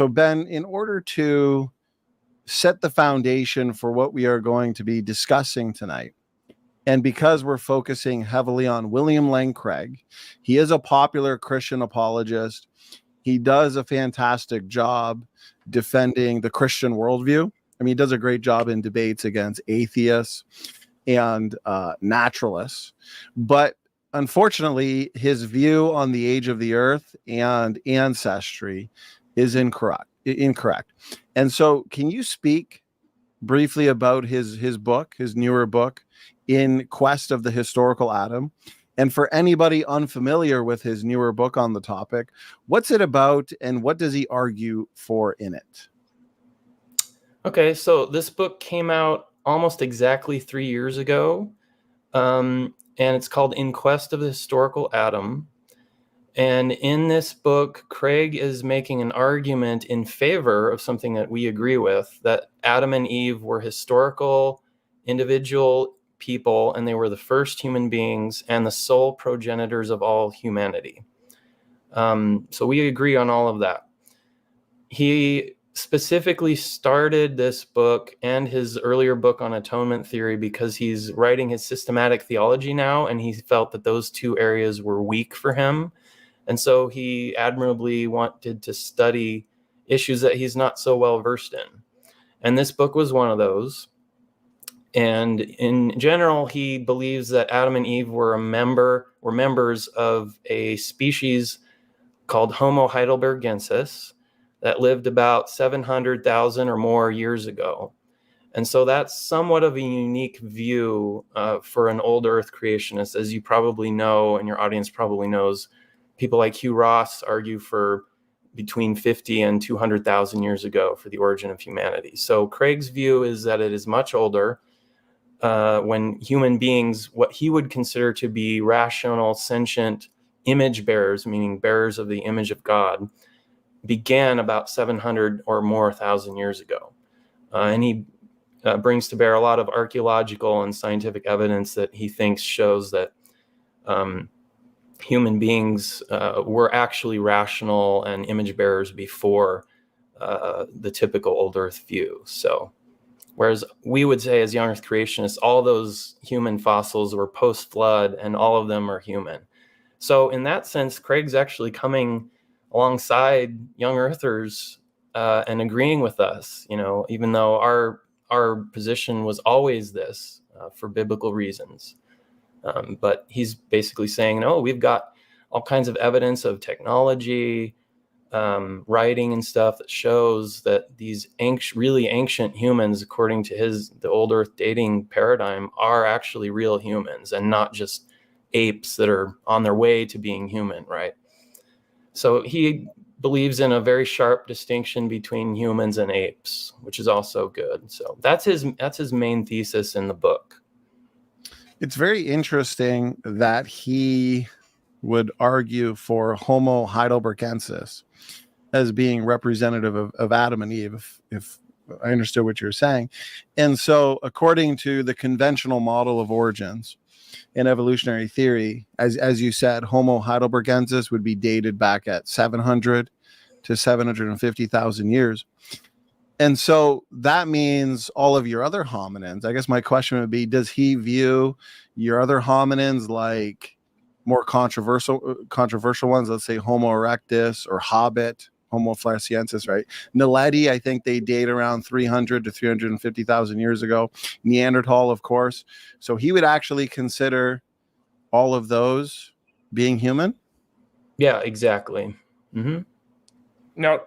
So Ben, in order to set the foundation for what we are going to be discussing tonight, and because we're focusing heavily on William Lane Craig, he is a popular Christian apologist. He does a fantastic job defending the Christian worldview. I mean, he does a great job in debates against atheists and naturalists. But unfortunately, his view on the age of the earth and ancestry is incorrect. And so, can you speak briefly about his book, his newer book, In Quest of the Historical Atom? And for anybody unfamiliar with his newer book on the topic, what's it about and what does he argue for in it? Okay, so this book came out almost exactly 3 years ago, and it's called In Quest of the Historical Atom. And in this book, Craig is making an argument in favor of something that we agree with, that Adam and Eve were historical, individual people, and they were the first human beings and the sole progenitors of all humanity. So we agree on all of that. He specifically started this book and his earlier book on atonement theory because he's writing his systematic theology now, and he felt that those two areas were weak for him. And so he admirably wanted to study issues that he's not so well versed in. And this book was one of those. And in general, he believes that Adam and Eve were members of a species called Homo heidelbergensis that lived about 700,000 or more years ago. And so that's somewhat of a unique view for an old Earth creationist. As you probably know, and your audience probably knows, people like Hugh Ross argue for between 50 and 200,000 years ago for the origin of humanity. So Craig's view is that it is much older, when human beings, what he would consider to be rational, sentient image bearers, meaning bearers of the image of God, began about 700 or more thousand years ago. And he brings to bear a lot of archaeological and scientific evidence that he thinks shows that human beings were actually rational and image bearers before the typical old Earth view. So, whereas we would say as young Earth creationists, all those human fossils were post-flood and all of them are human. So in that sense, Craig's actually coming alongside young Earthers and agreeing with us, even though our position was always this for biblical reasons. But he's basically saying, no, we've got all kinds of evidence of technology, writing and stuff that shows that these really ancient humans, according to the old Earth dating paradigm, are actually real humans and not just apes that are on their way to being human, right? So he believes in a very sharp distinction between humans and apes, which is also good. So that's his main thesis in the book. It's very interesting that he would argue for Homo heidelbergensis as being representative of Adam and Eve, if I understood what you're saying. And so according to the conventional model of origins in evolutionary theory, as you said, Homo heidelbergensis would be dated back at 700 to 750,000 years. And so that means all of your other hominins. I guess my question would be, does he view your other hominins like more controversial ones? Let's say Homo erectus or Hobbit, Homo floresiensis, right? Naledi, I think they date around 300 to 350,000 years ago. Neanderthal, of course. So he would actually consider all of those being human? Yeah, exactly. Mm-hmm. Now,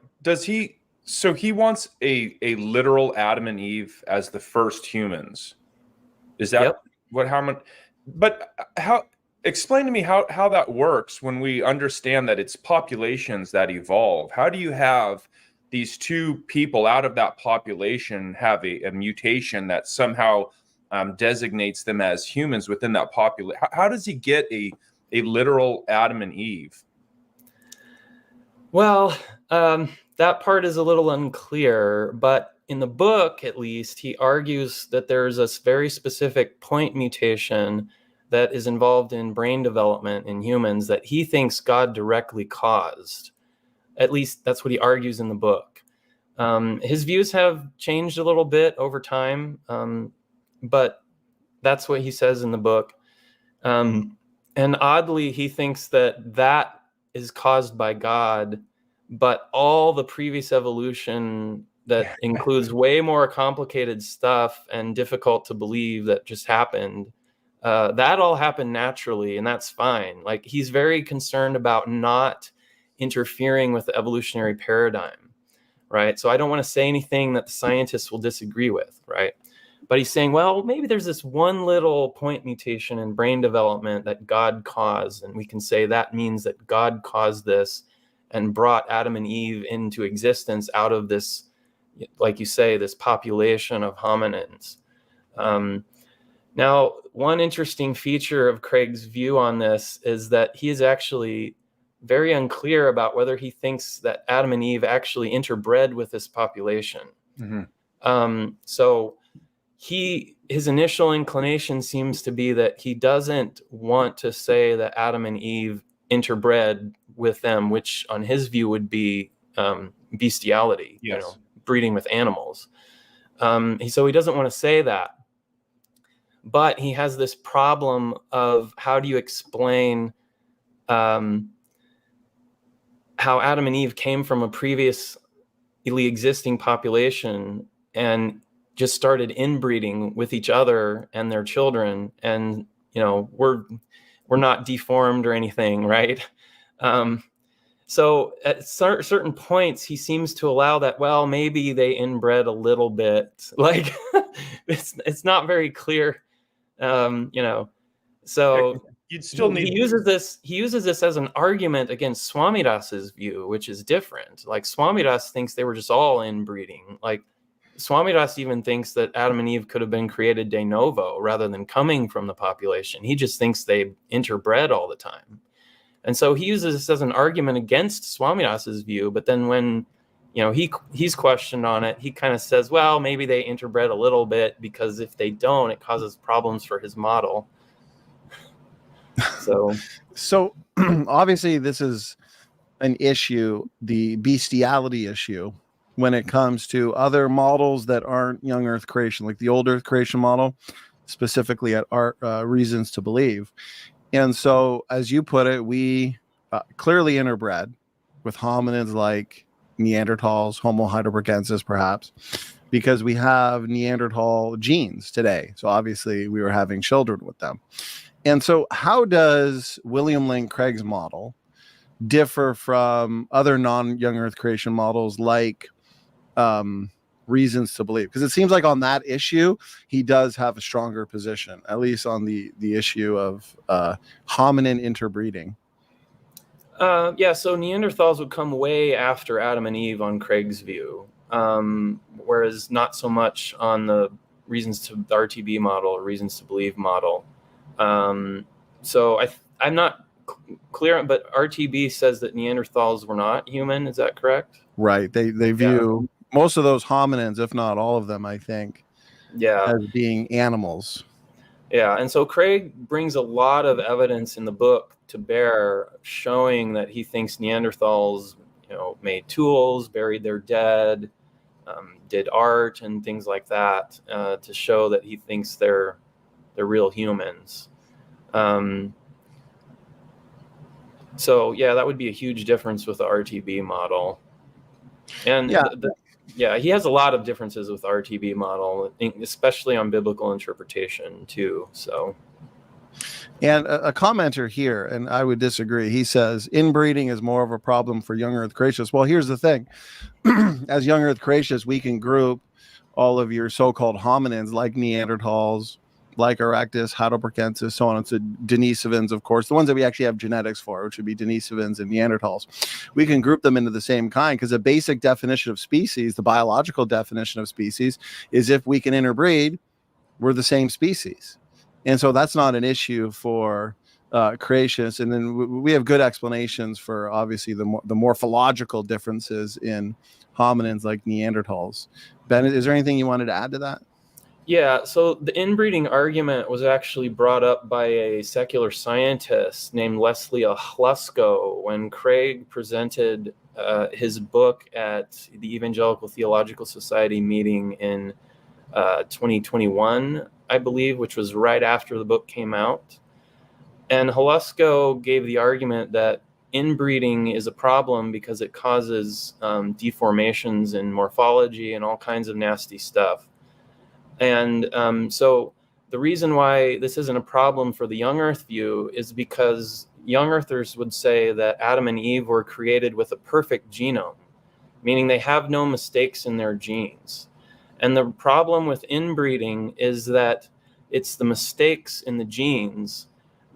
so he wants a literal Adam and Eve as the first humans. Is that how explain to me how that works when we understand that it's populations that evolve. How do you have these two people out of that population have a mutation that somehow designates them as humans within that population? How does he get a literal Adam and Eve? Well, that part is a little unclear, but in the book, at least, he argues that there's a very specific point mutation that is involved in brain development in humans that he thinks God directly caused. At least that's what he argues in the book. His views have changed a little bit over time, but that's what he says in the book. And oddly, he thinks that is caused by God, but all the previous evolution that includes way more complicated stuff and difficult to believe that just happened, that all happened naturally, and that's fine. Like, he's very concerned about not interfering with the evolutionary paradigm, right? So I don't want to say anything that the scientists will disagree with, right? But he's saying, well, maybe there's this one little point mutation in brain development that God caused, and we can say that means that God caused this and brought Adam and Eve into existence out of this, like you say, this population of hominins. Now, one interesting feature of Craig's view on this is that he is actually very unclear about whether he thinks that Adam and Eve actually interbred with this population. So his initial inclination seems to be that he doesn't want to say that Adam and Eve interbred with them, which on his view would be bestiality, Yes. breeding with animals. So he doesn't want to say that. But he has this problem of how do you explain how Adam and Eve came from a previously existing population and just started inbreeding with each other and their children, and we're not deformed or anything, right? So at certain points, he seems to allow that. Well, maybe they inbred a little bit. Like it's not very clear, So you'd still need. He uses this as an argument against Swamiras's view, which is different. Like, Swamiras thinks they were just all inbreeding. Like, Swamiras even thinks that Adam and Eve could have been created de novo rather than coming from the population. He just thinks they interbred all the time. And so he uses this as an argument against Swamiras's view. But then when he's questioned on it, he kind of says, well, maybe they interbred a little bit, because if they don't, it causes problems for his model. So obviously this is an issue, the bestiality issue, when it comes to other models that aren't young Earth creation, like the old Earth creation model, specifically at our reasons to believe. And so, as you put it, we clearly interbred with hominids like Neanderthals, Homo heidelbergensis, perhaps, because we have Neanderthal genes today. So obviously we were having children with them. And so how does William Lane Craig's model differ from other non-young Earth creation models like reasons to believe? Because it seems like on that issue, he does have a stronger position, at least on the issue of hominin interbreeding. So Neanderthals would come way after Adam and Eve on Craig's view, whereas not so much on the reasons to the RTB model or reasons to believe model. So I'm not clear, but RTB says that Neanderthals were not human. Is that correct? Right. They view most of those hominins, if not all of them, I think, as being animals. Yeah. And so Craig brings a lot of evidence in the book to bear, showing that he thinks Neanderthals, made tools, buried their dead, did art and things like that, to show that he thinks they're real humans. That would be a huge difference with the RTB model. And he has a lot of differences with the RTB model, especially on biblical interpretation too. So, and a commenter here, and I would disagree. He says inbreeding is more of a problem for young Earth creationists. Well, here's the thing: as young Earth creationists, we can group all of your so-called hominins like Neanderthals, like Erectus, Heidelbergensis, so on, and so Denisovans, of course, the ones that we actually have genetics for, which would be Denisovans and Neanderthals. We can group them into the same kind, because a basic definition of species, the biological definition of species, is if we can interbreed, we're the same species. And so that's not an issue for creationists. And then we have good explanations for, obviously, the morphological differences in hominins like Neanderthals. Ben, is there anything you wanted to add to that? Yeah, so the inbreeding argument was actually brought up by a secular scientist named Leslie Hlusko when Craig presented his book at the Evangelical Theological Society meeting in 2021, I believe, which was right after the book came out. And Hlusko gave the argument that inbreeding is a problem because it causes deformations in morphology and all kinds of nasty stuff. And so the reason why this isn't a problem for the young earth view is because young earthers would say that Adam and Eve were created with a perfect genome, meaning they have no mistakes in their genes. And the problem with inbreeding is that it's the mistakes in the genes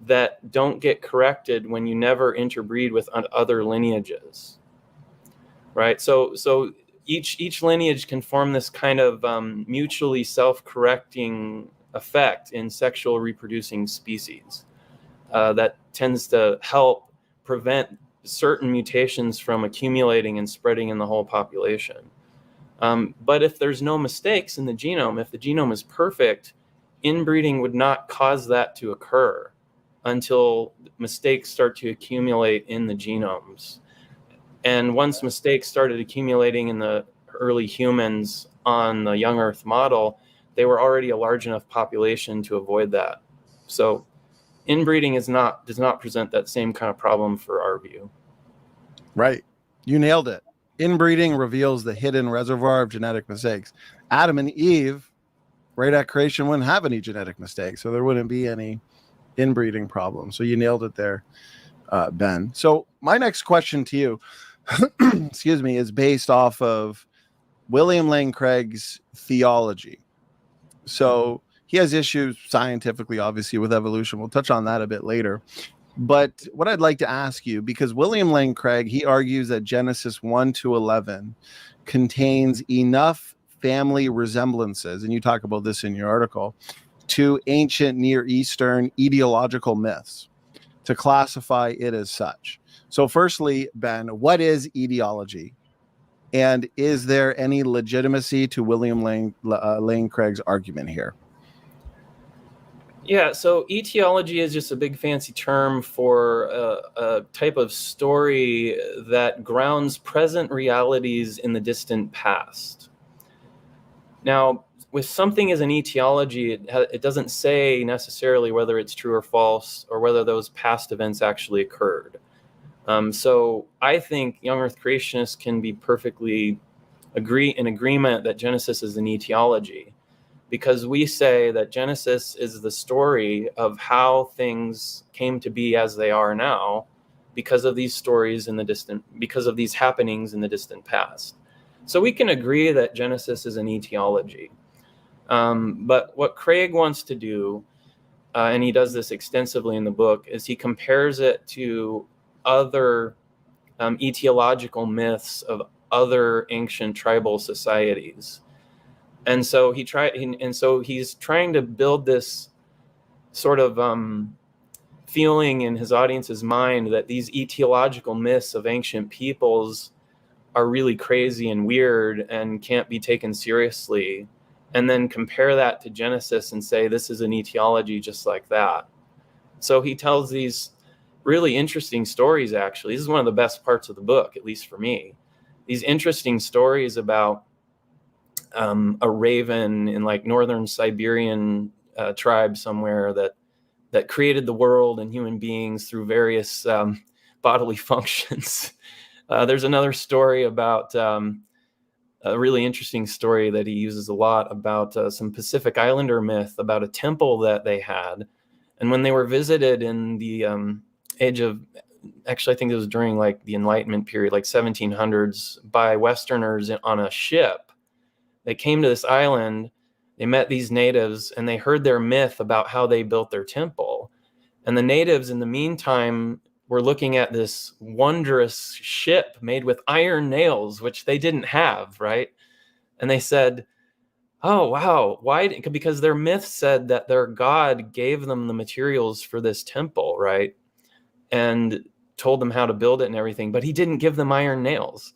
that don't get corrected when you never interbreed with other lineages, right? So each lineage can form this kind of mutually self-correcting effect in sexual reproducing species that tends to help prevent certain mutations from accumulating and spreading in the whole population. But if there's no mistakes in the genome, if the genome is perfect, inbreeding would not cause that to occur until mistakes start to accumulate in the genomes. And once mistakes started accumulating in the early humans on the young earth model, they were already a large enough population to avoid that. So inbreeding does not present that same kind of problem for our view. Right. You nailed it. Inbreeding reveals the hidden reservoir of genetic mistakes. Adam and Eve, right at creation, wouldn't have any genetic mistakes, so there wouldn't be any inbreeding problem. So you nailed it there, Ben. So my next question to you, excuse me, is based off of William Lane Craig's theology. So he has issues scientifically, obviously, with evolution. We'll touch on that a bit later. But what I'd like to ask you, because William Lane Craig, he argues that Genesis 1-11 contains enough family resemblances, and you talk about this in your article, to ancient Near Eastern ideological myths to classify it as such. So firstly, Ben, what is etiology? And is there any legitimacy to William Lane Craig's argument here? Yeah, so etiology is just a big fancy term for a type of story that grounds present realities in the distant past. Now, with something as an etiology, it doesn't say necessarily whether it's true or false or whether those past events actually occurred. So I think young earth creationists can be perfectly in agreement that Genesis is an etiology, because we say that Genesis is the story of how things came to be as they are now because of these stories because of these happenings in the distant past. So we can agree that Genesis is an etiology. But what Craig wants to do, and he does this extensively in the book, is he compares it to other etiological myths of other ancient tribal societies. And so he's trying to build this sort of feeling in his audience's mind that these etiological myths of ancient peoples are really crazy and weird and can't be taken seriously, and then compare that to Genesis and say this is an etiology just like that. So he tells these really interesting stories, actually. This is one of the best parts of the book, at least for me. These interesting stories about a raven in like northern Siberian tribe somewhere that created the world and human beings through various bodily functions. There's another story about a really interesting story that he uses a lot about some Pacific Islander myth about a temple that they had. And when they were visited in the age of, actually, I think it was during like the Enlightenment period, like 1700s, by Westerners on a ship, they came to this island, they met these natives, and they heard their myth about how they built their temple. And the natives, in the meantime, were looking at this wondrous ship made with iron nails, which they didn't have, right? And they said, oh, wow, why? Because their myth said that their God gave them the materials for this temple, right? And told them how to build it and everything, but he didn't give them iron nails.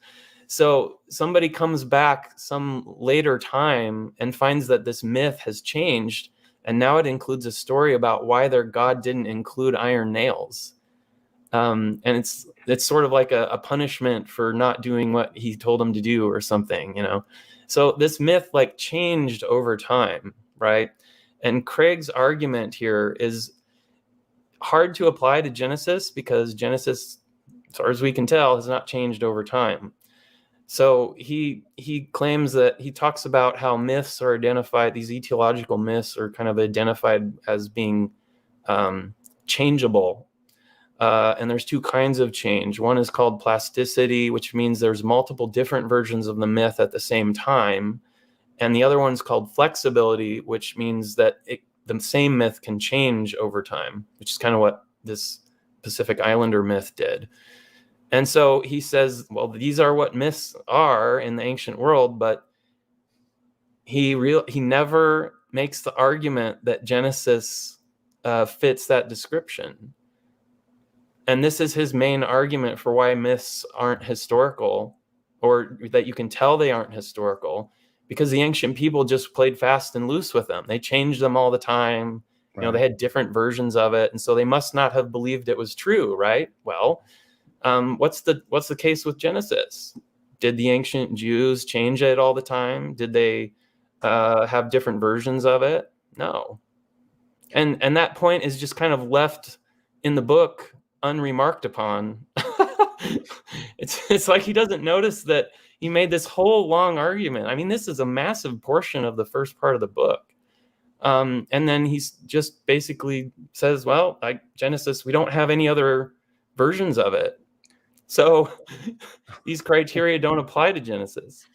So somebody comes back some later time and finds that this myth has changed, and now it includes a story about why their God didn't include iron nails. And it's sort of like a punishment for not doing what he told him to do or something, you know. So this myth like changed over time, right? And Craig's argument here is hard to apply to Genesis because Genesis, as far as we can tell, has not changed over time. So he claims that he talks about how myths are identified, these etiological myths are kind of identified as being changeable. And there's two kinds of change. One is called plasticity, which means there's multiple different versions of the myth at the same time. And the other one's called flexibility, which means that the same myth can change over time, which is kind of what this Pacific Islander myth did. And so he says, well, these are what myths are in the ancient world, but he never makes the argument that Genesis fits that description. And this is his main argument for why myths aren't historical, or that you can tell they aren't historical, because the ancient people just played fast and loose with them. They changed them all the time. Right. You know, they had different versions of it. And so they must not have believed it was true, right? Well, what's the case with Genesis? Did the ancient Jews change it all the time? Did they have different versions of it? No. And that point is just kind of left in the book unremarked upon. It's like he doesn't notice that he made this whole long argument. I mean, this is a massive portion of the first part of the book. And then he's just basically says, well, like Genesis, we don't have any other versions of it. So these criteria don't apply to Genesis.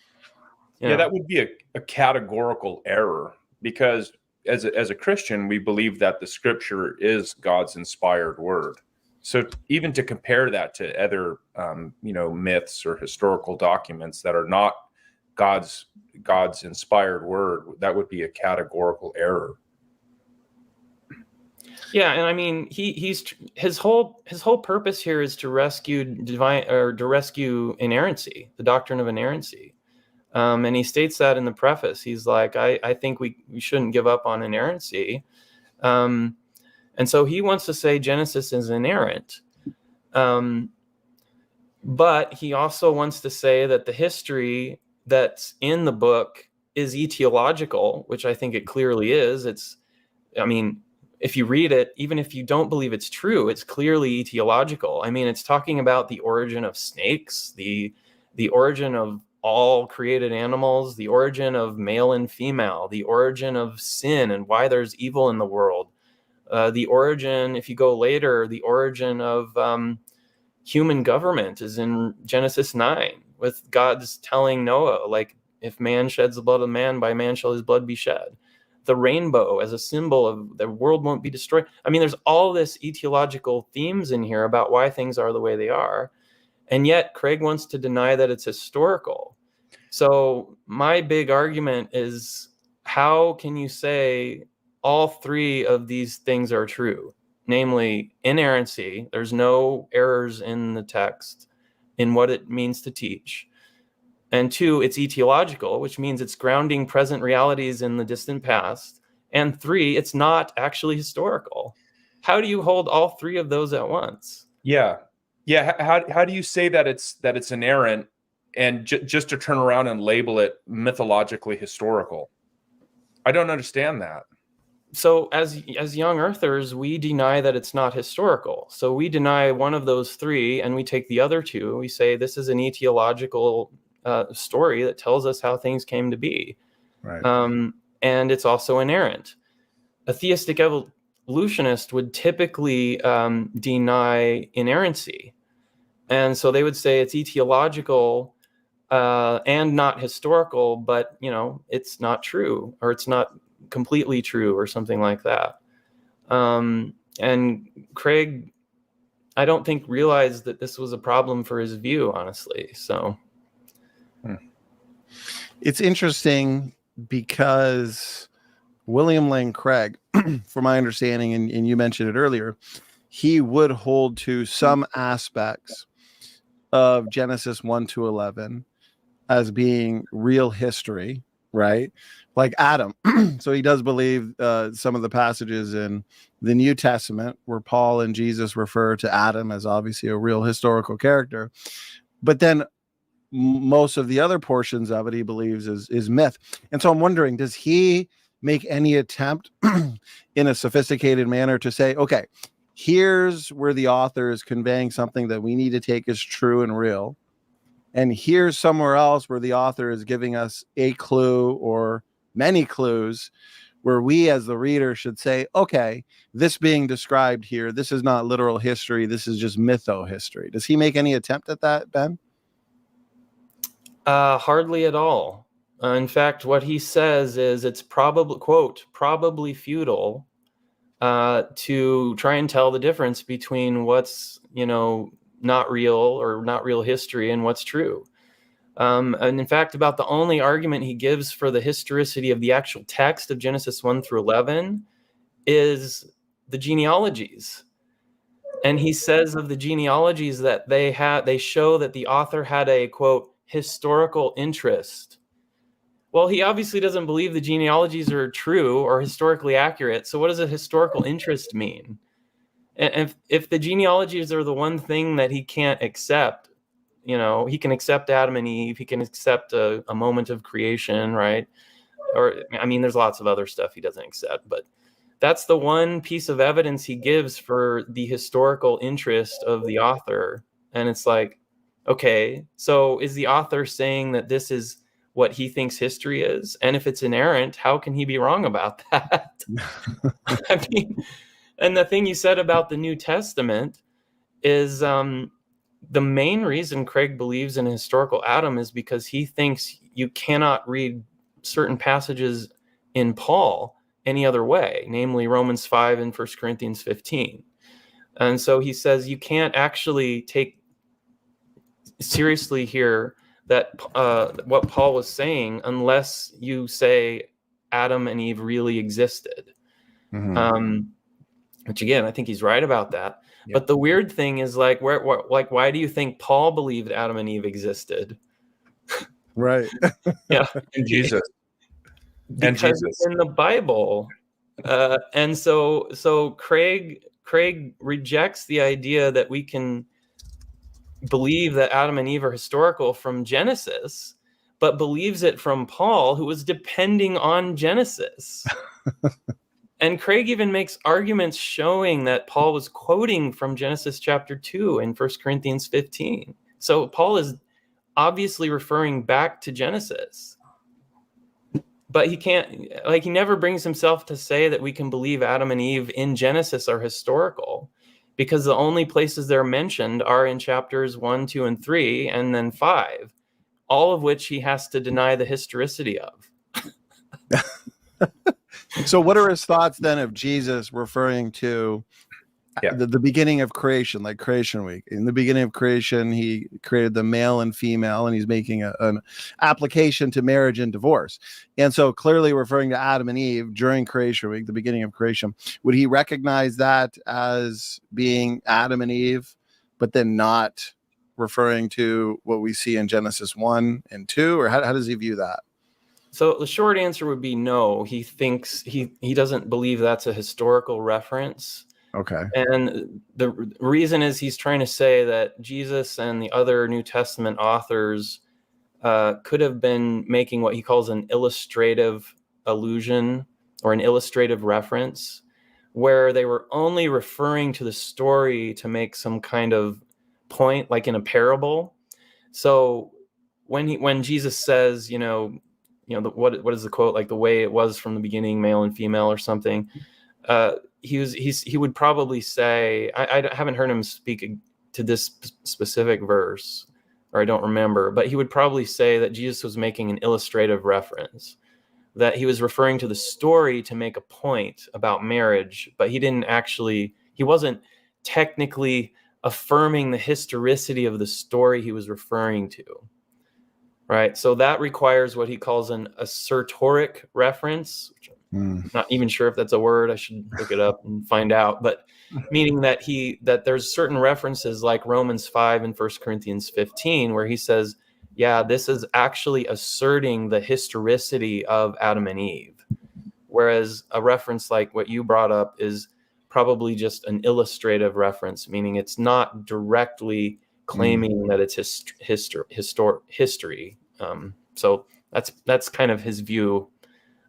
You know? That would be a categorical error, because as a Christian, we believe that the scripture is God's inspired word. So even to compare that to other, myths or historical documents that are not God's inspired word, that would be a categorical error. Yeah, and I mean, his whole purpose here is to rescue inerrancy, the doctrine of inerrancy, and he states that in the preface. He's like, I think we shouldn't give up on inerrancy. And so he wants to say Genesis is inerrant. But he also wants to say that the history that's in the book is etiological, which I think it clearly is. If you read it, even if you don't believe it's true, it's clearly etiological. I mean, it's talking about the origin of snakes, the origin of all created animals, the origin of male and female, the origin of sin and why there's evil in the world. The origin, if you go later, the origin of human government is in Genesis 9, with God's telling Noah, like, if man sheds the blood of man, by man shall his blood be shed. The rainbow as a symbol of the world won't be destroyed. I mean, there's all this etiological themes in here about why things are the way they are. And yet Craig wants to deny that it's historical. So my big argument is, how can you say all three of these things are true? Namely, inerrancy, there's no errors in the text in what it means to teach. And two, it's etiological, which means it's grounding present realities in the distant past. And three, it's not actually historical. How do you hold all three of those at once? Yeah. How do you say that it's inerrant and just to turn around and label it mythologically historical? I don't understand that. So as young earthers, we deny that it's not historical. So we deny one of those three and we take the other two. We say this is an etiological story that tells us how things came to be. Right. And it's also inerrant. A theistic evolutionist would typically deny inerrancy. And so they would say it's etiological and not historical, but, it's not true, or it's not completely true, or something like that. And Craig, I don't think, realized that this was a problem for his view, honestly. So it's interesting because William Lane Craig, from my understanding, and you mentioned it earlier, he would hold to some aspects of Genesis 1 to 11 as being real history, right? Like Adam. So he does believe some of the passages in the New Testament where Paul and Jesus refer to Adam as obviously a real historical character. But then most of the other portions of it he believes is myth. And so I'm wondering, does he make any attempt in a sophisticated manner to say, okay, here's where the author is conveying something that we need to take as true and real, and here's somewhere else where the author is giving us a clue or many clues where we as the reader should say, okay, this being described here, this is not literal history, this is just mytho-history. Does he make any attempt at that, Ben? Hardly at all. In fact, what he says is it's probably, quote, probably futile to try and tell the difference between what's, not real or not real history and what's true. And in fact, about the only argument he gives for the historicity of the actual text of Genesis 1 through 11 is the genealogies. And he says of the genealogies that they show that the author had a, quote, historical interest. Well, he obviously doesn't believe the genealogies are true or historically accurate. So what does a historical interest mean? And if the genealogies are the one thing that he can't accept, he can accept Adam and Eve, he can accept a moment of creation, right? Or, there's lots of other stuff he doesn't accept, but that's the one piece of evidence he gives for the historical interest of the author. And it's like, okay, so is the author saying that this is what he thinks history is? And if it's inerrant, how can he be wrong about that? And the thing you said about the New Testament is the main reason Craig believes in a historical Adam is because he thinks you cannot read certain passages in Paul any other way, namely Romans 5 and 1 Corinthians 15. And so he says you can't actually take seriously here that what Paul was saying unless you say Adam and Eve really existed. Mm-hmm. Which again, I think he's right about that. Yep. But the weird thing is why do you think Paul believed Adam and Eve existed? Right. Yeah. And Jesus. Because it's in the Bible. And so Craig rejects the idea that we can believe that Adam and Eve are historical from Genesis, but believes it from Paul, who was depending on Genesis. And Craig even makes arguments showing that Paul was quoting from Genesis chapter 2 in 1 Corinthians 15. So Paul is obviously referring back to Genesis. But he never brings himself to say that we can believe Adam and Eve in Genesis are historical, because the only places they're mentioned are in chapters 1, 2, and 3, and then 5, all of which he has to deny the historicity of. So what are his thoughts then of Jesus referring to the beginning of creation, like creation week? In the beginning of creation, he created the male and female, and he's making an application to marriage and divorce. And so clearly referring to Adam and Eve during creation week, the beginning of creation, would he recognize that as being Adam and Eve, but then not referring to what we see in Genesis 1 and 2? Or how does he view that? So the short answer would be no. He thinks he doesn't believe that's a historical reference. Okay. And the reason is he's trying to say that Jesus and the other New Testament authors could have been making what he calls an illustrative allusion or an illustrative reference, where they were only referring to the story to make some kind of point, like in a parable. So when Jesus says, what is the quote, like the way it was from the beginning, male and female or something, he would probably say, I haven't heard him speak to this specific verse, or I don't remember, but he would probably say that Jesus was making an illustrative reference, that he was referring to the story to make a point about marriage, but he wasn't technically affirming the historicity of the story he was referring to. Right. So that requires what he calls an assertoric reference, which I'm not even sure if that's a word. I should look it up and find out. But meaning that there's certain references like Romans 5 and 1 Corinthians 15, where he says yeah, this is actually asserting the historicity of Adam and Eve. Whereas a reference like what you brought up is probably just an illustrative reference, meaning it's not directly claiming that it's history. So that's kind of his view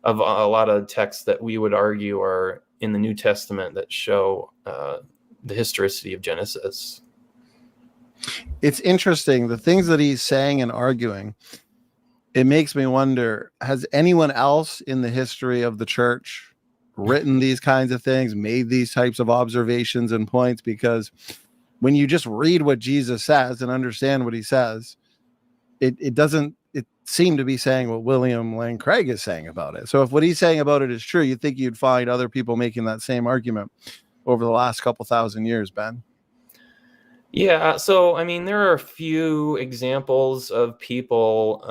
of a lot of texts that we would argue are in the New Testament that show the historicity of Genesis. It's interesting, the things that he's saying and arguing. It makes me wonder, has anyone else in the history of the church written these kinds of things, made these types of observations and points? Because when you just read what Jesus says and understand what he says, it doesn't seem to be saying what William Lane Craig is saying about it. So if what he's saying about it is true, you'd think you'd find other people making that same argument over the last couple thousand years, Ben. Yeah, so I mean, there are a few examples of people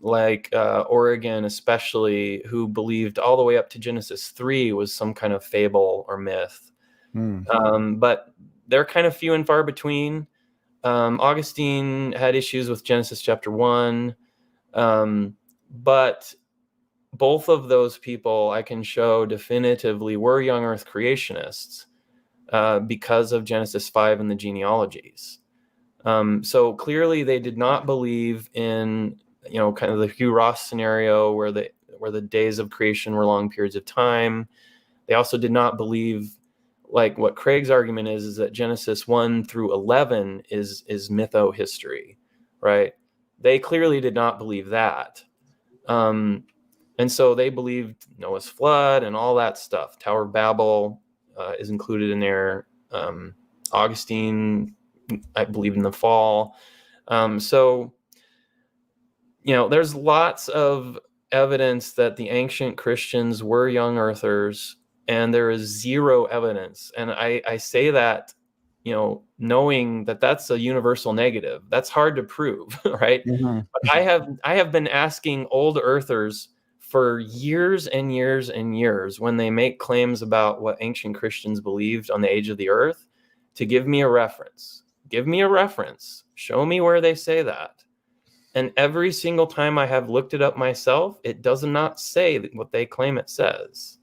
like Origen, especially, who believed all the way up to Genesis 3 was some kind of fable or myth. But they're kind of few and far between. Augustine had issues with Genesis chapter 1, but both of those people I can show definitively were young earth creationists. Because of Genesis 5 and the genealogies. So clearly they did not believe in, kind of the Hugh Ross scenario where the days of creation were long periods of time. They also did not believe, like what Craig's argument is that Genesis 1 through 11 is mytho-history, right? They clearly did not believe that. And so they believed Noah's flood and all that stuff. Tower of Babel is included in there. Augustine, I believe in the fall. So, there's lots of evidence that the ancient Christians were young earthers, and there is zero evidence. And I say that, knowing that that's a universal negative. That's hard to prove, right? But I have been asking old earthers for years and years and years, when they make claims about what ancient Christians believed on the age of the earth, to give me a reference. Give me a reference. Show me where they say that. And every single time I have looked it up myself, it does not say what they claim it says.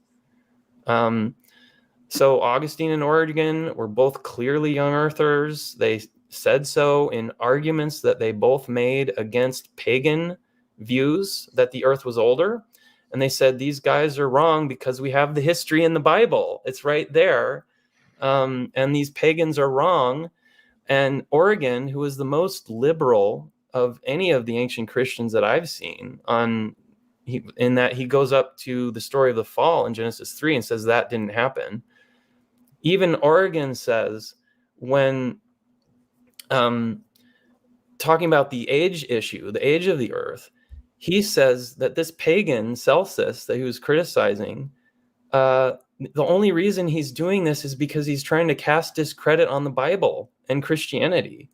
So Augustine and Origen were both clearly young earthers. They said so in arguments that they both made against pagan views that the earth was older. And they said, these guys are wrong because we have the history in the Bible. It's right there. And these pagans are wrong. And Origen, who is the most liberal of any of the ancient Christians that I've seen, in that he goes up to the story of the fall in Genesis 3 and says that didn't happen. Even Origen says, when talking about the age issue, the age of the earth, he says that this pagan Celsus that he was criticizing, the only reason he's doing this is because he's trying to cast discredit on the Bible and Christianity.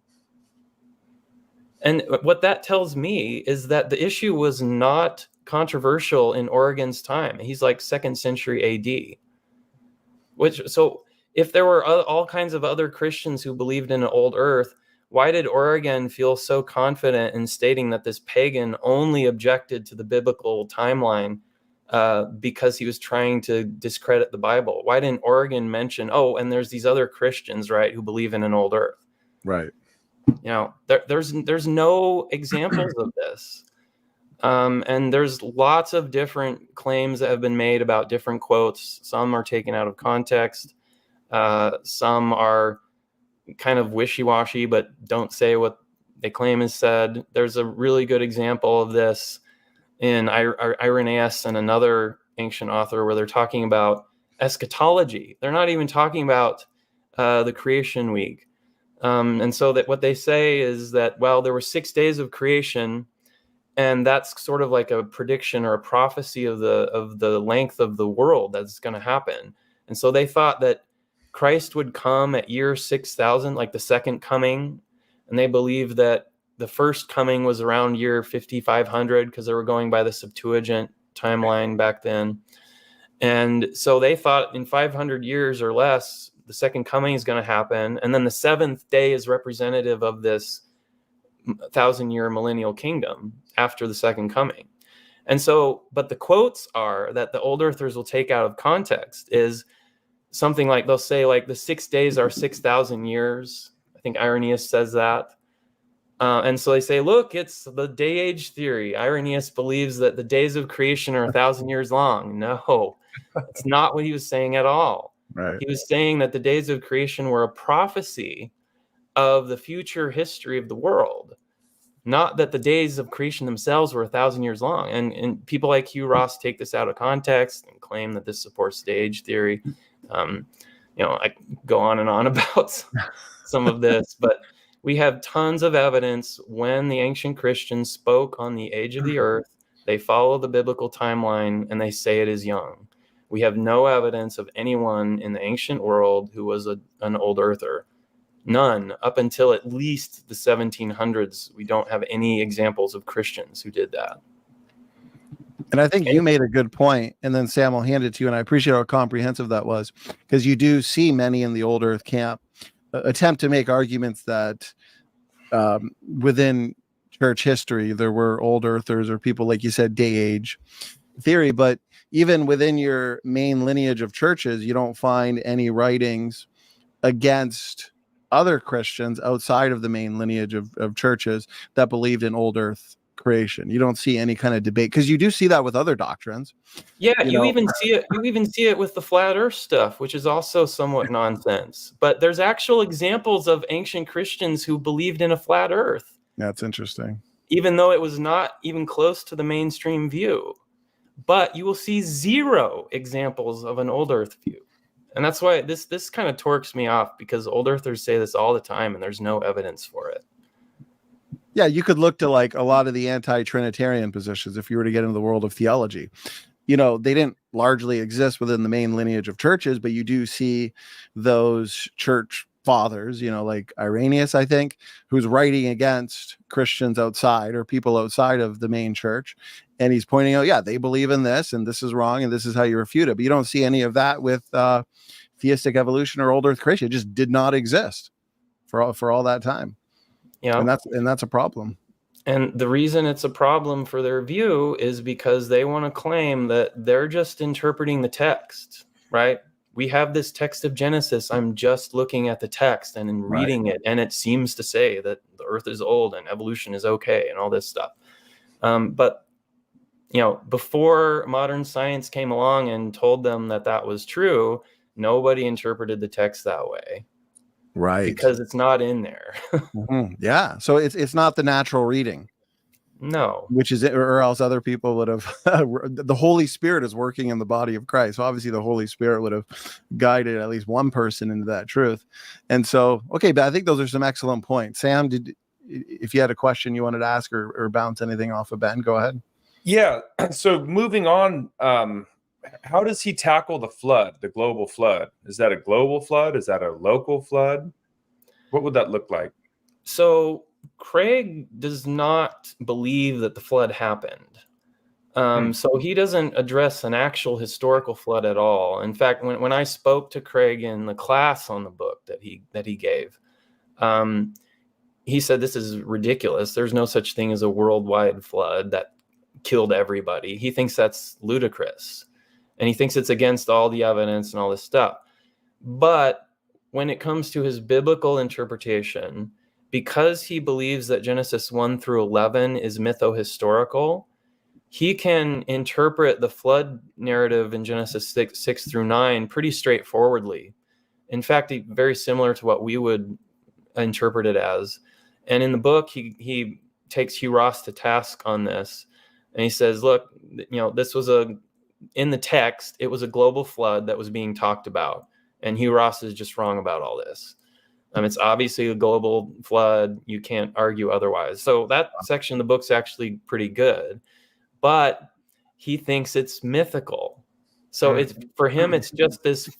And what that tells me is that the issue was not controversial in Origen's time. He's like 2nd century AD. So if there were all kinds of other Christians who believed in an old earth, why did Origen feel so confident in stating that this pagan only objected to the biblical timeline because he was trying to discredit the Bible? Why didn't Origen mention, and there's these other Christians, right, who believe in an old earth? Right. There's no examples of this. And there's lots of different claims that have been made about different quotes. Some are taken out of context. Some are kind of wishy-washy, but don't say what they claim is said. There's a really good example of this in Irenaeus and another ancient author, where they're talking about eschatology. They're not even talking about the creation week. And so that what they say is that, well, there were 6 days of creation, and that's sort of like a prediction or a prophecy of the length of the world that's going to happen. And so they thought that Christ would come at year 6,000, like the second coming. And they believed that the first coming was around year 5,500, because they were going by the Septuagint timeline back then. And so they thought in 500 years or less, the second coming is going to happen. And then the 7th day is representative of this 1,000-year millennial kingdom after the second coming. And so, but the quotes are that the old earthers will take out of context is something like, they'll say like the 6 days are 6,000 years. I think Irenaeus says that. And so they say, look, it's the day age theory. Irenaeus believes that the days of creation are 1,000 years long. No, it's not what he was saying at all. Right. He was saying that the days of creation were a prophecy of the future history of the world, not that the days of creation themselves were 1,000 years long. And people like Hugh Ross take this out of context and claim that this supports day age theory. I go on and on about some of this, but we have tons of evidence when the ancient Christians spoke on the age of the earth, they follow the biblical timeline and they say it is young. We have no evidence of anyone in the ancient world who was an old earther. None. Up until at least the 1700s, we don't have any examples of Christians who did that. And I think you made a good point, and then Sam will hand it to you, and I appreciate how comprehensive that was, because you do see many in the old earth camp attempt to make arguments that within church history, there were old earthers or people, like you said, day age theory. But even within your main lineage of churches, you don't find any writings against other Christians outside of the main lineage of churches that believed in old earth creation. You don't see any kind of debate, because you do see that with other doctrines. Yeah, you even see it with the flat earth stuff, which is also somewhat nonsense. But there's actual examples of ancient Christians who believed in a flat earth. That's interesting. Even though it was not even close to the mainstream view. But you will see zero examples of an old earth view. And that's why this kind of torques me off, because old earthers say this all the time and there's no evidence for it. Yeah, you could look to like a lot of the anti-Trinitarian positions if you were to get into the world of theology. They didn't largely exist within the main lineage of churches, but you do see those church fathers, like Irenaeus, I think, who's writing against Christians outside or people outside of the main church. And he's pointing out, yeah, they believe in this and this is wrong and this is how you refute it. But you don't see any of that with theistic evolution or old earth creation. It just did not exist for all that time. Yeah. And that's a problem. And the reason it's a problem for their view is because they want to claim that they're just interpreting the text, right? We have this text of Genesis. I'm just looking at the text and in reading it, and it seems to say that the earth is old and evolution is okay and all this stuff. But before modern science came along and told them that was true, nobody interpreted the text that way. Right. Because it's not in there. Mm-hmm. Yeah. So it's not the natural reading. No. Which is it, or else other people would have the Holy Spirit is working in the body of Christ. So obviously the Holy Spirit would have guided at least one person into that truth. And so, okay, but I think those are some excellent points. Sam, if you had a question you wanted to ask or bounce anything off of Ben, go ahead. Yeah. So moving on, how does he tackle the flood, the global flood? Is that a global flood? Is that a local flood? What would that look like? So Craig does not believe that the flood happened. So he doesn't address an actual historical flood at all. In fact, when I spoke to Craig in the class on the book that he gave, he said, this is ridiculous. There's no such thing as a worldwide flood that killed everybody. He thinks that's ludicrous. And he thinks it's against all the evidence and all this stuff. But when it comes to his biblical interpretation, because he believes that Genesis 1 through 11 is mytho-historical, he can interpret the flood narrative in Genesis 6 through 9 pretty straightforwardly. In fact, very similar to what we would interpret it as. And in the book, he takes Hugh Ross to task on this. And he says, look, this was in the text, it was a global flood that was being talked about. And Hugh Ross is just wrong about all this. It's obviously a global flood. You can't argue otherwise. So that section of the book's actually pretty good. But he thinks it's mythical. So for him, it's just this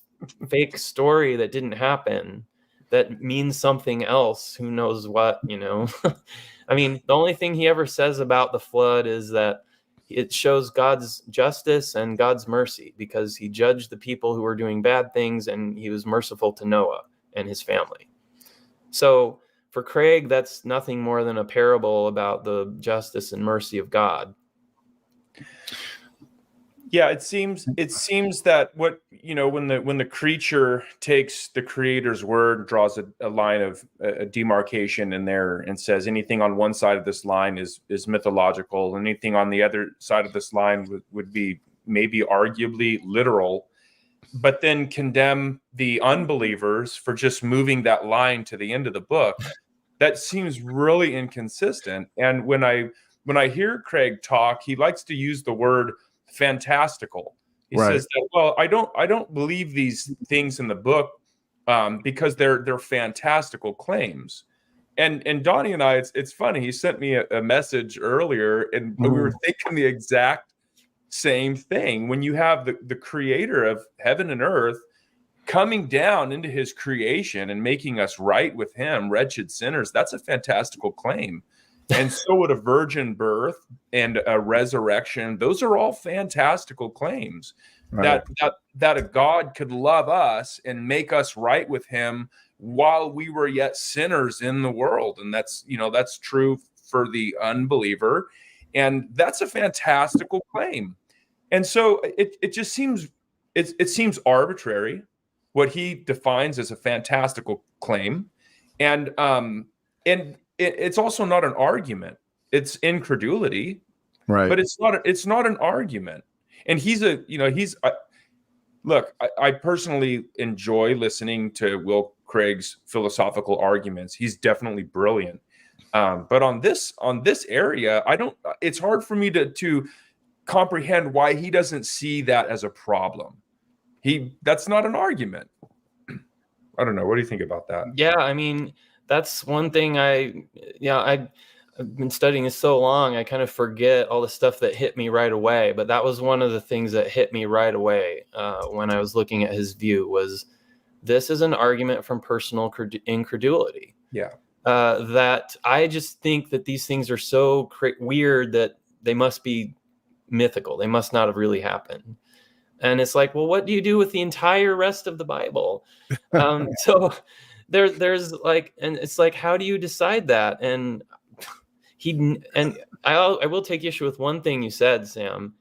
fake story that didn't happen that means something else. Who knows what, I mean, the only thing he ever says about the flood is that it shows God's justice and God's mercy, because he judged the people who were doing bad things and he was merciful to Noah and his family. So for Craig, that's nothing more than a parable about the justice and mercy of God. Yeah, it seems that what, when the creature takes the creator's word, draws a line of a demarcation in there and says anything on one side of this line is mythological, anything on the other side of this line would be maybe arguably literal, but then condemn the unbelievers for just moving that line to the end of the book. That seems really inconsistent. And when I hear Craig talk, he likes to use the word fantastical. He says that, well, I don't believe these things in the book because they're fantastical claims. And Donnie and I, it's funny. He sent me a message earlier, and we were thinking the exact same thing. When you have the creator of heaven and earth coming down into his creation and making us right with him, wretched sinners, that's a fantastical claim. And so would a virgin birth and a resurrection. Those are all fantastical claims. Right. That a God could love us and make us right with him while we were yet sinners in the world. And that's true for the unbeliever. And that's a fantastical claim. And so it just seems, it seems arbitrary what he defines as a fantastical claim. And it's also not an argument. It's incredulity, right? But it's not an argument. And look, I personally enjoy listening to Will Craig's philosophical arguments. He's definitely brilliant. But on this area, it's hard for me to comprehend why he doesn't see that as a problem. That's not an argument. I don't know. What do you think about that? Yeah, I mean, that's one thing I've been studying this so long, I kind of forget all the stuff that hit me right away. But that was one of the things that hit me right away when I was looking at his view was this is an argument from personal incredulity. Yeah. That I just think that these things are so weird that they must be mythical. They must not have really happened. And it's like, well, what do you do with the entire rest of the Bible? So there's like, and it's like, how do you decide that? And I will take issue with one thing you said, Sam.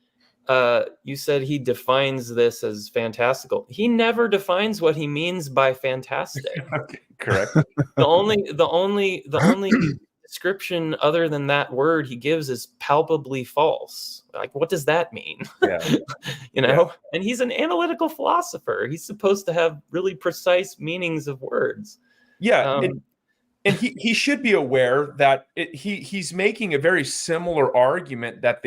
You said he defines this as fantastical. He never defines what he means by fantastic. Okay, correct. The only description other than that word he gives is palpably false. Like, what does that mean? Yeah. Yeah. And he's an analytical philosopher. He's supposed to have really precise meanings of words. Yeah. And he should be aware that he's making a very similar argument that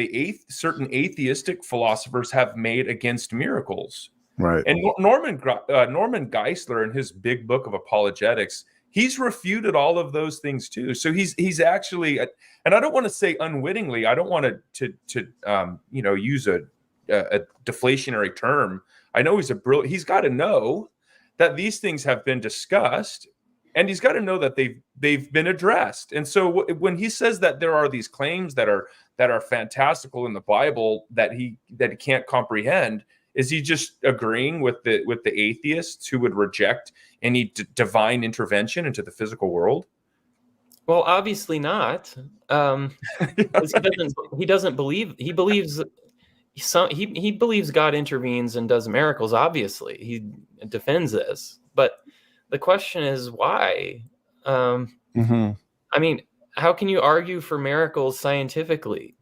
certain atheistic philosophers have made against miracles. Right. And Norman Geisler, in his big book of apologetics, he's refuted all of those things too. So he's actually, and I don't want to say unwittingly, I don't want to use a deflationary term. I know he's got to know that these things have been discussed, and he's got to know that they've been addressed. And so when he says that there are these claims that are fantastical in the Bible that he can't comprehend, is he just agreeing with the atheists who would reject any divine intervention into the physical world? Well, obviously not. He doesn't believe. He believes he believes God intervenes and does miracles. Obviously, he defends this, but the question is why. I mean, how can you argue for miracles scientifically?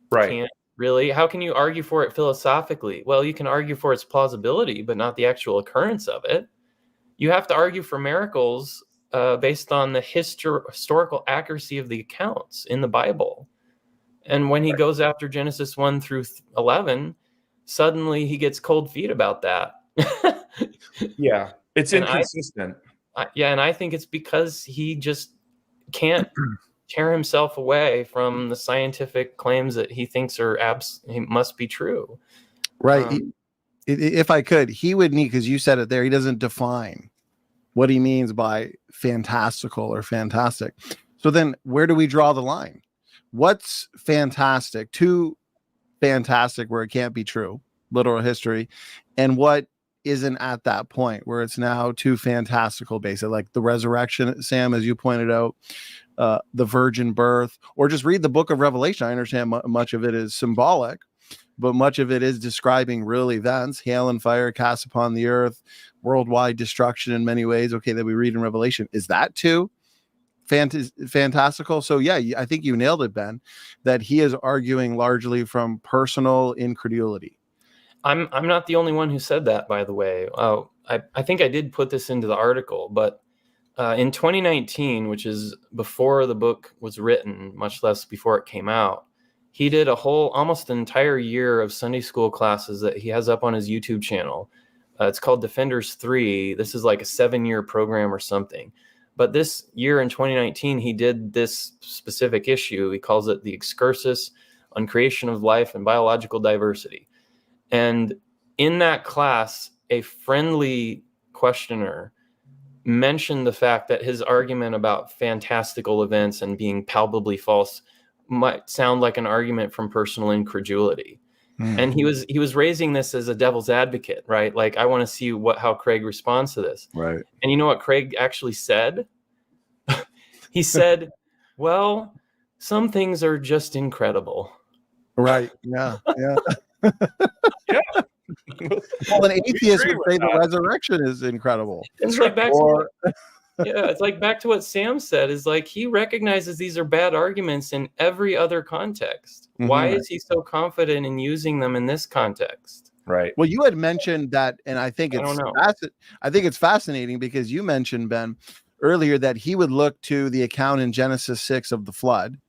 Right. Can't really. How can you argue for it philosophically? Well, you can argue for its plausibility, but not the actual occurrence of it. You have to argue for miracles based on the historical accuracy of the accounts in the Bible. And when he goes after Genesis 1 through 11, suddenly he gets cold feet about that. Yeah, it's inconsistent. And I think it's because he just can't tear himself away from the scientific claims that he thinks must be true. Right. If I could, he would need, because you said it there, he doesn't define what he means by fantastical or fantastic. So then where do we draw the line? What's fantastic? Too fantastic where it can't be true, literal history. And what isn't at that point where it's now too fantastical based, like the resurrection, Sam, as you pointed out, the virgin birth, or just read the book of Revelation. I understand much of it is symbolic, but much of it is describing real events, hail and fire cast upon the earth, worldwide destruction in many ways. Okay, that we read in Revelation. Is that too fantastical? So yeah, I think you nailed it, Ben, that he is arguing largely from personal incredulity. I'm not the only one who said that, by the way. I think I did put this into the article, but in 2019, which is before the book was written, much less before it came out, he did almost an entire year of Sunday school classes that he has up on his YouTube channel. It's called Defenders 3. This is like a 7-year program or something. But this year in 2019, he did this specific issue. He calls it the Excursus on Creation of Life and Biological Diversity. And in that class, a friendly questioner mentioned the fact that his argument about fantastical events and being palpably false might sound like an argument from personal incredulity. And he was raising this as a devil's advocate, right? Like, I want to see how Craig responds to this. Right. And you know what Craig actually said? He said, well, some things are just incredible. Right. Yeah. Yeah. Yeah. Well, an atheist would say the resurrection is incredible. It's like it's like back to what Sam said, is like, he recognizes these are bad arguments in every other context. Mm-hmm. Why is he so confident in using them in this context? Right. Well, you had mentioned that, and I think it's fascinating because you mentioned, Ben, earlier that he would look to the account in Genesis 6 of the flood,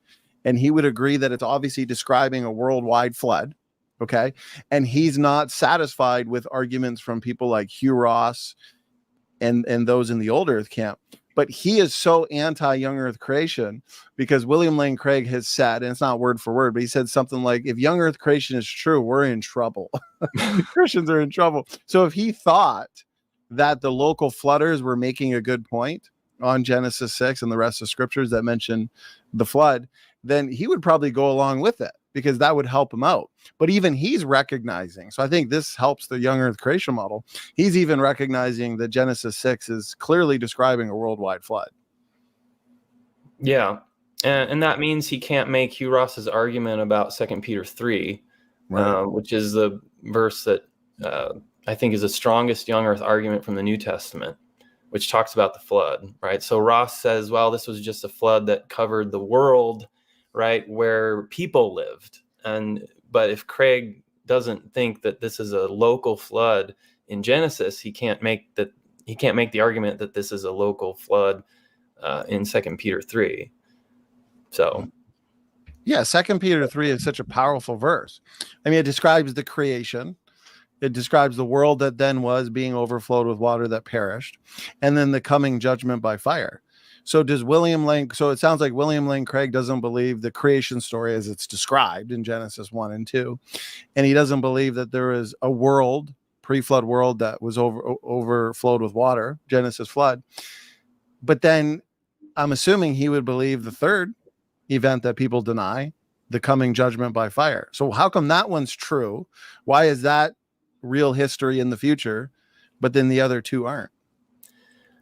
and he would agree that it's obviously describing a worldwide flood. Okay. And he's not satisfied with arguments from people like Hugh Ross and those in the old earth camp. But he is so anti-young earth creation because William Lane Craig has said, and it's not word for word, but he said something like, if young earth creation is true, we're in trouble. Christians are in trouble. So if he thought that the local flooders were making a good point on Genesis 6 and the rest of scriptures that mention the flood, then he would probably go along with it, because that would help him out. But even he's recognizing, so I think this helps the young earth creation model. He's even recognizing that Genesis 6 is clearly describing a worldwide flood. Yeah. And that means he can't make Hugh Ross's argument about 2 Peter 3, Right. Which is the verse that I think is the strongest young earth argument from the New Testament, which talks about the flood, right? So Ross says, well, this was just a flood that covered the world, right, where people lived. But if Craig doesn't think that this is a local flood in Genesis, he can't make the argument that this is a local flood in 2 Peter 3. So yeah, 2 Peter 3 is such a powerful verse. I mean, it describes the creation. It describes the world that then was being overflowed with water that perished, and then the coming judgment by fire. So it sounds like William Lane Craig doesn't believe the creation story as it's described in Genesis 1 and 2. And he doesn't believe that there is a world, pre-flood world, that was overflowed with water, Genesis flood. But then I'm assuming he would believe the third event that people deny, the coming judgment by fire. So how come that one's true? Why is that real history in the future, but then the other two aren't?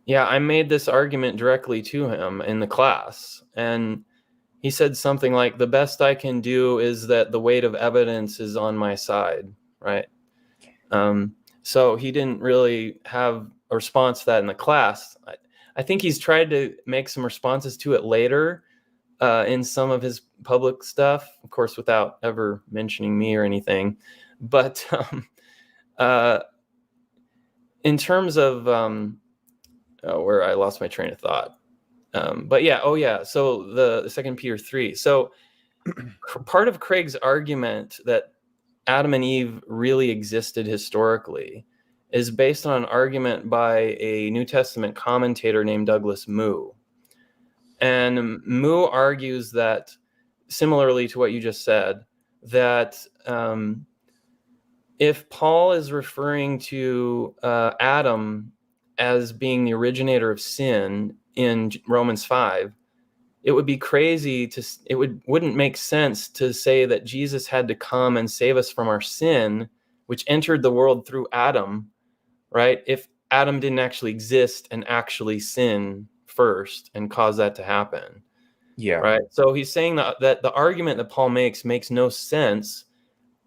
Yeah, I made this argument directly to him in the class, and he said something like, the best I can do is that the weight of evidence is on my side, right? So he didn't really have a response to that in the class. I think he's tried to make some responses to it later in some of his public stuff, of course, without ever mentioning me or anything. But in terms of where I lost my train of thought. But yeah. So the 2 Peter 3. So part of Craig's argument that Adam and Eve really existed historically is based on an argument by a New Testament commentator named Douglas Moo. And Moo argues that, similarly to what you just said, that if Paul is referring to Adam as being the originator of sin in Romans 5, it would be crazy wouldn't make sense to say that Jesus had to come and save us from our sin, which entered the world through Adam, right? If Adam didn't actually exist and actually sin first and cause that to happen. Yeah. Right. So he's saying that the argument that Paul makes no sense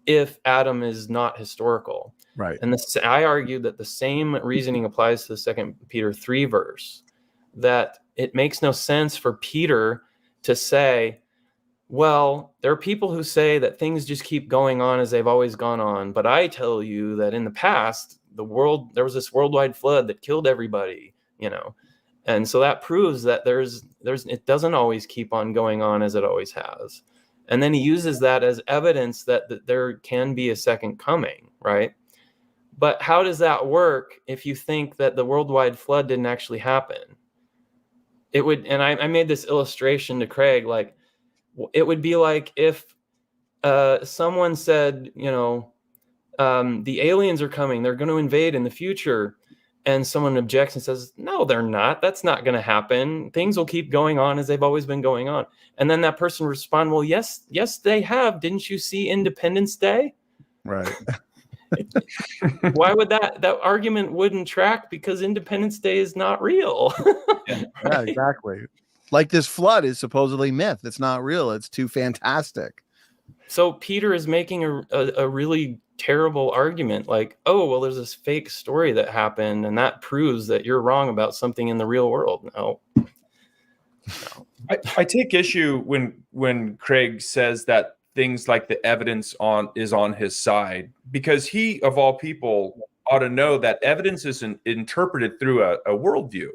if Adam is not historical. Right. And I argue that the same reasoning applies to the 2 Peter 3 verse, that it makes no sense for Peter to say, well, there are people who say that things just keep going on as they've always gone on. But I tell you that in the past, there was this worldwide flood that killed everybody, And so that proves that it doesn't always keep on going on as it always has. And then he uses that as evidence that there can be a second coming, right? But how does that work if you think that the worldwide flood didn't actually happen? It would, and I made this illustration to Craig, like, it would be like if someone said, the aliens are coming, they're going to invade in the future. And someone objects and says, no, they're not. That's not going to happen. Things will keep going on as they've always been going on. And then that person responds, well, yes, they have. Didn't you see Independence Day? Right. Why would that argument wouldn't track? Because Independence Day is not real. Yeah, exactly. Like this flood is supposedly myth. It's not real. It's too fantastic. So Peter is making a really terrible argument, like, oh, well, there's this fake story that happened, and that proves that you're wrong about something in the real world. No. I take issue when Craig says that things like the evidence is on his side, because he, of all people, ought to know that evidence is interpreted through a worldview.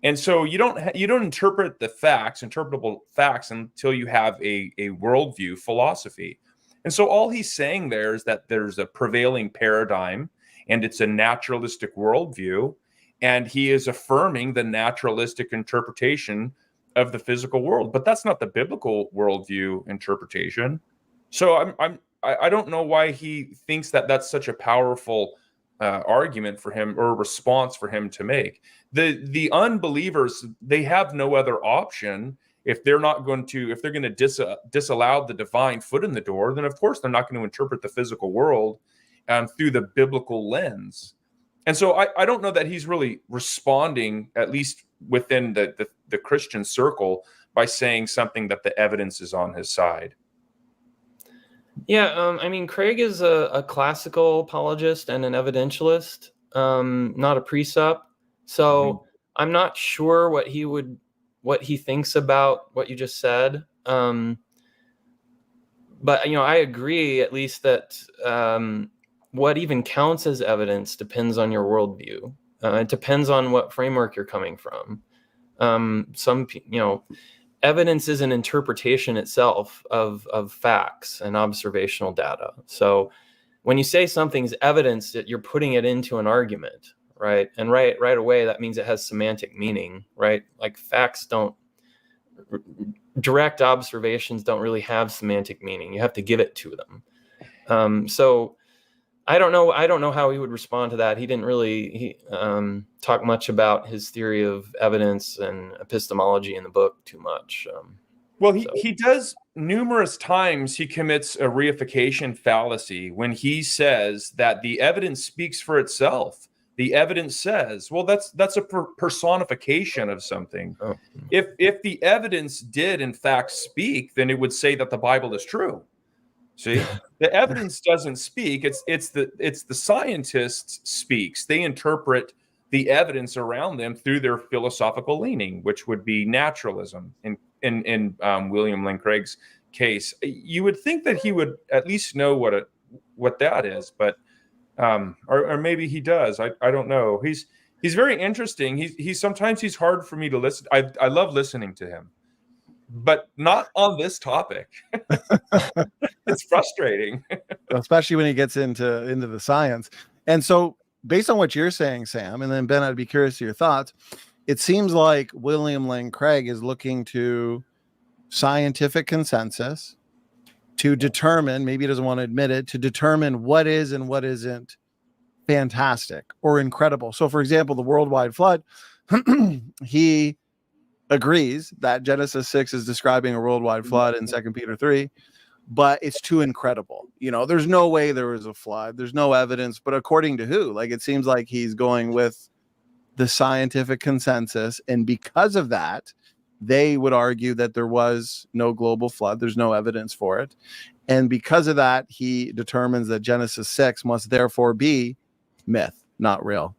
And so you don't interpret the interpretable facts, until you have a worldview philosophy. And so all he's saying there is that there's a prevailing paradigm, and it's a naturalistic worldview, and he is affirming the naturalistic interpretation of the physical world. But that's not the biblical worldview interpretation. So I don't know why he thinks that that's such a powerful argument for him, or response for him to make. The unbelievers, they have no other option. If they're going to disallow the divine foot in the door, then of course they're not going to interpret the physical world through the biblical lens. And so I don't know that he's really responding, at least within the Christian circle, by saying something that the evidence is on his side. Yeah, Craig is a classical apologist and an evidentialist, not a precept. So I'm not sure what he thinks about what you just said. But I agree, at least, that what even counts as evidence depends on your worldview. It depends on what framework you're coming from. Evidence is an interpretation itself of facts and observational data. So when you say something's evidence, that you're putting it into an argument, right? And right away, that means it has semantic meaning, right? Like direct observations don't really have semantic meaning. You have to give it to them. So I don't know how he would respond to that. He didn't really talk much about his theory of evidence and epistemology in the book too much. He does numerous times. He commits a reification fallacy when he says that the evidence speaks for itself. The evidence says, well, that's a personification of something. Oh. If the evidence did in fact speak, then it would say that the Bible is true. See, the evidence doesn't speak. It's the scientists speaks. They interpret the evidence around them through their philosophical leaning, which would be naturalism. In William Lane Craig's case, you would think that he would at least know what that is, but or maybe he does. I don't know. He's very interesting. He's sometimes he's hard for me to listen. I love listening to him, but not on this topic. It's frustrating, especially when he gets into the science. And so, based on what you're saying, Sam, and then Ben, I'd be curious to your thoughts. It seems like William Lane Craig is looking to scientific consensus to determine, maybe he doesn't want to admit it, to determine what is and what isn't fantastic or incredible. So, for example, the worldwide flood, he agrees that Genesis 6 is describing a worldwide flood in 2 Peter 3. but it's too incredible. There's no way there was a flood. There's no evidence. But according to who? Like, it seems like he's going with the scientific consensus. And because of that, they would argue that there was no global flood. There's no evidence for it. And because of that, he determines that Genesis 6 must therefore be myth, not real.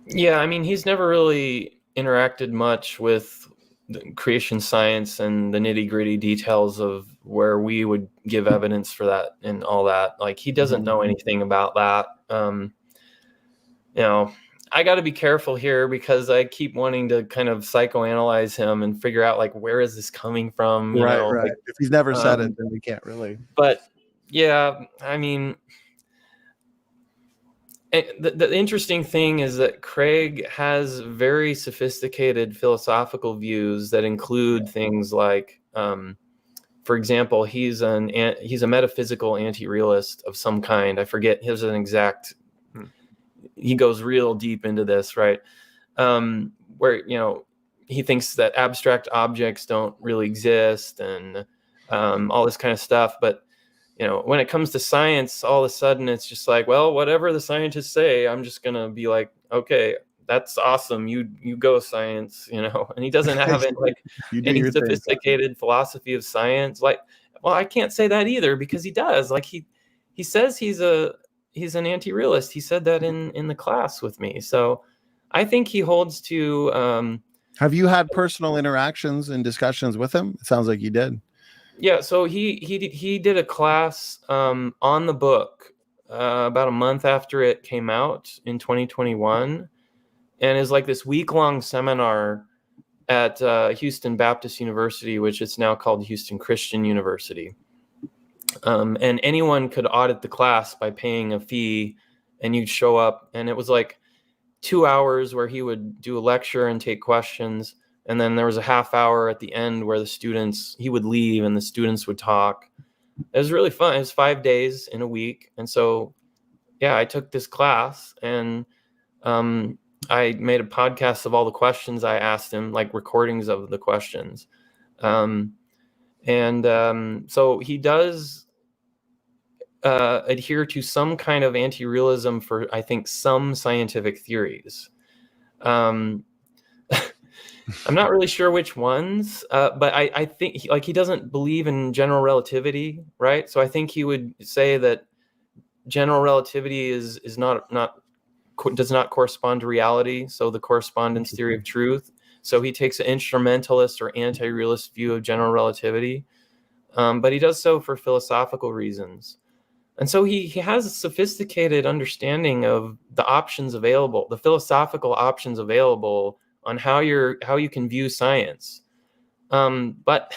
Yeah, I mean, he's never really interacted much with the creation science and the nitty-gritty details of where we would give evidence for that and all that. Like, he doesn't know anything about that. I got to be careful here because I keep wanting to kind of psychoanalyze him and figure out, like, where is this coming from? Right. Like, if he's never said it, then we can't really. But yeah, I mean, the interesting thing is that Craig has very sophisticated philosophical views that include things like, for example, he's a metaphysical anti-realist of some kind. I forget his an exact. He goes real deep into this, right? Where he thinks that abstract objects don't really exist and all this kind of stuff, but when it comes to science, all of a sudden it's just like, well, whatever the scientists say, I'm just gonna be like, okay, that's awesome. You go, science, and he doesn't have any sophisticated philosophy of science. Like, well, I can't say that either because he does. Like, he says he's an anti-realist. He said that in the class with me. So I think he holds to. Have you had personal interactions and discussions with him? It sounds like you did. Yeah, so he did a class on the book about a month after it came out in 2021, and is like this week-long seminar at Houston Baptist University, which is now called Houston Christian University. And anyone could audit the class by paying a fee, and you'd show up, and it was like 2 hours where he would do a lecture and take questions. And then there was a half hour at the end where he would leave and the students would talk. It was really fun. It was 5 days in a week. And so, yeah, I took this class and I made a podcast of all the questions I asked him, like recordings of the questions. So he does adhere to some kind of anti-realism for, I think, some scientific theories. I'm not really sure which ones, but I think he doesn't believe in general relativity, right? So I think he would say that general relativity does not correspond to reality. So the correspondence theory of truth. So he takes an instrumentalist or anti-realist view of general relativity, but he does so for philosophical reasons. And so he has a sophisticated understanding of the options available, the philosophical options available on how you can view science. But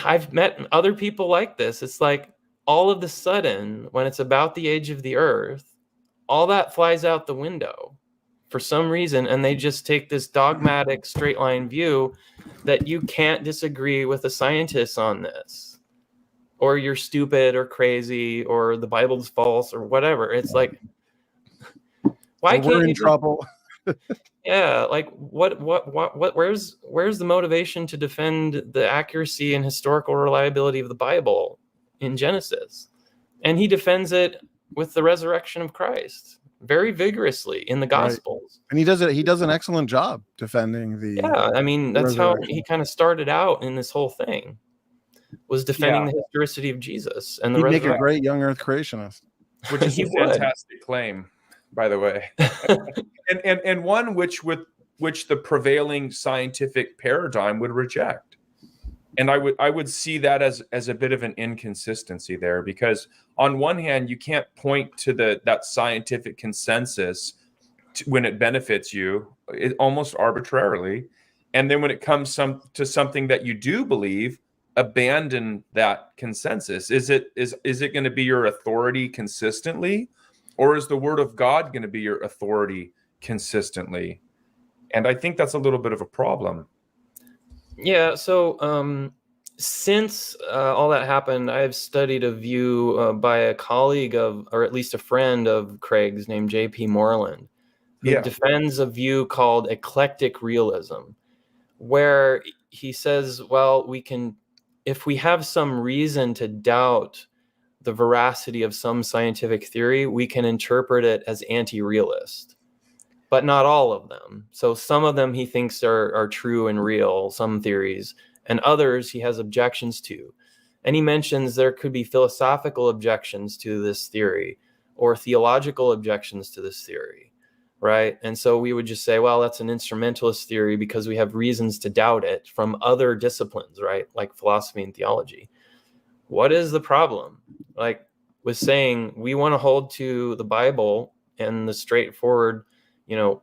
I've met other people like this. It's like all of a sudden, when it's about the age of the earth, all that flies out the window for some reason, and they just take this dogmatic straight line view that you can't disagree with the scientists on this, or you're stupid or crazy, or the Bible's false, or whatever. It's like, why can't we're in trouble? Yeah, like what where's the motivation to defend the accuracy and historical reliability of the Bible in Genesis? And he defends it with the resurrection of Christ very vigorously in the Gospels. Right. And he does an excellent job defending the I mean, that's how he kind of started out in this whole thing, was defending the historicity of Jesus and the He'd resurrection. make a great young earth creationist, which is a fantastic claim, by the way. and one which the prevailing scientific paradigm would reject. And I would see that as a bit of an inconsistency there, because on one hand, you can't point to that scientific consensus when it benefits you, almost arbitrarily, and then when it comes to something that you do believe, abandon that consensus. Is it going to be your authority consistently, or is the Word of God going to be your authority consistently? And I think that's a little bit of a problem. Yeah, so since all that happened, I've studied a view by a colleague or at least a friend of Craig's named J.P. Moreland, who defends a view called eclectic realism, where he says, well, we can if we have some reason to doubt the veracity of some scientific theory, we can interpret it as anti-realist, but not all of them. So some of them he thinks are true and real, some theories, and others he has objections to. And he mentions there could be philosophical objections to this theory or theological objections to this theory, right? And so we would just say, well, that's an instrumentalist theory because we have reasons to doubt it from other disciplines, right? Like philosophy and theology. What is the problem? Like with saying we want to hold to the Bible and the straightforward,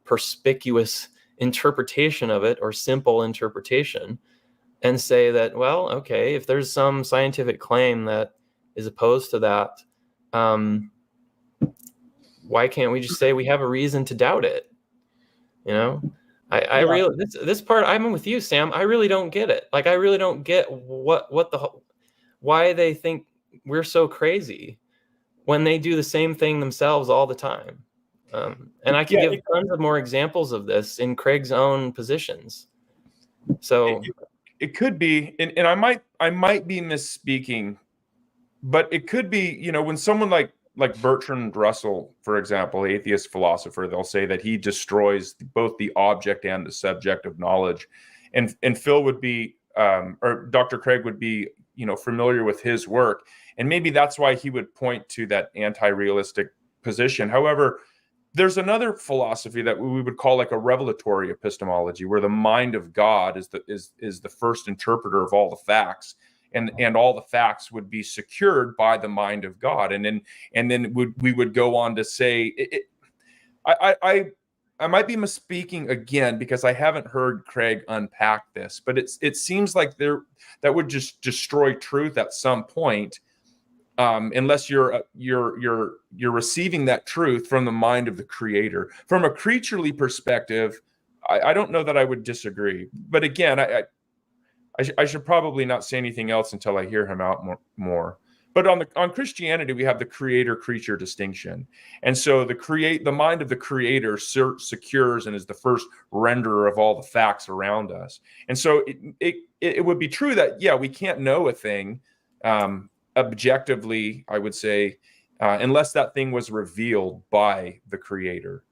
perspicuous interpretation of it or simple interpretation, and say that, well, okay, if there's some scientific claim that is opposed to that, why can't we just say we have a reason to doubt it? I really, this part, I'm with you, Sam. I really don't get it. Like, I really don't get why they think we're so crazy when they do the same thing themselves all the time. And I can give tons of more examples of this in Craig's own positions. So it could be, and I might be misspeaking, but it could be, when someone like Bertrand Russell, for example, atheist philosopher, they'll say that he destroys both the object and the subject of knowledge. And Phil would be, or Dr. Craig would be, familiar with his work. And maybe that's why he would point to that anti-realistic position. However, there's another philosophy that we would call like a revelatory epistemology, where the mind of God is the first interpreter of all the facts, and all the facts would be secured by the mind of God. And then we would go on to say, I might be misspeaking again because I haven't heard Craig unpack this, but it seems like that would just destroy truth at some point. Unless you're receiving that truth from the mind of the Creator. From a creaturely perspective, I don't know that I would disagree. But again, I should probably not say anything else until I hear him out more. But on Christianity, we have the creator-creature distinction, and so the mind of the Creator secures and is the first renderer of all the facts around us. And so it would be true that we can't know a thing. Objectively, I would say, unless that thing was revealed by the Creator.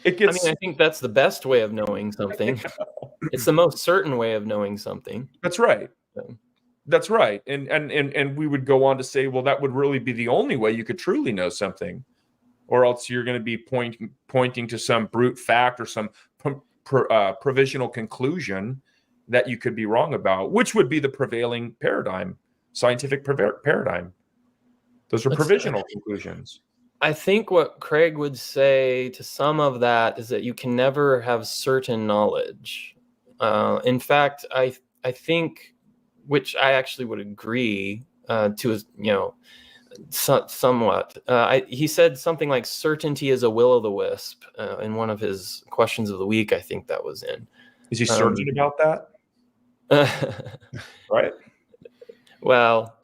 I think that's the best way of knowing something. It's the most certain way of knowing something. That's right. That's right. And we would go on to say, well, that would really be the only way you could truly know something, or else you're going to be pointing to some brute fact or some provisional conclusion that you could be wrong about, which would be the prevailing paradigm. Scientific paradigm. Those are provisional conclusions. I think what Craig would say to some of that is that you can never have certain knowledge. In fact, I think, which I actually would agree to, somewhat. He said something like certainty is a will-o'-the-wisp in one of his questions of the week. I think that was in. Is he certain about that? Right. Well,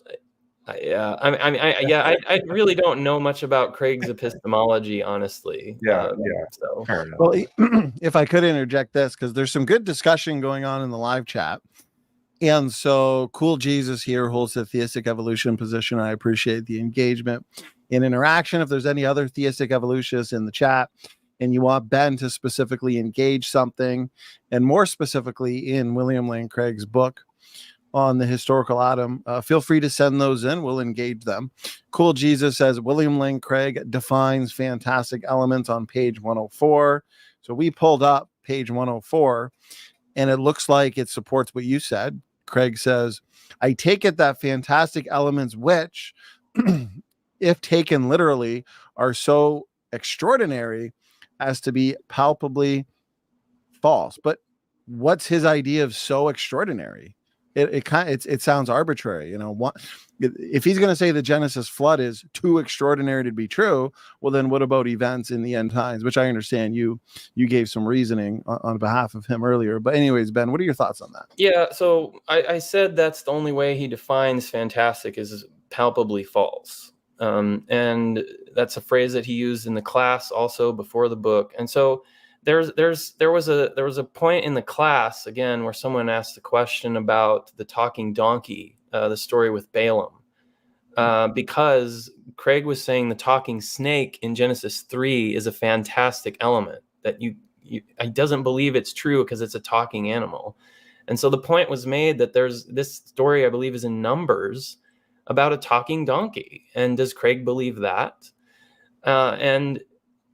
I really don't know much about Craig's epistemology, honestly. So. Well, if I could interject this, because there's some good discussion going on in the live chat. And so Cool Jesus here holds the theistic evolution position. I appreciate the engagement and interaction. If there's any other theistic evolutionists in the chat and you want Ben to specifically engage something, and more specifically in William Lane Craig's book on the historical atom, feel free to send those in. We'll engage them. Cool Jesus says William Lane Craig defines fantastic elements on page 104. So we pulled up page 104 and it looks like it supports what you said. Craig says, I take it that fantastic elements, which if taken literally are so extraordinary as to be palpably false. But what's his idea of so extraordinary? It sounds arbitrary, What if he's going to say the Genesis flood is too extraordinary to be true? Well, then what about events in the end times? Which I understand you gave some reasoning on behalf of him earlier. But anyways, Ben, what are your thoughts on that? Yeah, so I said that's the only way he defines fantastic is palpably false, and that's a phrase that he used in the class also before the book. And so there was a point in the class again where someone asked a question about the talking donkey, the story with Balaam, because Craig was saying the talking snake in Genesis 3 is a fantastic element that he doesn't believe it's true because it's a talking animal. And so the point was made that there's this story, I believe, is in Numbers about a talking donkey. And does Craig believe that? And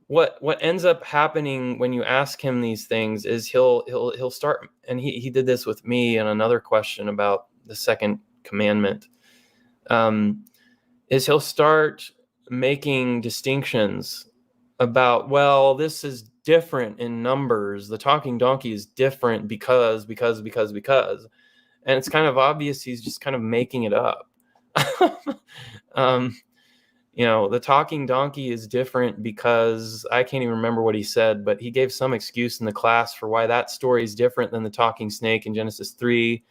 what ends up happening when you ask him these things is he'll start, and he did this with me on another question about the second commandment, is he'll start making distinctions about, well, this is different in Numbers. The talking donkey is different because. And it's kind of obvious he's just kind of making it up. The talking donkey is different because I can't even remember what he said, but he gave some excuse in the class for why that story is different than the talking snake in Genesis 3,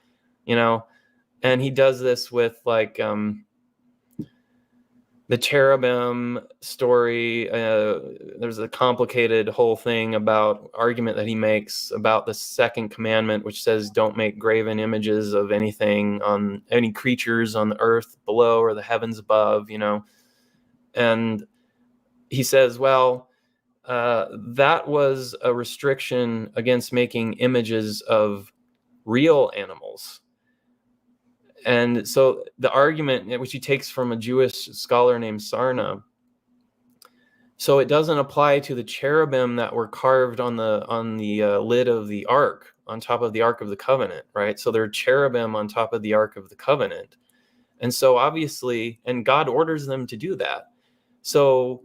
and he does this with like, the cherubim story. There's a complicated whole thing about argument that he makes about the second commandment, which says don't make graven images of anything, on any creatures on the earth below or the heavens above, and he says, well, that was a restriction against making images of real animals. And so the argument, which he takes from a Jewish scholar named Sarna, so it doesn't apply to the cherubim that were carved on the lid of the ark, on top of the Ark of the Covenant, right? So there are cherubim on top of the Ark of the Covenant. And so obviously, and God orders them to do that. So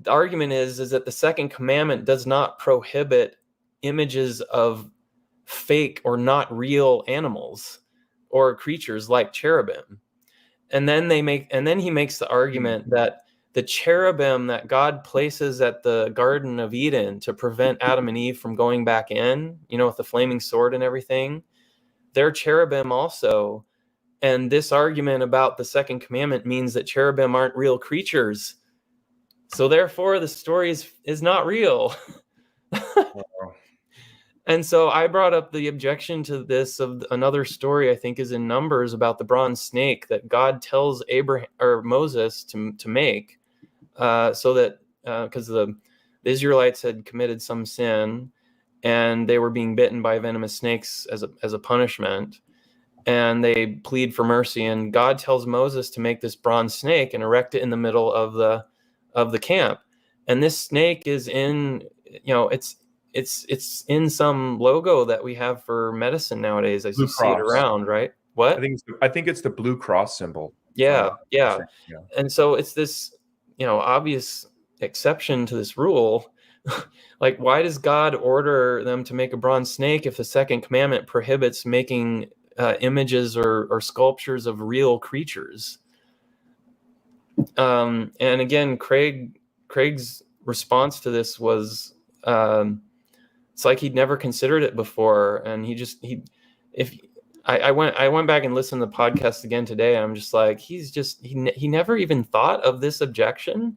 the argument is that the second commandment does not prohibit images of fake or not real animals or creatures like cherubim. And then he makes the argument that the cherubim that God places at the Garden of Eden to prevent Adam and Eve from going back in, with the flaming sword and everything, they're cherubim also. And this argument about the second commandment means that cherubim aren't real creatures. So therefore the story is not real. And so I brought up the objection to this of another story I think is in Numbers about the bronze snake that God tells Abraham or Moses to make, so that because the Israelites had committed some sin and they were being bitten by venomous snakes as a punishment, and they plead for mercy, and God tells Moses to make this bronze snake and erect it in the middle of the camp. And this snake is in, it's in some logo that we have for medicine nowadays, as you see it around, right? What? I think it's the Blue Cross symbol. Yeah. And so it's this, obvious exception to this rule. Like, why does God order them to make a bronze snake if the second commandment prohibits making images or sculptures of real creatures? And again, Craig's response to this was, it's like he'd never considered it before, and I went back and listened to the podcast again today, and I'm just like, he never even thought of this objection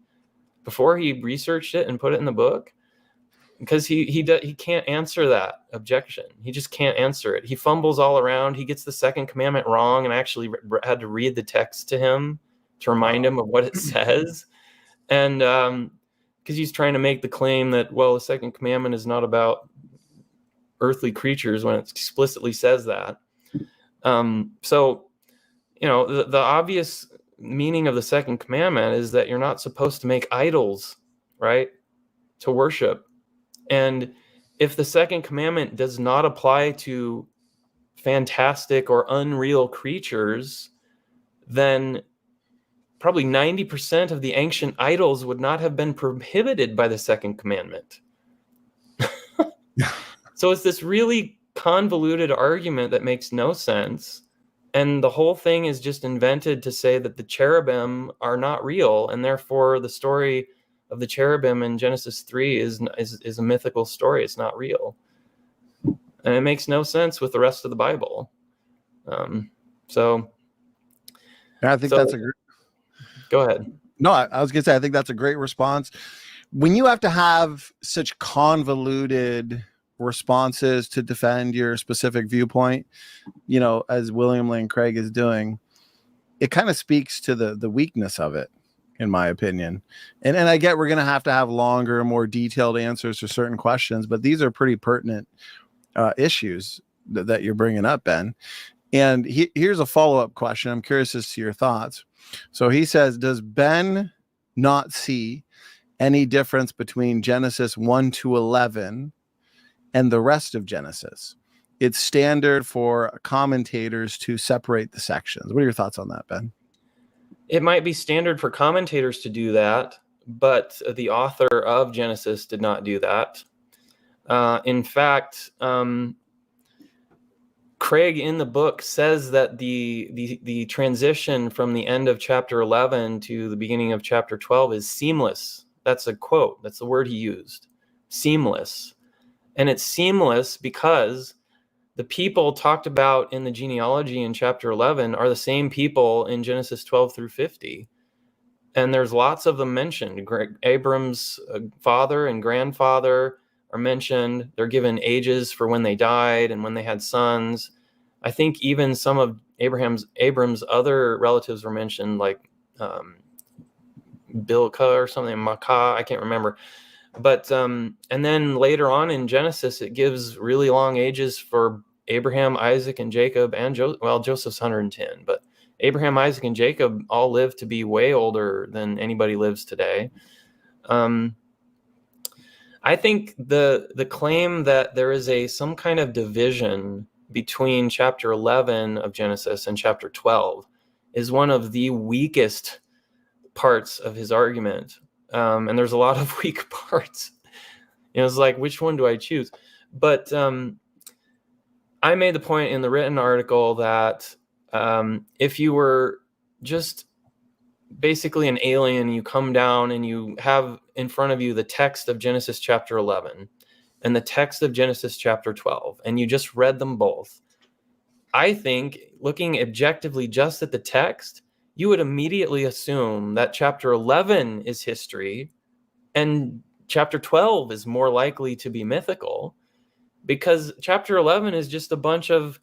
before he researched it and put it in the book, because he can't answer that objection. He just can't answer it. He fumbles all around. He gets the second commandment wrong, and I actually had to read the text to him to remind him of what it says, and because he's trying to make the claim that, well, the second commandment is not about earthly creatures when it explicitly says that. So, the obvious meaning of the second commandment is that you're not supposed to make idols, right, to worship. And if the second commandment does not apply to fantastic or unreal creatures, then probably 90% of the ancient idols would not have been prohibited by the second commandment. So it's this really convoluted argument that makes no sense. And the whole thing is just invented to say that the cherubim are not real, and therefore the story of the cherubim in Genesis 3 is a mythical story. It's not real. And it makes no sense with the rest of the Bible. So I think that's a great... Go ahead. No, I was going to say, I think that's a great response. when you have to have such convoluted responses to defend your specific viewpoint, as William Lane Craig is doing, it kind of speaks to the weakness of it, in my opinion. And I get we're going to have longer, more detailed answers to certain questions, but these are pretty pertinent issues that you're bringing up, Ben. And here's a follow-up question. I'm curious as to your thoughts. So he says, does Ben not see any difference between Genesis 1 to 11 and the rest of Genesis? It's standard for commentators to separate the sections. What are your thoughts on that, Ben? It might be standard for commentators to do that, but the author of Genesis did not do that. In fact, Craig in the book says that the transition from the end of chapter 11 to the beginning of chapter 12 is seamless. That's a quote. That's the word he used. Seamless. And it's seamless because the people talked about in the genealogy in chapter 11 are the same people in Genesis 12 through 50. And there's lots of them mentioned. Abram's father and grandfather are mentioned. They're given ages for when they died and when they had sons. I think even some of Abram's other relatives were mentioned, like Bilhah or something, Makkah, I can't remember. But and then later on in Genesis, it gives really long ages for Abraham, Isaac, and Jacob, and Joseph's 110. But Abraham, Isaac, and Jacob all lived to be way older than anybody lives today. I think the claim that there is some kind of division between chapter 11 of Genesis and chapter 12 is one of the weakest parts of his argument. And there's a lot of weak parts. It's like, which one do I choose? But I made the point in the written article that if you were just basically an alien, you come down and you have in front of you the text of Genesis chapter 11 and the text of Genesis chapter 12, and you just read them both, I think looking objectively just at the text, you would immediately assume that chapter 11 is history and chapter 12 is more likely to be mythical, because chapter 11 is just a bunch of,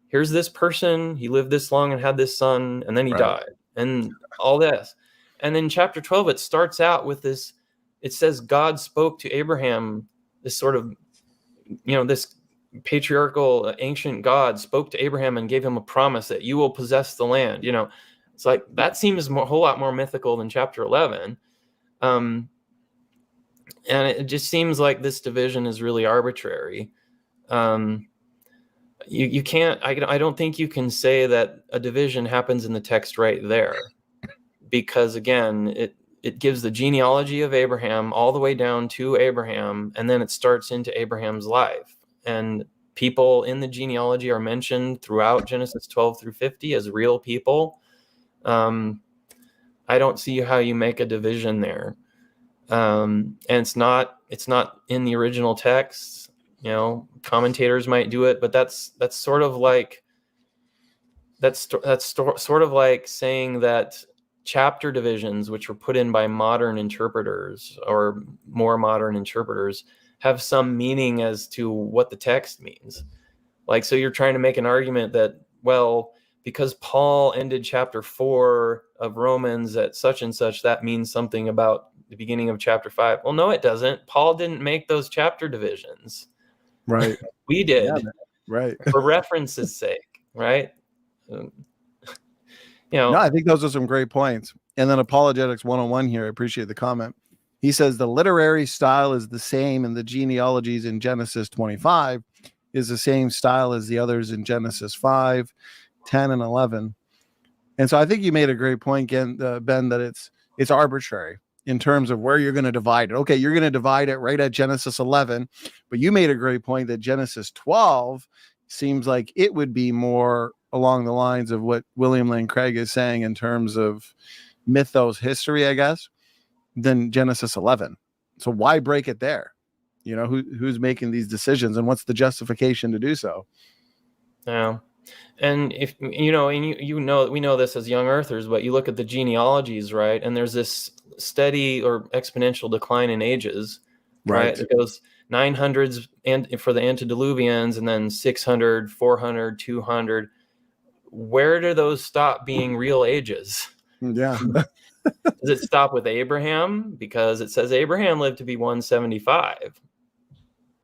here's this person, he lived this long and had this son, and then he died, and all this. And then chapter 12, it starts out with this, it says God spoke to Abraham, this sort of, this patriarchal ancient God spoke to Abraham and gave him a promise that you will possess the land. It's like, that seems a whole lot more mythical than chapter 11. And it just seems like this division is really arbitrary. You can't, I don't think you can say that a division happens in the text right there, because again, it gives the genealogy of Abraham all the way down to Abraham, and then it starts into Abraham's life. And people in the genealogy are mentioned throughout Genesis 12 through 50 as real people. I don't see how you make a division there. And it's not in the original text. Commentators might do it, but that's sort of like saying that chapter divisions, which were put in by modern interpreters or more modern interpreters, have some meaning as to what the text means. Like, so you're trying to make an argument that, well, because Paul ended chapter 4 of Romans at such and such, that means something about the beginning of chapter 5. Well, no, it doesn't. Paul didn't make those chapter divisions. Right. We did. Yeah, right. For reference's sake, right? No, I think those are some great points. And then Apologetics 101 here, I appreciate the comment. He says the literary style is the same in the genealogies in Genesis 25 is the same style as the others in Genesis 5, 10, and 11. And so I think you made a great point, Ben, that it's arbitrary in terms of where you're going to divide it. Okay, you're going to divide it right at Genesis 11, but you made a great point that Genesis 12 seems like it would be more along the lines of what William Lane Craig is saying in terms of mythos history, I guess, than Genesis 11. So why break it there? Who's making these decisions and what's the justification to do so? Yeah. And if you know, and you know, we know this as young earthers, but you look at the genealogies, right? And there's this steady or exponential decline in ages, right? It goes 900s and for the antediluvians, and then 600, 400, 200. Where do those stop being real ages? Yeah. Does it stop with Abraham? Because it says Abraham lived to be 175.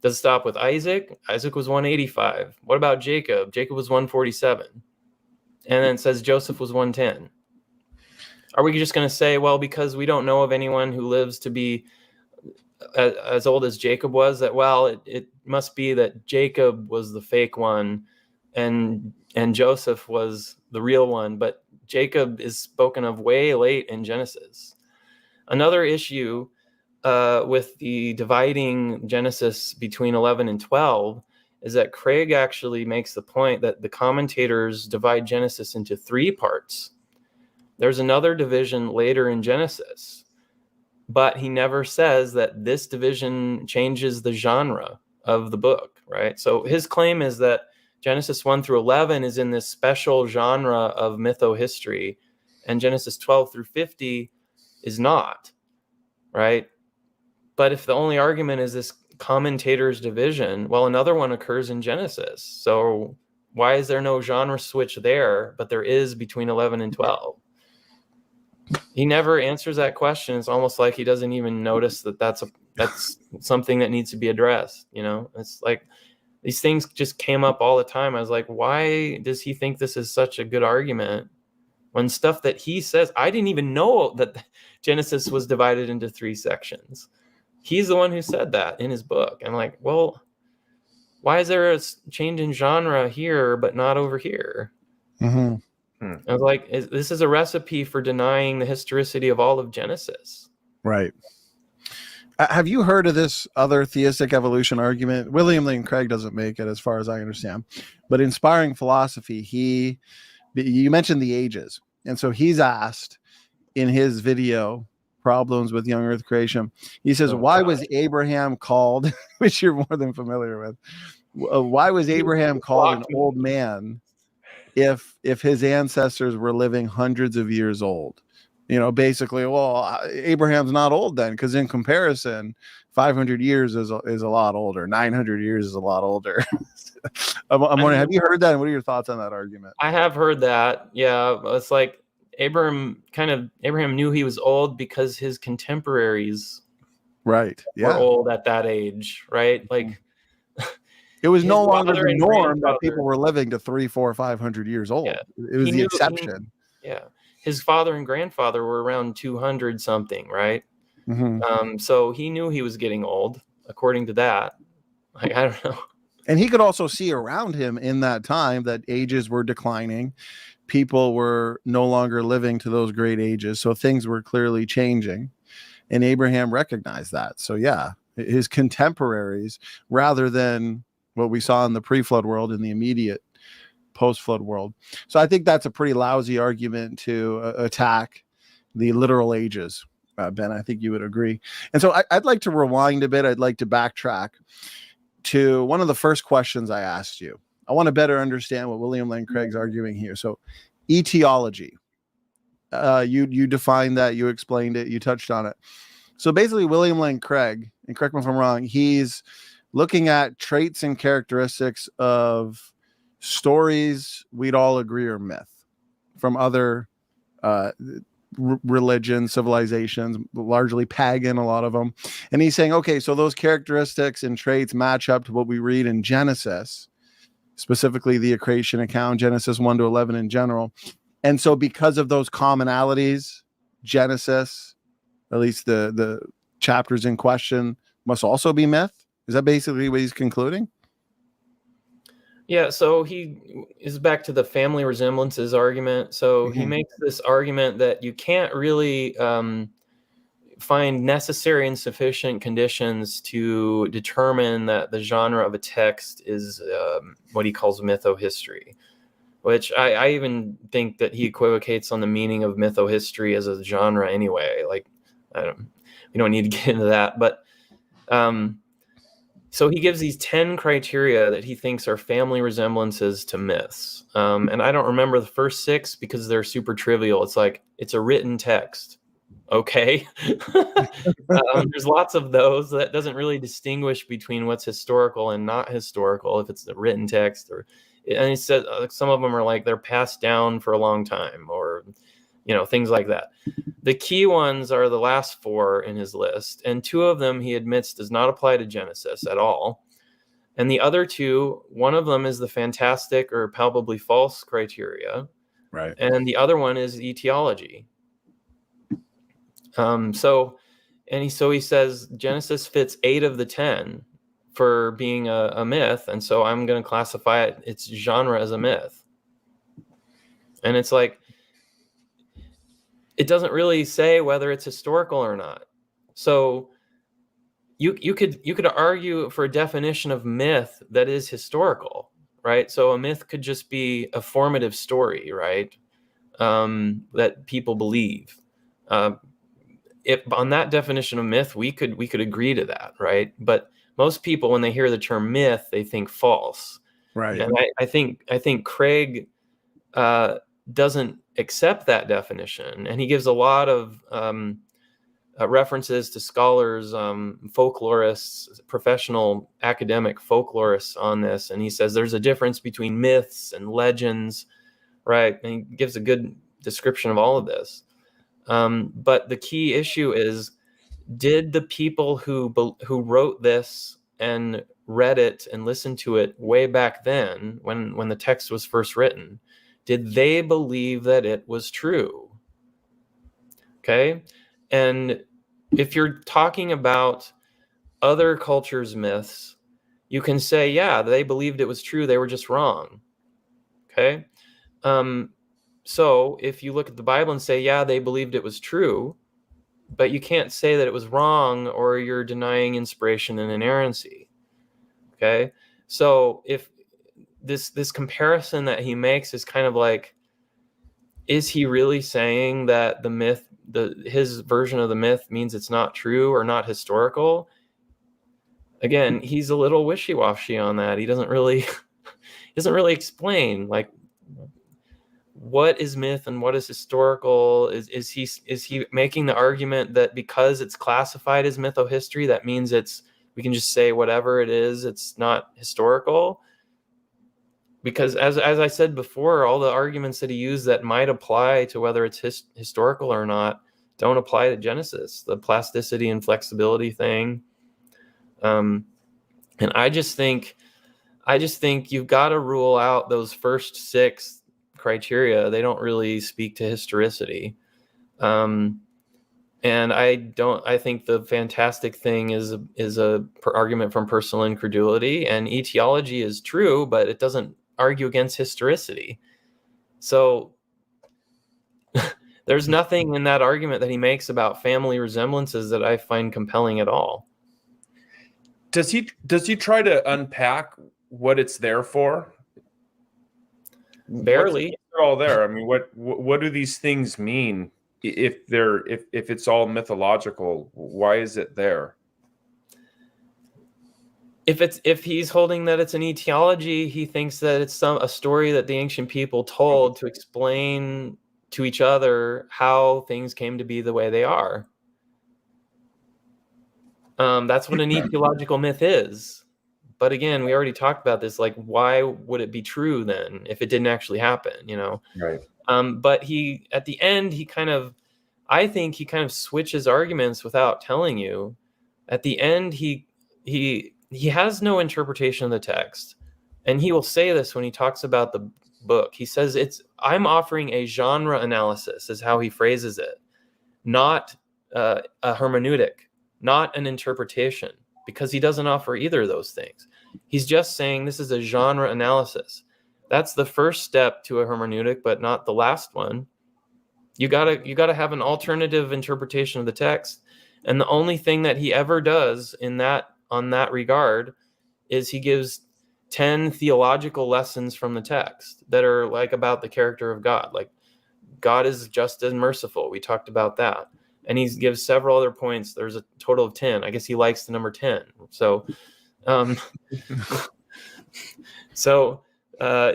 Does it stop with Isaac? Isaac was 185. What about Jacob? Jacob was 147. And then it says Joseph was 110. Are we just going to say, well, because we don't know of anyone who lives to be as old as Jacob was, that, well, it must be that Jacob was the fake one and Joseph was the real one, but Jacob is spoken of way late in Genesis. Another issue with the dividing Genesis between 11 and 12 is that Craig actually makes the point that the commentators divide Genesis into 3 parts. There's another division later in Genesis, but he never says that this division changes the genre of the book, right? So his claim is that Genesis 1 through 11 is in this special genre of mytho-history, and Genesis 12 through 50 is not, right? But if the only argument is this commentator's division, well, another one occurs in Genesis. So why is there no genre switch there, but there is between 11 and 12? He never answers that question. It's almost like he doesn't even notice that that's something that needs to be addressed. You know, it's like these things just came up all the time. I was like, why does he think this is such a good argument when stuff that he says, I didn't even know that Genesis was divided into 3 sections. He's the one who said that in his book. I'm like, well, why is there a change in genre here, but not over here? Mm-hmm. I was like, this is a recipe for denying the historicity of all of Genesis. Right. Have you heard of this other theistic evolution argument? William Lane Craig doesn't make it, as far as I understand. But Inspiring Philosophy, you mentioned the ages. And so he's asked in his video, Problems with Young Earth Creation, he says, why was Abraham called, which you're more than familiar with, why was Abraham called an old man if his ancestors were living hundreds of years old? You know, basically, well, Abraham's not old then, because in comparison, 500 years is a lot older. 900 years is a lot older. I'm wondering, have you heard that? And what are your thoughts on that argument? I have heard that. Yeah, it's like Abraham knew he was old because his contemporaries were old at that age, right? Like it was no longer the norm that people were living to 300, 400, 500 years old. Yeah. It was the exception. His father and grandfather were around 200 something, right? Mm-hmm. So he knew he was getting old, according to that. Like, I don't know. And he could also see around him in that time that ages were declining. People were no longer living to those great ages. So things were clearly changing. And Abraham recognized that. So yeah, his contemporaries, rather than what we saw in the pre-flood world, in the immediate post-flood world. So I think that's a pretty lousy argument to attack the literal ages, Ben. I think you would agree. And so I'd like to rewind a bit. I'd like to backtrack to one of the first questions I asked you. I want to better understand what William Lane Craig's arguing here. So etiology, you defined that, you explained it, you touched on it. So basically William Lane Craig, and correct me if I'm wrong, he's looking at traits and characteristics of stories we'd all agree are myth from other religions, civilizations, largely pagan, a lot of them. And he's saying, okay, so those characteristics and traits match up to what we read in Genesis, specifically the creation account, Genesis 1 to 11 in general. And so because of those commonalities, Genesis, at least the chapters in question, must also be myth. Is that basically what he's concluding? Yeah, so he is back to the family resemblances argument. So he makes this argument that you can't really find necessary and sufficient conditions to determine that the genre of a text is what he calls mytho-history, which I even think that he equivocates on the meaning of mytho-history as a genre anyway. Like, we don't need to get into that, but So he gives these 10 criteria that he thinks are family resemblances to myths. And I don't remember the first 6 because they're super trivial. It's like, it's a written text. Okay. There's lots of those. That doesn't really distinguish between what's historical and not historical, if it's a written text. And he said some of them are like they're passed down for a long time, or things like that. The key ones are the last 4 in his list, and 2 of them he admits does not apply to Genesis at all. And the other 2, one of them is the fantastic or palpably false criteria, Right. and the other one is etiology. So he says Genesis fits 8 of the 10 for being a myth, and so I'm going to classify its genre as a myth. And it's like, it doesn't really say whether it's historical or not. So you could argue for a definition of myth that is historical, right? So a myth could just be a formative story, right? That people believe. If on that definition of myth, we could agree to that, right? But most people, when they hear the term myth, they think false. Right. And I think Craig doesn't accept that definition, and he gives a lot of references to scholars, folklorists, professional academic folklorists on this, and he says there's a difference between myths and legends, right? And he gives a good description of all of this. But the key issue is, did the people who wrote this and read it and listened to it way back then, when the text was first written, did they believe that it was true? Okay. And if you're talking about other cultures' myths, you can say, yeah, they believed it was true. They were just wrong. Okay. So if you look at the Bible and say, yeah, they believed it was true, but you can't say that it was wrong, or you're denying inspiration and inerrancy. Okay. So if this comparison that he makes is kind of like, is he really saying that the myth, his version of the myth, means it's not true or not historical? Again, he's a little wishy-washy on that. He doesn't really explain, like, what is myth and what is historical. Is he making the argument that because it's classified as mythohistory, that means we can just say whatever it is, it's not historical? Because as I said before, all the arguments that he used that might apply to whether it's historical or not don't apply to Genesis. The plasticity and flexibility thing. And I just think you've got to rule out those first 6 criteria. They don't really speak to historicity. And I think the fantastic thing is a argument from personal incredulity, and etiology is true, but it doesn't argue against historicity. So there's nothing in that argument that he makes about family resemblances that I find compelling at all. Does he try to unpack what it's there for? Barely. What's all there? I mean, what do these things mean? If it's all mythological, why is it there? If he's holding that it's an etiology, he thinks that it's a story that the ancient people told to explain to each other how things came to be the way they are. That's what an etiological myth is. But again, we already talked about this. Like, why would it be true then if it didn't actually happen? Right. But at the end, I think he kind of switches arguments without telling you. At the end, he has no interpretation of the text, and he will say this when he talks about the book. He says I'm offering a genre analysis, is how he phrases it, not a hermeneutic, not an interpretation, because he doesn't offer either of those things. He's just saying this is a genre analysis. That's the first step to a hermeneutic, but not the last one. You gotta have an alternative interpretation of the text, and the only thing that he ever does on that regard is he gives 10 theological lessons from the text that are like about the character of God. Like, God is just and merciful. We talked about that. And he gives several other points. There's a total of 10. I guess he likes the number 10. So Um, so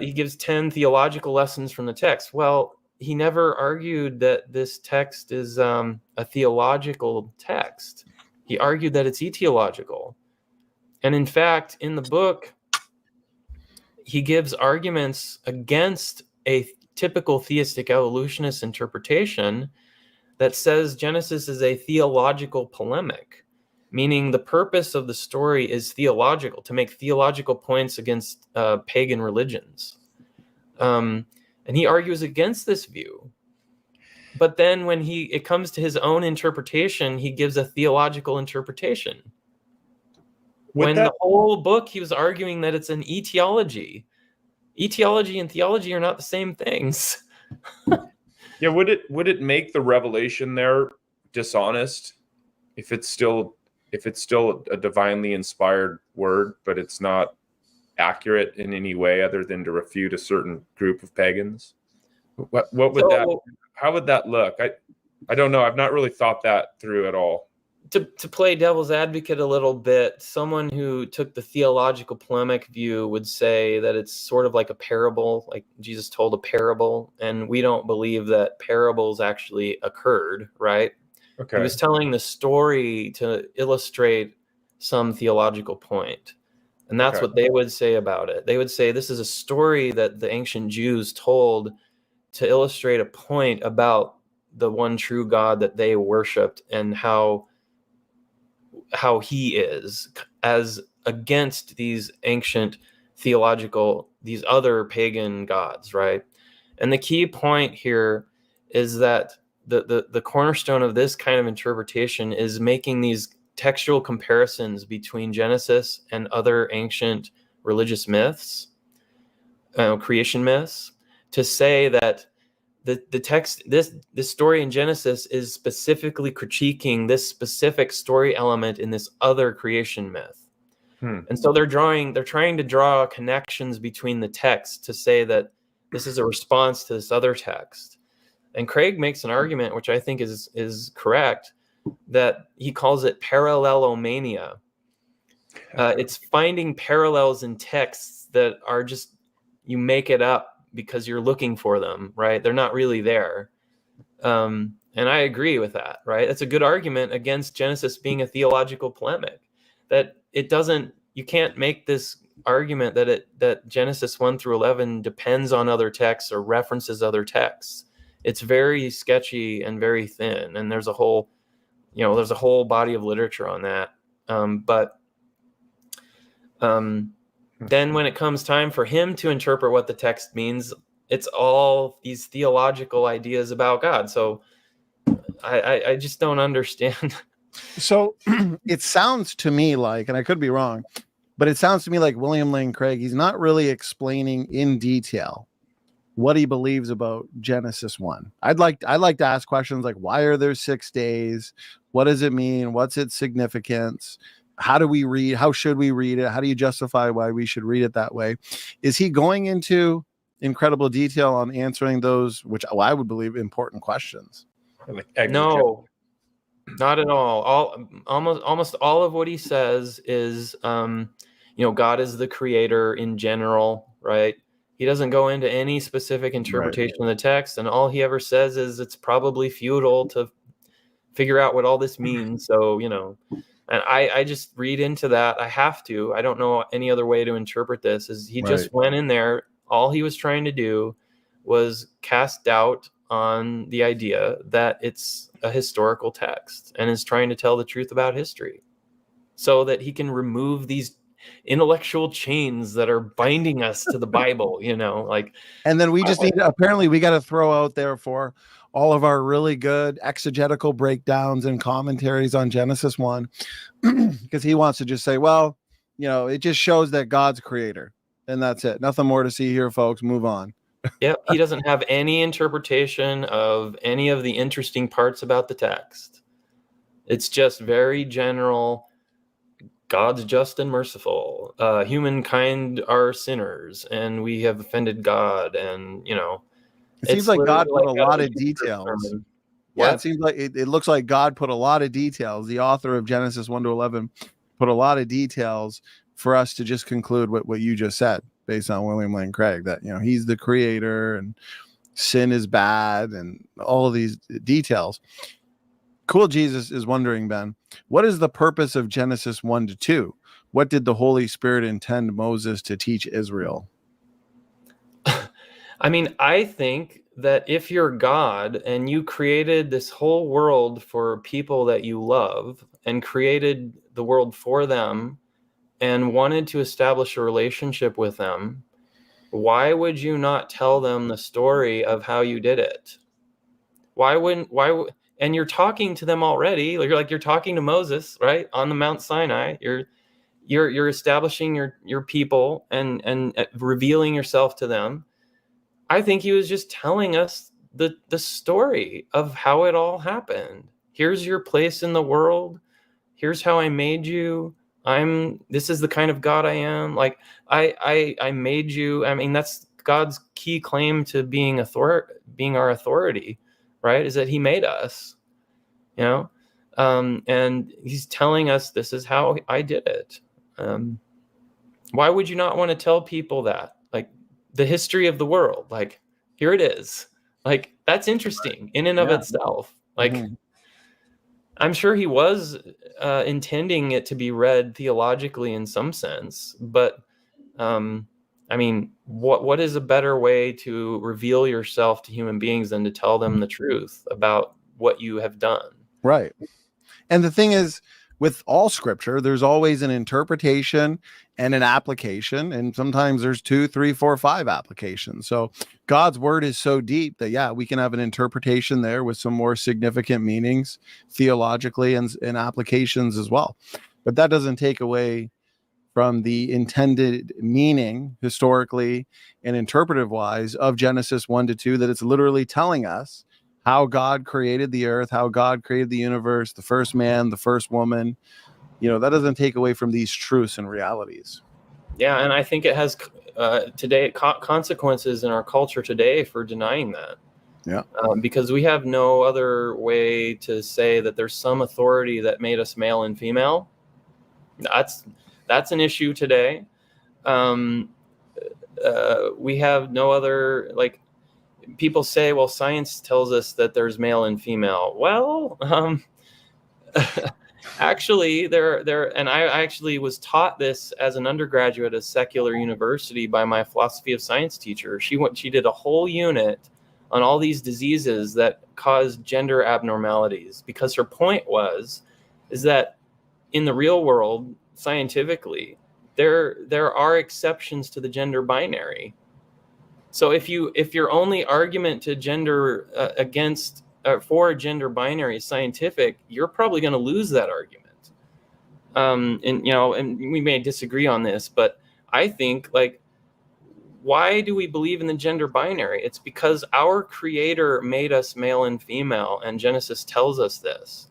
he gives 10 theological lessons from the text. Well, he never argued that this text is a theological text. He argued that it's etiological. And in fact, in the book, he gives arguments against a typical theistic evolutionist interpretation that says Genesis is a theological polemic, meaning the purpose of the story is theological, to make theological points against pagan religions. And he argues against this view. But then when it comes to his own interpretation, he gives a theological interpretation. The whole book, he was arguing that it's an etiology. Etiology and theology are not the same things. Yeah, would it make the revelation there dishonest if it's still a divinely inspired word, but it's not accurate in any way other than to refute a certain group of pagans? How would that look? I don't know. I've not really thought that through at all. To play devil's advocate a little bit, someone who took the theological polemic view would say that it's sort of like a parable, like Jesus told a parable, and we don't believe that parables actually occurred, right? Okay. He was telling the story to illustrate some theological point, and that's what they would say about it. They would say this is a story that the ancient Jews told to illustrate a point about the one true God that they worshipped and how he is as against these ancient these other pagan gods, right? And the key point here is that the cornerstone of this kind of interpretation is making these textual comparisons between Genesis and other ancient religious myths, creation myths, to say that the text, this story in Genesis is specifically critiquing this specific story element in this other creation myth. And so they're trying to draw connections between the texts to say that this is a response to this other text. And Craig makes an argument, which I think is correct, that he calls it parallelomania. It's finding parallels in texts that are just, you make it up because you're looking for them, right? They're not really there. And I agree with that, right? That's a good argument against Genesis being a theological polemic, that you can't make this argument that Genesis 1 through 11 depends on other texts or references other texts. It's very sketchy and very thin. And there's a whole body of literature on that. Then when it comes time for him to interpret what the text means, it's all these theological ideas about God. So I just don't understand. So it sounds to me like, and I could be wrong, but it sounds to me like William Lane Craig, he's not really explaining in detail what he believes about Genesis 1. I'd like to ask questions like, why are there 6 days? What does it mean? What's its significance? How do we read? How should we read it? How do you justify why we should read it that way? Is he going into incredible detail on answering those, which I would believe, important questions? No, not at all. Almost all of what he says is, God is the creator in general, right? He doesn't go into any specific interpretation of the text, and all he ever says is it's probably futile to figure out what all this means. So, and I just read into that. I have to. I don't know any other way to interpret this. Is he just went in there. All he was trying to do was cast doubt on the idea that it's a historical text and is trying to tell the truth about history so that he can remove these intellectual chains that are binding us to the Bible, and then we just apparently we got to throw out there for all of our really good exegetical breakdowns and commentaries on Genesis 1, because he wants to just say, well, it just shows that God's creator, and that's it. Nothing more to see here, folks. Move on. Yep. He doesn't have any interpretation of any of the interesting parts about the text. It's just very general. God's just and merciful. Humankind are sinners, and we have offended God. And it seems like God put a lot of details. Yeah, it seems like it looks like God put a lot of details. The author of Genesis 1 to 11 put a lot of details for us to just conclude what you just said based on William Lane Craig, that, he's the creator and sin is bad and all of these details. Cool Jesus is wondering, Ben, what is the purpose of Genesis 1-2? What did the Holy Spirit intend Moses to teach Israel? I mean, I think that if you're God and you created this whole world for people that you love and created the world for them and wanted to establish a relationship with them, why would you not tell them the story of how you did it? And you're talking to them already. You're talking to Moses, right? On the Mount Sinai. You're establishing your people and revealing yourself to them. I think he was just telling us the story of how it all happened. Here's your place in the world. Here's how I made you. This is the kind of God I am. Like I made you. I mean, that's God's key claim to being our authority, right? Is that he made us, and he's telling us this is how I did it. Why would you not want to tell people that? Like the history of the world, like here it is. Like that's interesting in and of itself. Like I'm sure he was intending it to be read theologically in some sense, but I mean, what is a better way to reveal yourself to human beings than to tell them the truth about what you have done? Right. And the thing is, with all scripture, there's always an interpretation and an application. And sometimes there's 2, 3, 4, 5 applications. So God's word is so deep that, we can have an interpretation there with some more significant meanings theologically and applications as well. But that doesn't take away from the intended meaning historically and interpretive wise of Genesis 1-2, that it's literally telling us how God created the earth, how God created the universe, the first man, the first woman. That doesn't take away from these truths and realities. Yeah, and I think it has today consequences in our culture today for denying that. Yeah. Because we have no other way to say that there's some authority that made us male and female. That's an issue today. We have no other, like, people say, well, science tells us that there's male and female. Well, actually, and I actually was taught this as an undergraduate at a secular university by my philosophy of science teacher. She did a whole unit on all these diseases that cause gender abnormalities, because her point is that in the real world, scientifically, there are exceptions to the gender binary. So if your only argument to gender for a gender binary is scientific, you're probably going to lose that argument. And we may disagree on this, but I think, like, why do we believe in the gender binary? It's because our creator made us male and female, and Genesis tells us this,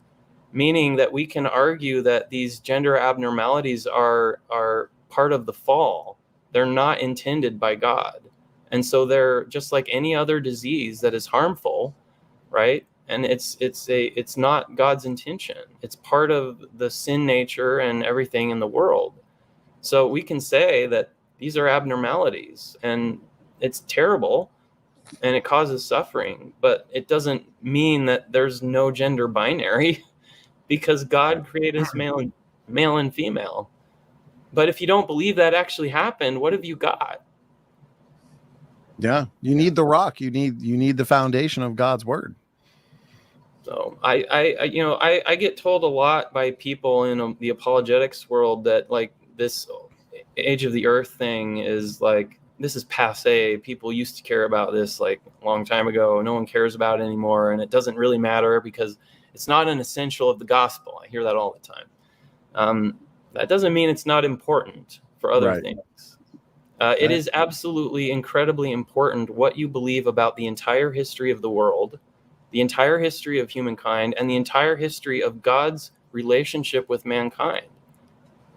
meaning that we can argue that these gender abnormalities are part of the fall. They're not intended by God. And so they're just like any other disease that is harmful, right? And it's not God's intention. It's part of the sin nature and everything in the world. So we can say that these are abnormalities and it's terrible and it causes suffering, but it doesn't mean that there's no gender binary because God created us male and female. But if you don't believe that actually happened, what have you got? Yeah, you need the rock. You need the foundation of God's word. So I get told a lot by people in the apologetics world that, like, this age of the earth thing is like, this is passé. People used to care about this like a long time ago. No one cares about it anymore, and it doesn't really matter because it's not an essential of the gospel. I hear that all the time. That doesn't mean it's not important for other things. It is absolutely incredibly important what you believe about the entire history of the world, the entire history of humankind, and the entire history of God's relationship with mankind.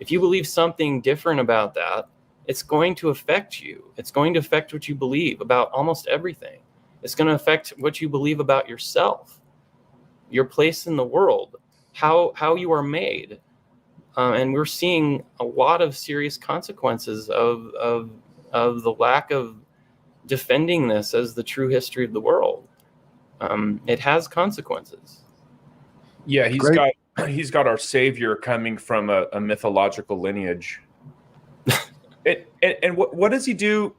If you believe something different about that, it's going to affect you. It's going to affect what you believe about almost everything. It's going to affect what you believe about yourself, your place in the world, how you are made. and we're seeing a lot of serious consequences of the lack of defending this as the true history of the world. It has consequences. Yeah, Great. he's got our savior coming from a mythological lineage. And what does he do?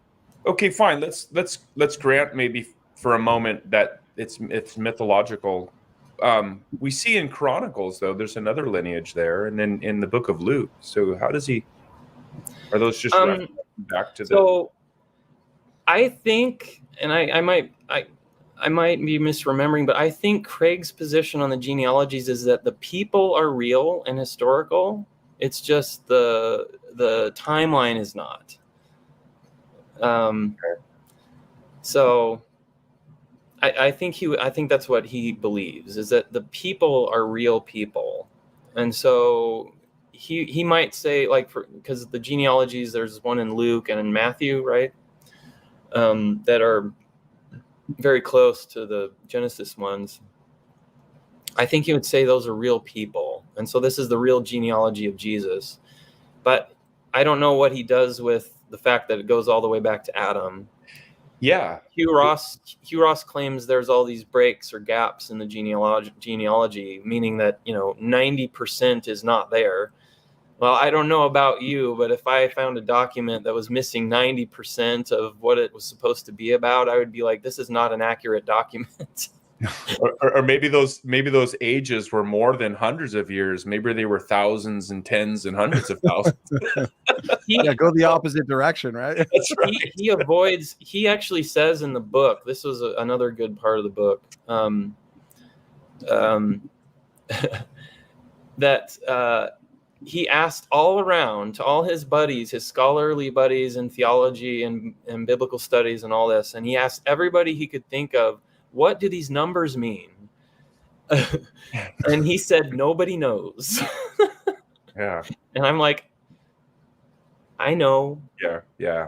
Okay, fine. Let's grant maybe for a moment that it's mythological. We see in Chronicles though there's another lineage there, and then in the book of Luke. So how does he? Are those just references back to the? So I think, and I might be misremembering, but I think Craig's position on the genealogies is that the people are real and historical. It's just the timeline is not. So I think that's what he believes, is that the people are real people. And so he might say, like, because the genealogies, there's one in Luke and in Matthew, right? That are very close to the Genesis ones. I think he would say those are real people. And so this is the real genealogy of Jesus. But I don't know what he does with the fact that it goes all the way back to Adam. Yeah. Hugh Ross claims there's all these breaks or gaps in the genealogy, meaning that 90% is not there. Well, I don't know about you, but if I found a document that was missing 90% of what it was supposed to be about, I would be like, this is not an accurate document. or maybe those ages were more than hundreds of years. Maybe they were thousands and tens and hundreds of thousands. Go the opposite direction, right? That's right. He actually says in the book, this was another good part of the book, that he asked all around to all his buddies, his scholarly buddies in theology and biblical studies and all this, and he asked everybody he could think of, what do these numbers mean? And he said, nobody knows. Yeah. And I'm like, I know. Yeah.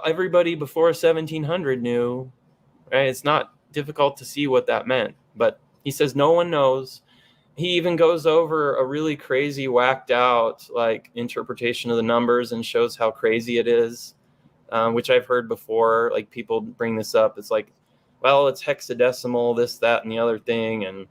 Everybody before 1700 knew, right? It's not difficult to see what that meant, but he says no one knows. He even goes over a really crazy, whacked out interpretation of the numbers and shows how crazy it is, which I've heard before. Like, people bring this up. It's like, well, it's hexadecimal, this, that, and the other thing. And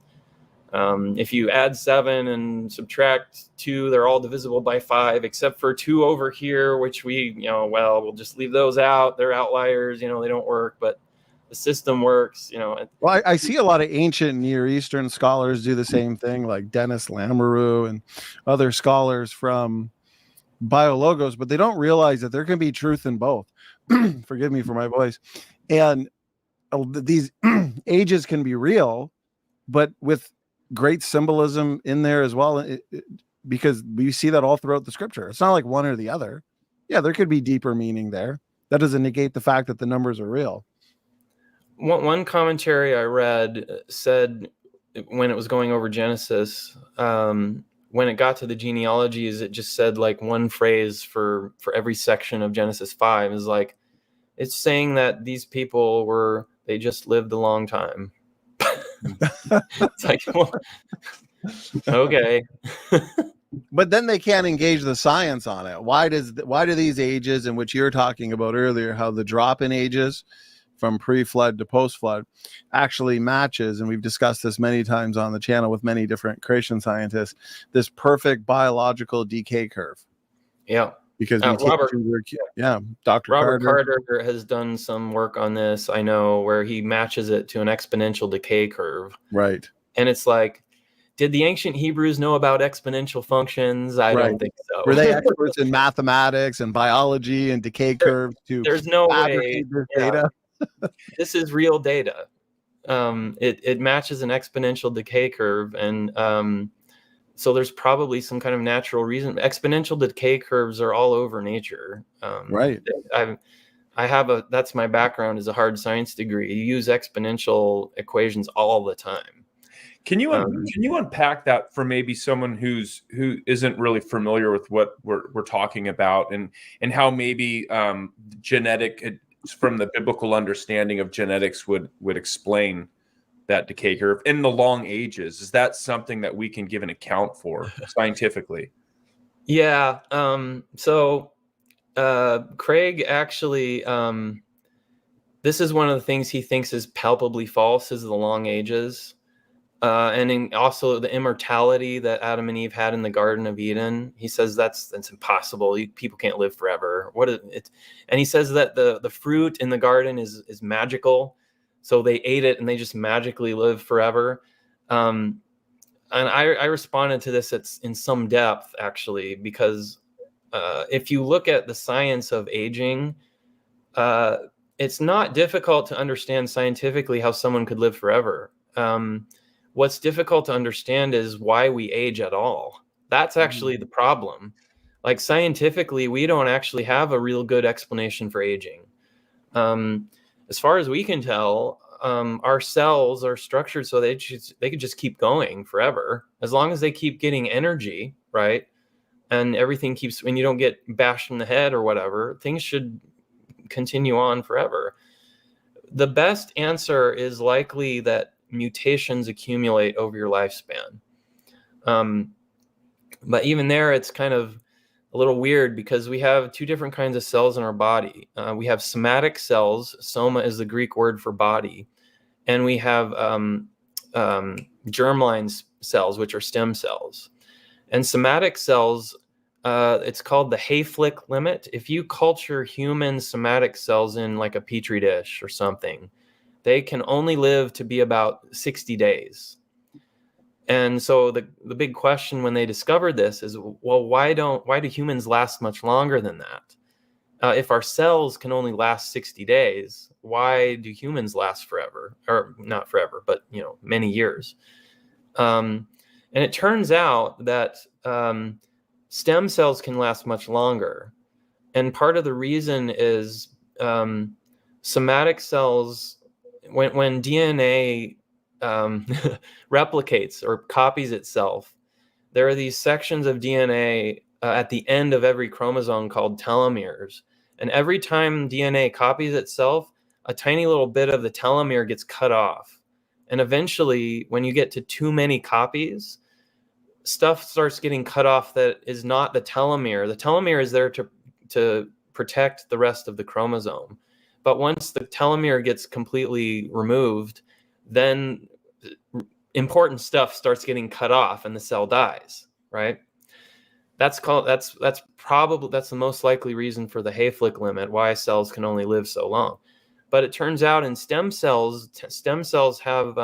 if you add 7 and subtract 2, they're all divisible by 5, except for 2 over here, which we'll just leave those out. They're outliers, they don't work, but the system works, Well, I see a lot of ancient Near Eastern scholars do the same thing, like Dennis Lamoureux and other scholars from Biologos, but they don't realize that there can be truth in both. Forgive me for my voice. And these ages can be real, but with great symbolism in there as well, because we see that all throughout the scripture. It's not like one or the other. Yeah, there could be deeper meaning there. That doesn't negate the fact that the numbers are real. One commentary I read said, when it was going over Genesis, when it got to the genealogies, it just said like one phrase for every section of Genesis 5 is like, it's saying that these people they just lived a long time. It's like, well, okay. But then they can't engage the science on it. Why do these ages, in which you're talking about earlier, how the drop in ages from pre-flood to post-flood actually matches, and we've discussed this many times on the channel with many different creation scientists, this perfect biological decay curve. Yeah. Because Dr. Robert Carter has done some work on this, I know, where he matches it to an exponential decay curve. Right. And it's like, did the ancient Hebrews know about exponential functions? I don't think so. Were they experts in mathematics and biology and decay curves there's no way. Data? This is real data. It matches an exponential decay curve, and so there's probably some kind of natural reason. Exponential decay curves are all over nature. Right. That's my background, is a hard science degree. You use exponential equations all the time. Can you unpack that for maybe someone who isn't really familiar with what we're talking about, and how maybe genetic, from the biblical understanding of genetics, would explain that decay curve in the long ages? Is that something that we can give an account for scientifically? Yeah. So Craig actually, this is one of the things he thinks is palpably false, is the long ages. Also the immortality that Adam and Eve had in the Garden of Eden. He says that's impossible. People can't live forever. And he says that the fruit in the garden is magical. So they ate it and they just magically live forever. And I responded to this in some depth, actually, because if you look at the science of aging, it's not difficult to understand scientifically how someone could live forever. What's difficult to understand is why we age at all. That's actually the problem. Like scientifically, we don't actually have a real good explanation for aging. As far as we can tell, our cells are structured so they could just keep going forever as long as they keep getting energy, right? And everything keeps, when you don't get bashed in the head or whatever, things should continue on forever. The best answer is likely that mutations accumulate over your lifespan. But even there, it's kind of a little weird because we have two different kinds of cells in our body. We have somatic cells. Soma is the Greek word for body. And we have germline cells, which are stem cells. And somatic cells, it's called the Hayflick limit. If you culture human somatic cells in like a petri dish or something, they can only live to be about 60 days. And so the big question when they discovered this is, well, why do humans last much longer than that? If our cells can only last 60 days, why do humans last forever? Or not forever, but many years. And it turns out that stem cells can last much longer. And part of the reason is somatic cells, when DNA replicates or copies itself, there are these sections of DNA at the end of every chromosome called telomeres. And every time DNA copies itself, a tiny little bit of the telomere gets cut off. And eventually, when you get to too many copies, stuff starts getting cut off that is not the telomere. The telomere is there to protect the rest of the chromosome. But once the telomere gets completely removed, then important stuff starts getting cut off and the cell dies, right? That's the most likely reason for the Hayflick limit, why cells can only live so long. But it turns out in stem cells have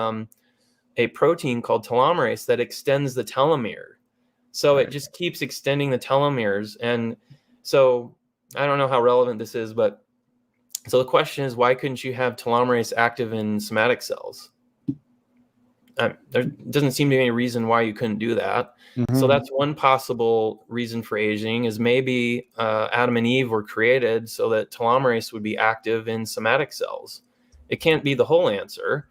a protein called telomerase that extends the telomere. So it just keeps extending the telomeres. And so I don't know how relevant this is, but so the question is, why couldn't you have telomerase active in somatic cells? There doesn't seem to be any reason why you couldn't do that. Mm-hmm. So that's one possible reason for aging, is maybe Adam and Eve were created so that telomerase would be active in somatic cells. It can't be the whole answer.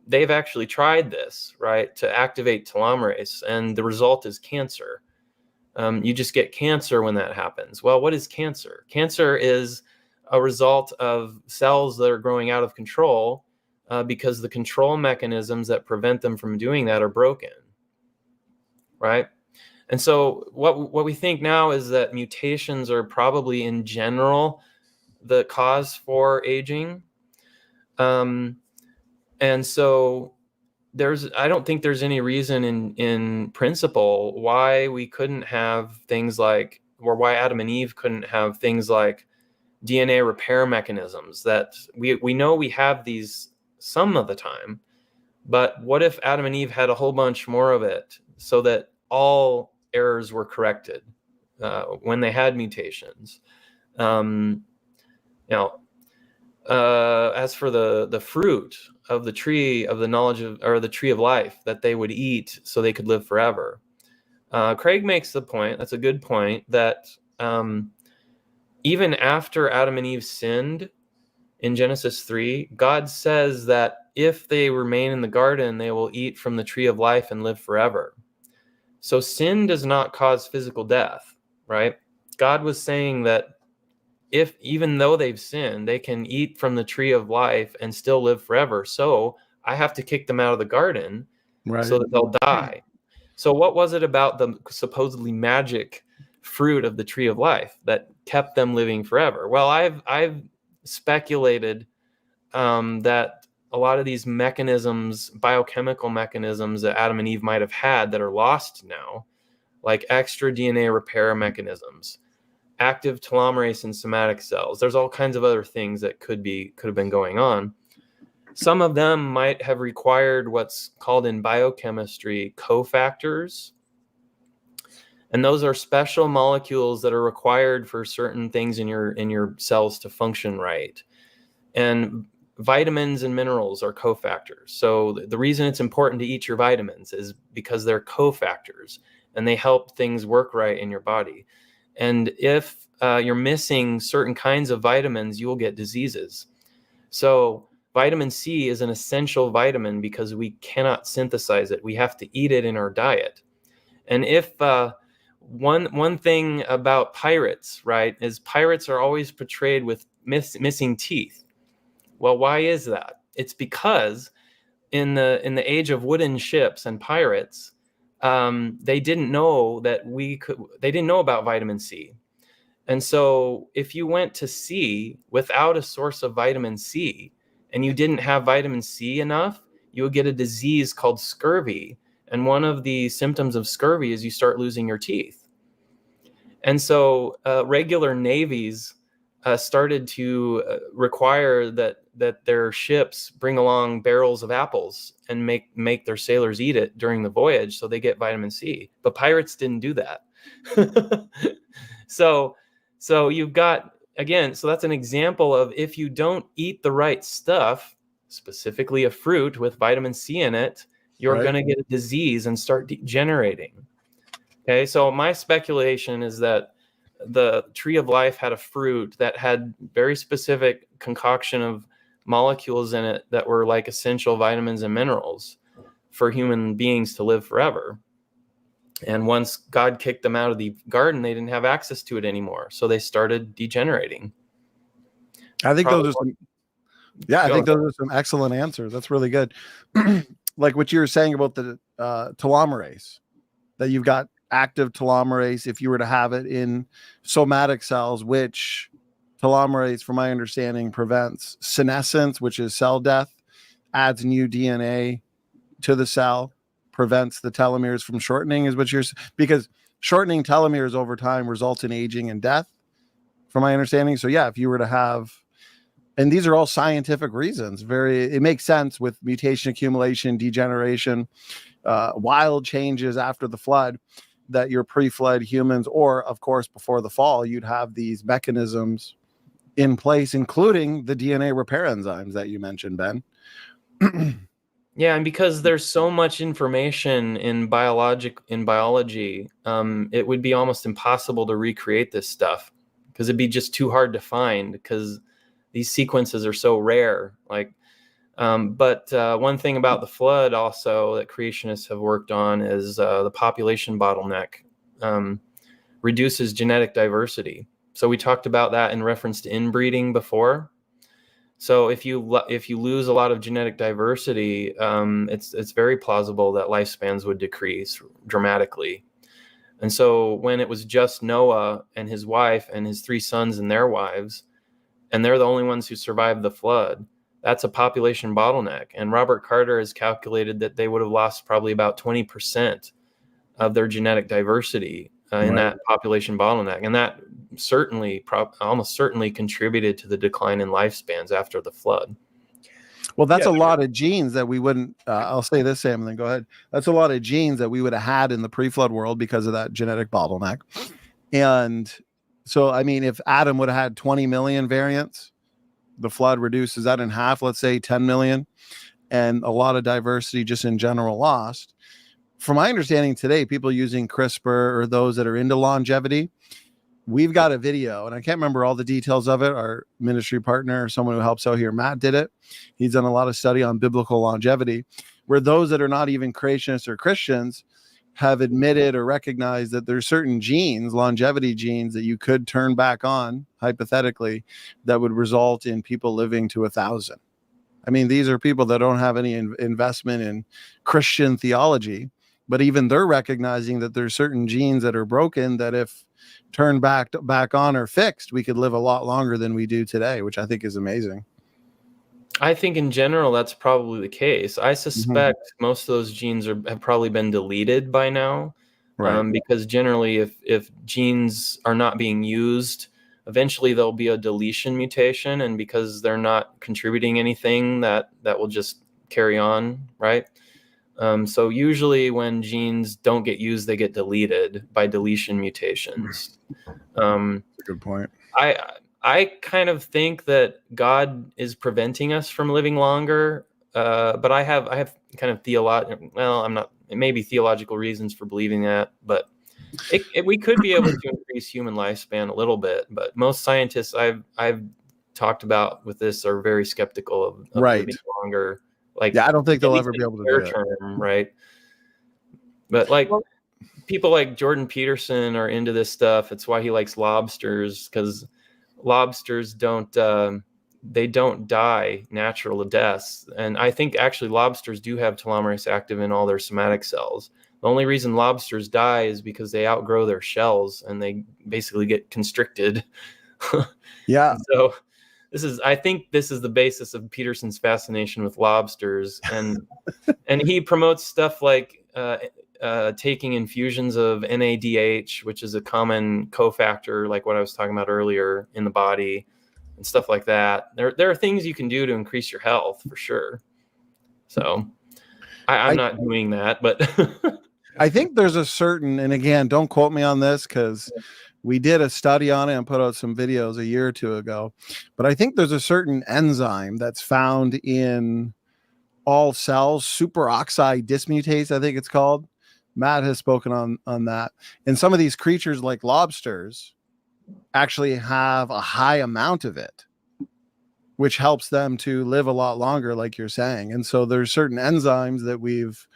They've actually tried this, right, to activate telomerase, and the result is cancer. You just get cancer when that happens. Well, what is cancer? Cancer is a result of cells that are growing out of control because the control mechanisms that prevent them from doing that are broken, right? And so what we think now is that mutations are probably in general the cause for aging. And so I don't think there's any reason in principle why we couldn't have things like, or why Adam and Eve couldn't have things like DNA repair mechanisms that we know we have these some of the time, but what if Adam and Eve had a whole bunch more of it so that all errors were corrected when they had mutations? As for the fruit of the tree of the knowledge of, or the tree of life that they would eat so they could live forever, Craig makes the point, that's a good point, that even after Adam and Eve sinned in Genesis 3, God says that if they remain in the garden, they will eat from the tree of life and live forever. So sin does not cause physical death, right? God was saying that even though they've sinned, they can eat from the tree of life and still live forever. So I have to kick them out of the garden Right. so that they'll die. So what was it about the supposedly magic fruit of the tree of life that kept them living forever? Well, I've speculated that a lot of these mechanisms, biochemical mechanisms that Adam and Eve might have had that are lost now, like extra DNA repair mechanisms, active telomerase in somatic cells. There's all kinds of other things that could have been going on. Some of them might have required what's called in biochemistry cofactors. And those are special molecules that are required for certain things in your cells to function right. And vitamins and minerals are cofactors. So the reason it's important to eat your vitamins is because they're cofactors and they help things work right in your body. And if you're missing certain kinds of vitamins, you will get diseases. So vitamin C is an essential vitamin because we cannot synthesize it. We have to eat it in our diet. And if one thing about pirates, right, is pirates are always portrayed with missing teeth. Well, why is that? It's because in the age of wooden ships and pirates, they didn't know they didn't know about vitamin C. And so if you went to sea without a source of vitamin C and you didn't have vitamin C enough, you would get a disease called scurvy. And one of the symptoms of scurvy is you start losing your teeth. And so regular navies started to require that their ships bring along barrels of apples and make their sailors eat it during the voyage so they get vitamin C. But pirates didn't do that. So you've got, again, so that's an example of if you don't eat the right stuff, specifically a fruit with vitamin C in it, you're going to get a disease and start degenerating. Okay, so my speculation is that the tree of life had a fruit that had very specific concoction of molecules in it that were like essential vitamins and minerals for human beings to live forever. And once God kicked them out of the garden, they didn't have access to it anymore. So they started degenerating. I think those are some excellent answers. That's really good. Like what you were saying about the telomerase, that you've got active telomerase if you were to have it in somatic cells, which telomerase, from my understanding, prevents senescence, which is cell death, adds new DNA to the cell, prevents the telomeres from shortening, is what you're, because shortening telomeres over time results in aging and death, from my understanding. So yeah, if you were to have, and these are all scientific reasons, it makes sense with mutation accumulation, degeneration, wild changes after the flood, that your pre-flood humans, or of course before the fall, you'd have these mechanisms in place, including the DNA repair enzymes that you mentioned, Ben. Yeah, and because there's so much information in biology, it would be almost impossible to recreate this stuff because it'd be just too hard to find because these sequences are so rare. But one thing about the flood also that creationists have worked on is the population bottleneck reduces genetic diversity. So we talked about that in reference to inbreeding before. So if you lose a lot of genetic diversity, it's very plausible that lifespans would decrease dramatically. And so when it was just Noah and his wife and his 3 sons and their wives, and they're the only ones who survived the flood, that's a population bottleneck. And Robert Carter has calculated that they would have lost probably about 20% of their genetic diversity in that population bottleneck. And that almost certainly contributed to the decline in lifespans after the flood. Well, that's a lot of genes that we wouldn't, I'll say this, Sam, and then go ahead. That's a lot of genes that we would have had in the pre-flood world because of that genetic bottleneck. And so, I mean, if Adam would have had 20 million variants, the flood reduces that in half, let's say 10 million, and a lot of diversity just in general lost. From my understanding today, people using CRISPR or those that are into longevity, we've got a video, and I can't remember all the details of it. Our ministry partner, or someone who helps out here, Matt, did it. He's done a lot of study on biblical longevity, where those that are not even creationists or Christians have admitted or recognized that there's certain genes, longevity genes, that you could turn back on, hypothetically, that would result in people living to 1,000. I mean, these are people that don't have any investment in Christian theology, but even they're recognizing that there's certain genes that are broken that if turned back on or fixed, we could live a lot longer than we do today, which I think is amazing. I think in general that's probably the case. I suspect most of those genes have probably been deleted by now, Right. because generally, if genes are not being used, eventually there'll be a deletion mutation, and because they're not contributing anything, that will just carry on, right? So usually when genes don't get used, they get deleted by deletion mutations. That's a good point. I kind of think that God is preventing us from living longer, but I have kind of maybe theological reasons for believing that, but we could be able to increase human lifespan a little bit. But most scientists I've talked about with this are very skeptical of Right. living longer. Like, Yeah, I don't think at they'll least ever be in able to the do near it. term, right? But like people like Jordan Peterson are into this stuff. It's why he likes lobsters, because lobsters don't die natural deaths. And I think actually lobsters do have telomerase active in all their somatic cells. The only reason lobsters die is because they outgrow their shells and they basically get constricted. Yeah. So I think this is the basis of Peterson's fascination with lobsters, and he promotes stuff like taking infusions of NADH, which is a common cofactor, like what I was talking about earlier, in the body, and stuff like that. There are things you can do to increase your health for sure. So I'm not doing that, but I think there's a certain, and again, don't quote me on this because we did a study on it and put out some videos a year or two ago, but I think there's a certain enzyme that's found in all cells, superoxide dismutase, I think it's called. Matt has spoken on that. And some of these creatures like lobsters actually have a high amount of it, which helps them to live a lot longer, like you're saying. And so there's certain enzymes that we've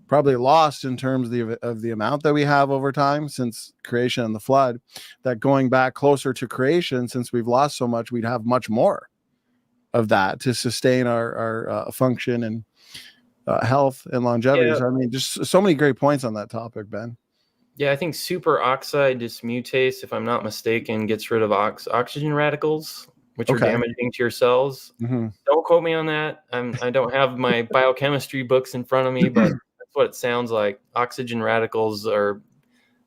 probably lost in terms of the amount that we have over time since creation and the flood, that going back closer to creation, since we've lost so much, we'd have much more of that to sustain our function and health and longevity. Yeah. So, I mean, just so many great points on that topic, Ben. Yeah, I think superoxide dismutase, if I'm not mistaken, gets rid of oxygen radicals, which are damaging to your cells. Mm-hmm. Don't quote me on that. I don't have my biochemistry books in front of me, but that's what it sounds like. Oxygen radicals are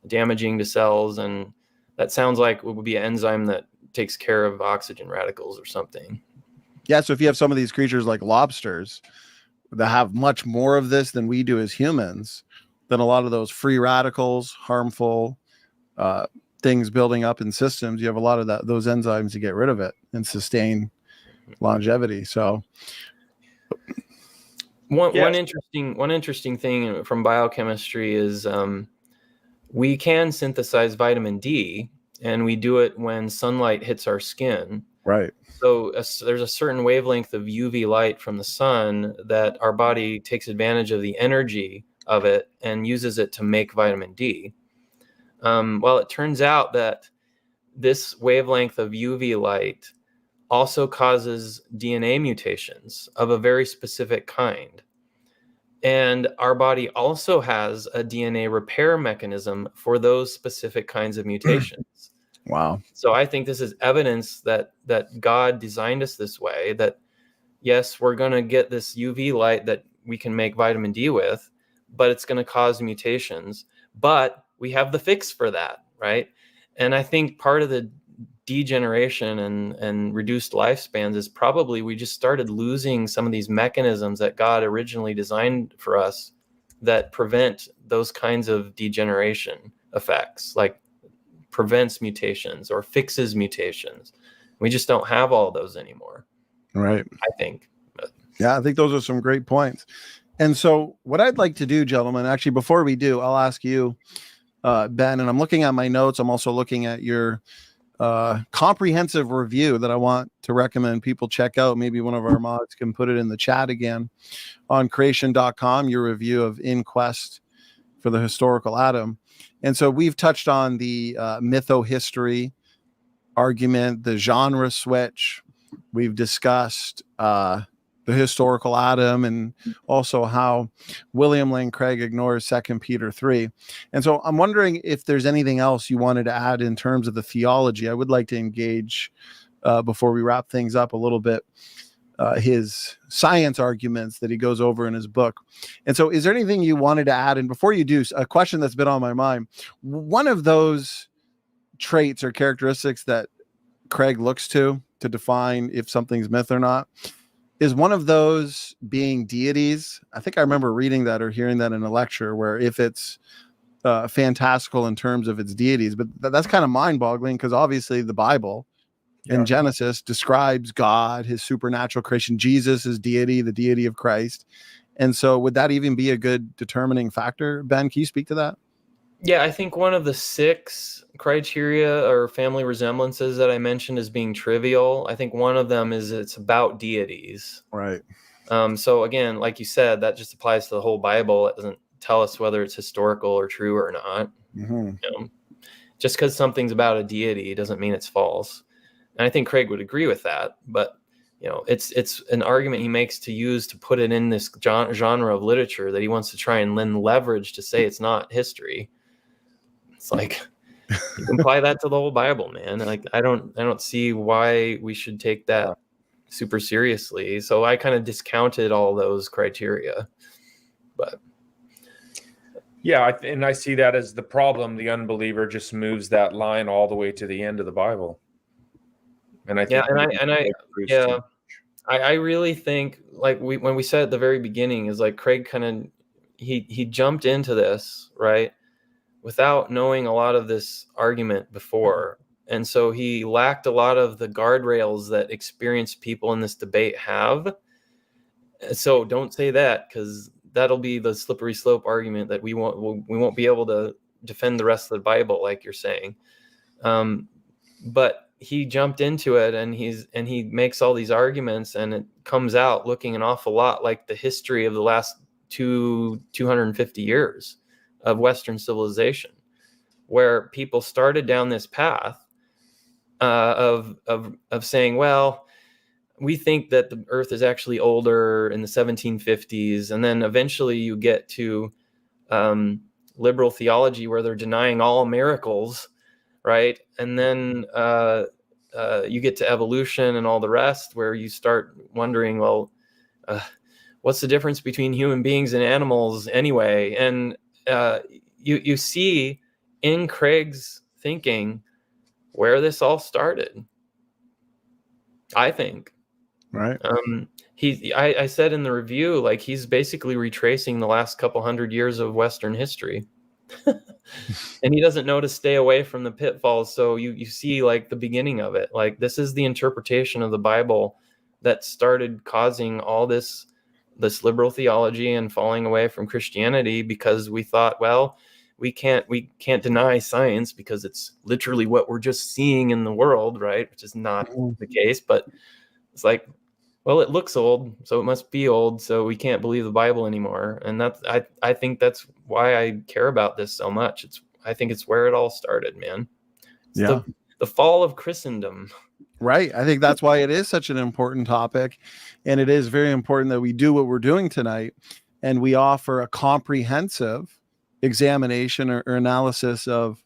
damaging to cells, and that sounds like it would be an enzyme that takes care of oxygen radicals or something. Yeah, so if you have some of these creatures like lobsters that have much more of this than we do as humans, then a lot of those free radicals, harmful things building up in systems, you have a lot of those enzymes to get rid of it and sustain longevity. So one interesting thing from biochemistry is we can synthesize vitamin D, and we do it when sunlight hits our skin. Right. So there's a certain wavelength of UV light from the sun that our body takes advantage of the energy of it and uses it to make vitamin D. Well, it turns out that this wavelength of UV light also causes DNA mutations of a very specific kind. And our body also has a DNA repair mechanism for those specific kinds of mutations. Wow. So I think this is evidence that God designed us this way, that yes, we're going to get this UV light that we can make vitamin D with, but it's going to cause mutations. But we have the fix for that, right? And I think part of the degeneration and reduced lifespans is probably we just started losing some of these mechanisms that God originally designed for us that prevent those kinds of degeneration effects, like prevents mutations or fixes mutations. We just don't have all those anymore. Right. I think. Yeah, I think those are some great points. And so what I'd like to do, gentlemen, actually, before we do, I'll ask you, Ben, and I'm looking at my notes. I'm also looking at your comprehensive review that I want to recommend people check out. Maybe one of our mods can put it in the chat again on creation.com, your review of In Quest for the Historical Atom. And so we've touched on the mytho-history argument, the genre switch. We've discussed the historical Adam, and also how William Lane Craig ignores 2 Peter 3. And so I'm wondering if there's anything else you wanted to add in terms of the theology. I would like to engage, before we wrap things up a little bit, his science arguments that he goes over in his book. And so is there anything you wanted to add? And before you do, a question that's been on my mind, one of those traits or characteristics that Craig looks to define if something's myth or not, is one of those being deities. I think I remember reading that or hearing that in a lecture, where if it's fantastical in terms of its deities, but that's kind of mind-boggling, because obviously the Bible in Genesis describes God, his supernatural creation, Jesus, his deity, the deity of Christ. And so would that even be a good determining factor? Ben, can you speak to that? Yeah, I think one of the 6 criteria or family resemblances that I mentioned as being trivial, I think one of them is it's about deities. Right. So again, like you said, that just applies to the whole Bible. It doesn't tell us whether it's historical or true or not. Mm-hmm. Just because something's about a deity doesn't mean it's false. And I think Craig would agree with that. But it's an argument he makes to use to put it in this genre of literature that he wants to try and lend leverage to say it's not history. It's like, you can apply that to the whole Bible, man. Like, I don't see why we should take that super seriously. So I kind of discounted all those criteria. But yeah, and I see that as the problem. The unbeliever just moves that line all the way to the end of the Bible. And I think I really think, like when we said at the very beginning, is like Craig kind of he jumped into this, right, without knowing a lot of this argument before. And so he lacked a lot of the guardrails that experienced people in this debate have. So don't say that, because that'll be the slippery slope argument that we won't be able to defend the rest of the Bible, like you're saying. But he jumped into it, and he makes all these arguments, and it comes out looking an awful lot like the history of the last 250 years of Western civilization, where people started down this path of saying, well, we think that the Earth is actually older in the 1750s, and then eventually you get to liberal theology, where they're denying all miracles, right? And then you get to evolution and all the rest, where you start wondering, well, what's the difference between human beings and animals anyway? And you see in Craig's thinking where this all started, I think. Right. I said in the review, like, he's basically retracing the last couple hundred years of Western history. And he doesn't know to stay away from the pitfalls. So you see, like, the beginning of it. Like, this is the interpretation of the Bible that started causing all this liberal theology and falling away from Christianity, because we thought, well, we can't deny science because it's literally what we're just seeing in the world, right? Which is not the case. But it's like, well, it looks old, so it must be old, so we can't believe the Bible anymore. And that's I think that's why I care about this so much. I think it's where it all started, man. It's the fall of Christendom. Right. I think that's why it is such an important topic. And it is very important that we do what we're doing tonight, and we offer a comprehensive examination or analysis of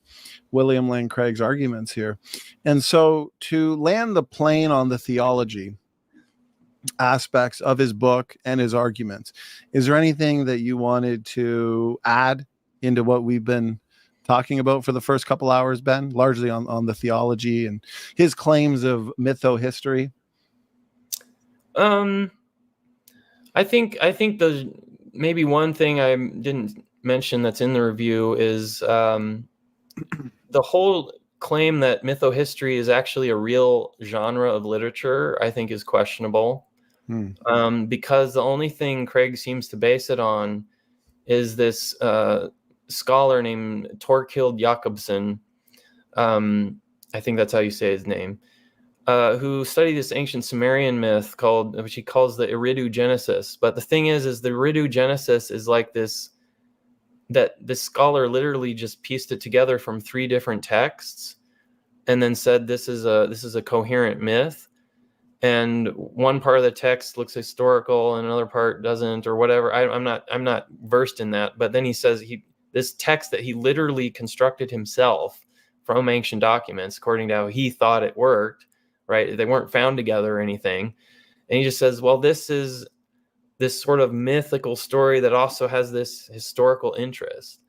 William Lane Craig's arguments here. And so, to land the plane on the theology aspects of his book and his arguments, is there anything that you wanted to add into what we've been talking about for the first couple hours, Ben, largely on the theology and his claims of mytho-history? I think the maybe one thing I didn't mention that's in the review is the whole claim that mytho-history is actually a real genre of literature, I think, is questionable. Because the only thing Craig seems to base it on is this scholar named Torkild Jakobsen, I think that's how you say his name, who studied this ancient Sumerian myth which he calls the Eridu Genesis. But the thing is the Eridu Genesis is like this scholar literally just pieced it together from 3 different texts and then said this is a coherent myth. and one part of the text looks historical and another part doesn't, or whatever. I'm not versed in that. But then he says this text that he literally constructed himself from ancient documents, according to how he thought it worked, right? They weren't found together or anything. And he just says, well, this is this sort of mythical story that also has this historical interest.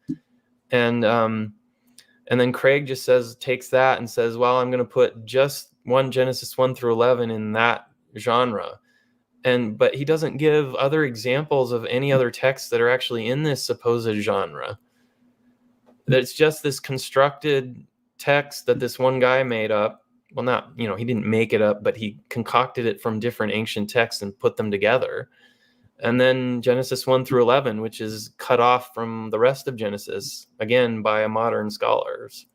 And then Craig just takes that and says, well, I'm going to put just Genesis 1 through 11 in that genre. But he doesn't give other examples of any other texts that are actually in this supposed genre. That it's just this constructed text that this one guy made up. Well, not, he didn't make it up, but he concocted it from different ancient texts and put them together. And then Genesis 1 through 11, which is cut off from the rest of Genesis, again, by modern scholars.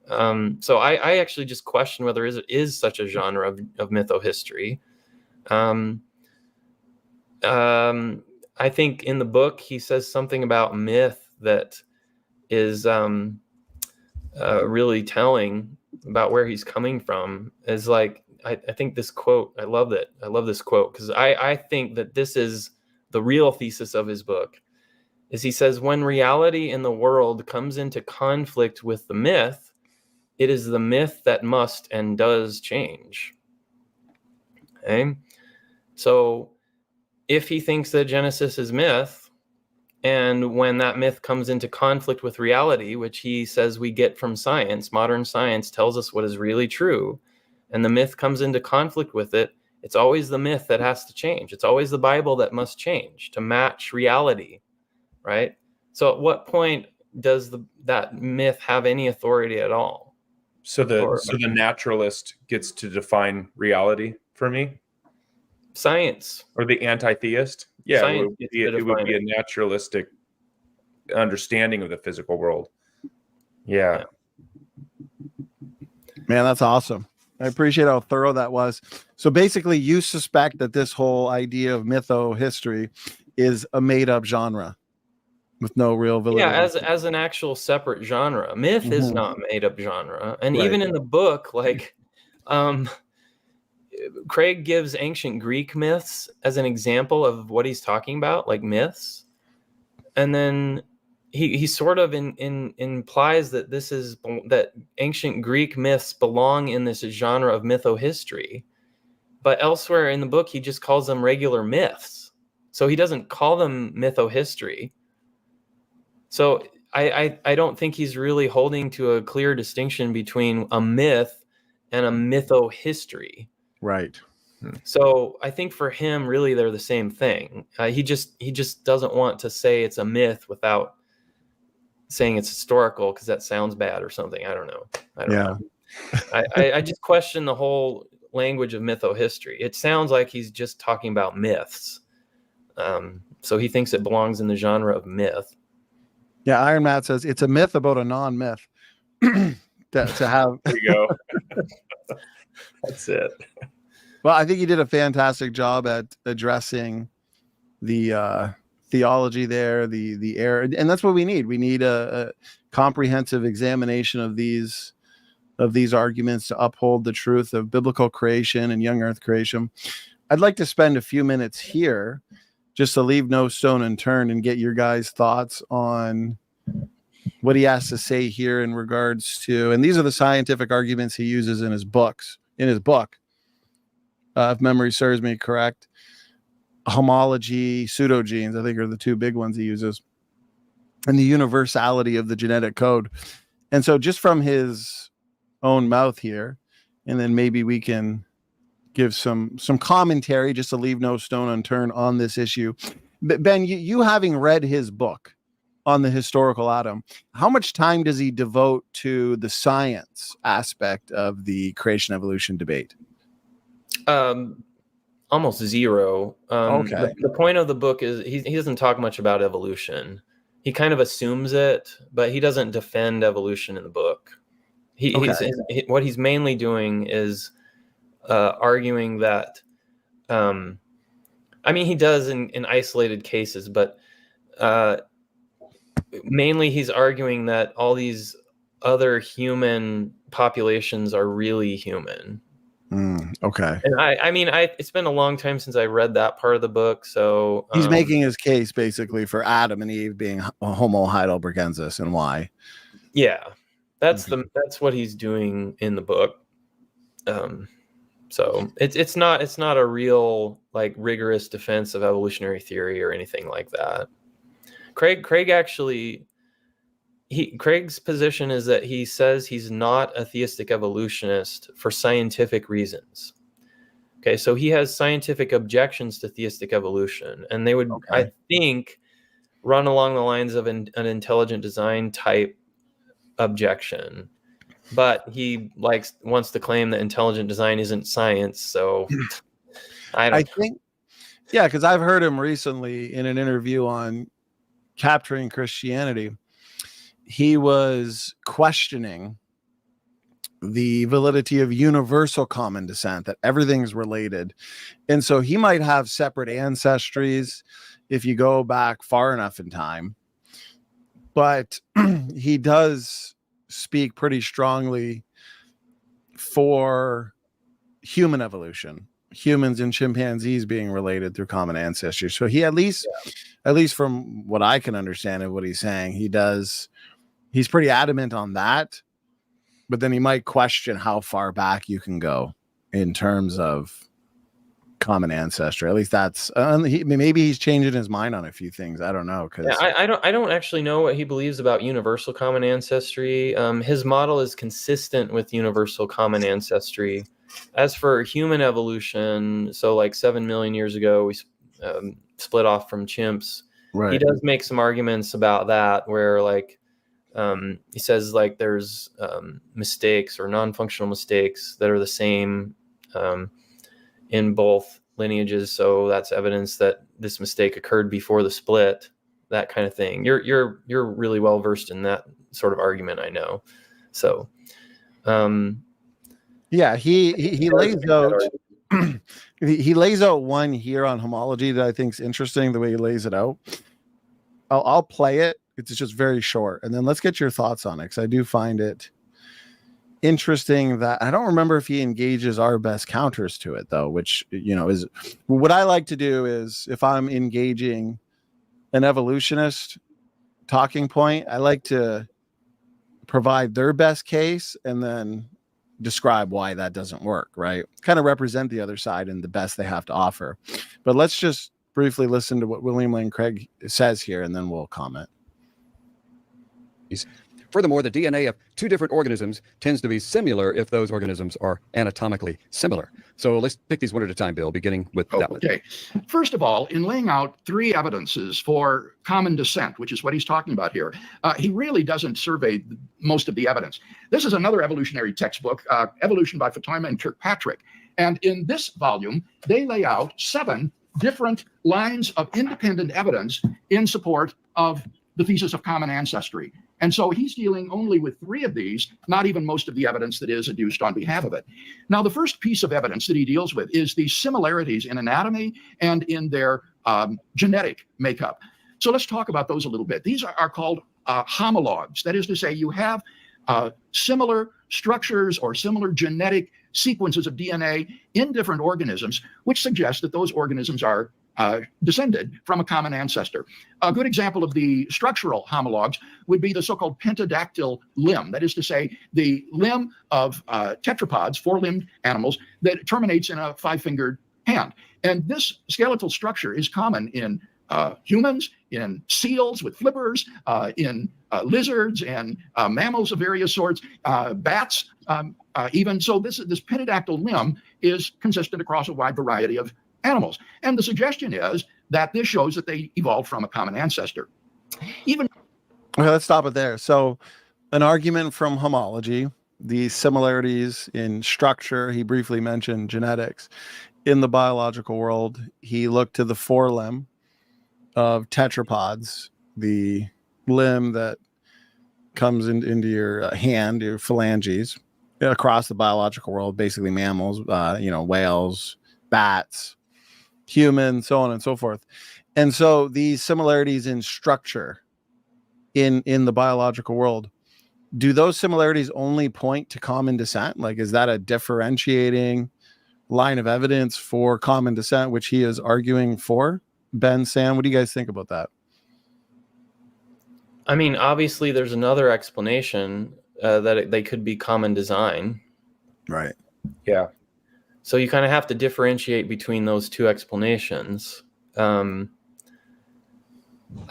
So I actually just question whether it is such a genre of mytho-history. I think in the book, he says something about myth that is really telling about where he's coming from. Is like, I think this quote, I love it. I love this quote because I think that this is the real thesis of his book. Is he says, when reality in the world comes into conflict with the myth, it is the myth that must and does change. Okay? So if he thinks that Genesis is myth, and when that myth comes into conflict with reality, which he says we get from science, modern science tells us what is really true, and the myth comes into conflict with it, it's always the myth that has to change. It's always the Bible that must change to match reality, right? So at what point does that myth have any authority at all? So the naturalist gets to define reality for me? Science. Or the anti-theist? Yeah, Science it would be a naturalistic understanding of the physical world. Yeah. Man, that's awesome. I appreciate how thorough that was. So basically, you suspect that this whole idea of mytho-history is a made-up genre with no real validity. Yeah, as an actual separate genre. Myth is not made-up genre. And Right. even in the book, like, Craig gives ancient Greek myths as an example of what he's talking about, like myths. And then he sort of implies that that ancient Greek myths belong in this genre of mytho-history. But elsewhere in the book, he just calls them regular myths. So he doesn't call them mytho-history. So I don't think he's really holding to a clear distinction between a myth and a mytho-history. Right. So I think for him, really, they're the same thing. He just doesn't want to say it's a myth without saying it's historical because that sounds bad or something. I don't know. I just question the whole language of mytho-history. It sounds like he's just talking about myths. So he thinks it belongs in the genre of myth. Yeah, Iron Matt says it's a myth about a non-myth. to have. There you go. That's it. Well, I think you did a fantastic job at addressing the theology there, the error, and that's what we need. We need a comprehensive examination of these arguments to uphold the truth of biblical creation and young earth creation. I'd like to spend a few minutes here just to leave no stone unturned and get your guys' thoughts on what he has to say here in regards to, and these are the scientific arguments he uses in his book. If memory serves me correct, homology, pseudogenes, I think are the two big ones he uses, and the universality of the genetic code. And so just from his own mouth here, and then maybe we can give some commentary just to leave no stone unturned on this issue. But Ben, you having read his book on the historical atom, how much time does he devote to the science aspect of the creation evolution debate? Almost zero. Okay. The point of the book is he doesn't talk much about evolution. He kind of assumes it, but he doesn't defend evolution in the book. What he's mainly doing is arguing that, he does in isolated cases, but mainly he's arguing that all these other human populations are really human. Okay. And I mean, it's been a long time since I read that part of the book. So He's making his case basically for Adam and Eve being Homo heidelbergensis and why. Yeah, that's what he's doing in the book. So it's not a real like rigorous defense of evolutionary theory or anything like that. Craig actually, Craig's position is that he says he's not a theistic evolutionist for scientific reasons. Okay, so he has scientific objections to theistic evolution, and they would, I think, run along the lines of an intelligent design type objection. But he wants to claim that intelligent design isn't science. So I think, yeah, because I've heard him recently in an interview on Capturing Christianity. He was questioning the validity of universal common descent, that everything's related. And so he might have separate ancestries if you go back far enough in time. But he does speak pretty strongly for human evolution, humans and chimpanzees being related through common ancestry. So he at least from what I can understand of what he's saying, he's pretty adamant on that. But then he might question how far back you can go in terms of common ancestry. At least that's maybe he's changing his mind on a few things. I don't know, because I don't actually know what he believes about universal common ancestry. His model is consistent with universal common ancestry. As for human evolution, so like 7 million years ago we split off from chimps. Right. He does make some arguments about that, where he says there's mistakes or non-functional mistakes that are the same in both lineages, so that's evidence that this mistake occurred before the split, that kind of thing. You're really well versed in that sort of argument, I know. So yeah, he lays out he lays out one here on homology that I think is interesting, the way he lays it out. I'll play it. It's just very short, and then let's get your thoughts on it, because I do find it interesting that I don't remember if he engages our best counters to it, though, which, is what I like to do. Is if I'm engaging an evolutionist talking point, I like to provide their best case and then describe why that doesn't work, right? Kind of represent the other side and the best they have to offer. But let's just briefly listen to what William Lane Craig says here, and then we'll comment. Furthermore, the DNA of two different organisms tends to be similar if those organisms are anatomically similar. So let's pick these one at a time, Bill, beginning with that one. Okay. First of all, in laying out 3 evidences for common descent, which is what he's talking about here, he really doesn't survey most of the evidence. This is another evolutionary textbook, Evolution by Fatoyma and Kirkpatrick. And in this volume, they lay out 7 different lines of independent evidence in support of the thesis of common ancestry. And so he's dealing only with 3 of these, not even most of the evidence that is adduced on behalf of it. Now, the first piece of evidence that he deals with is the similarities in anatomy and in their genetic makeup. So let's talk about those a little bit. These are called homologs. That is to say, you have similar structures or similar genetic sequences of DNA in different organisms, which suggests that those organisms are descended from a common ancestor. A good example of the structural homologs would be the so-called pentadactyl limb. That is to say, the limb of tetrapods, 4-limbed animals, that terminates in a 5-fingered hand. And this skeletal structure is common in humans, in seals with flippers, in lizards and mammals of various sorts, bats even. So this pentadactyl limb is consistent across a wide variety of animals. And the suggestion is that this shows that they evolved from a common ancestor. Okay, let's stop it there. So an argument from homology, the similarities in structure, he briefly mentioned genetics. In the biological world, he looked to the forelimb of tetrapods, the limb that comes into your hand, your phalanges, across the biological world, basically mammals, whales, bats, humans, so on and so forth. And so these similarities in structure in the biological world, do those similarities only point to common descent? Like, is that a differentiating line of evidence for common descent, which he is arguing for. Ben, Sam, what do you guys think about that? I mean, obviously, there's another explanation that they could be common design. Right. Yeah. So you kind of have to differentiate between those two explanations. I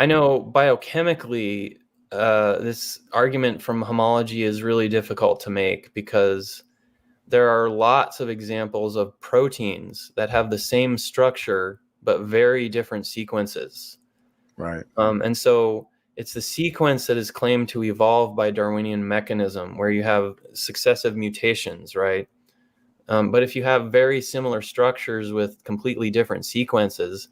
know biochemically, this argument from homology is really difficult to make because there are lots of examples of proteins that have the same structure but very different sequences. Right. And so it's the sequence that is claimed to evolve by Darwinian mechanism, where you have successive mutations, right? But if you have very similar structures with completely different sequences,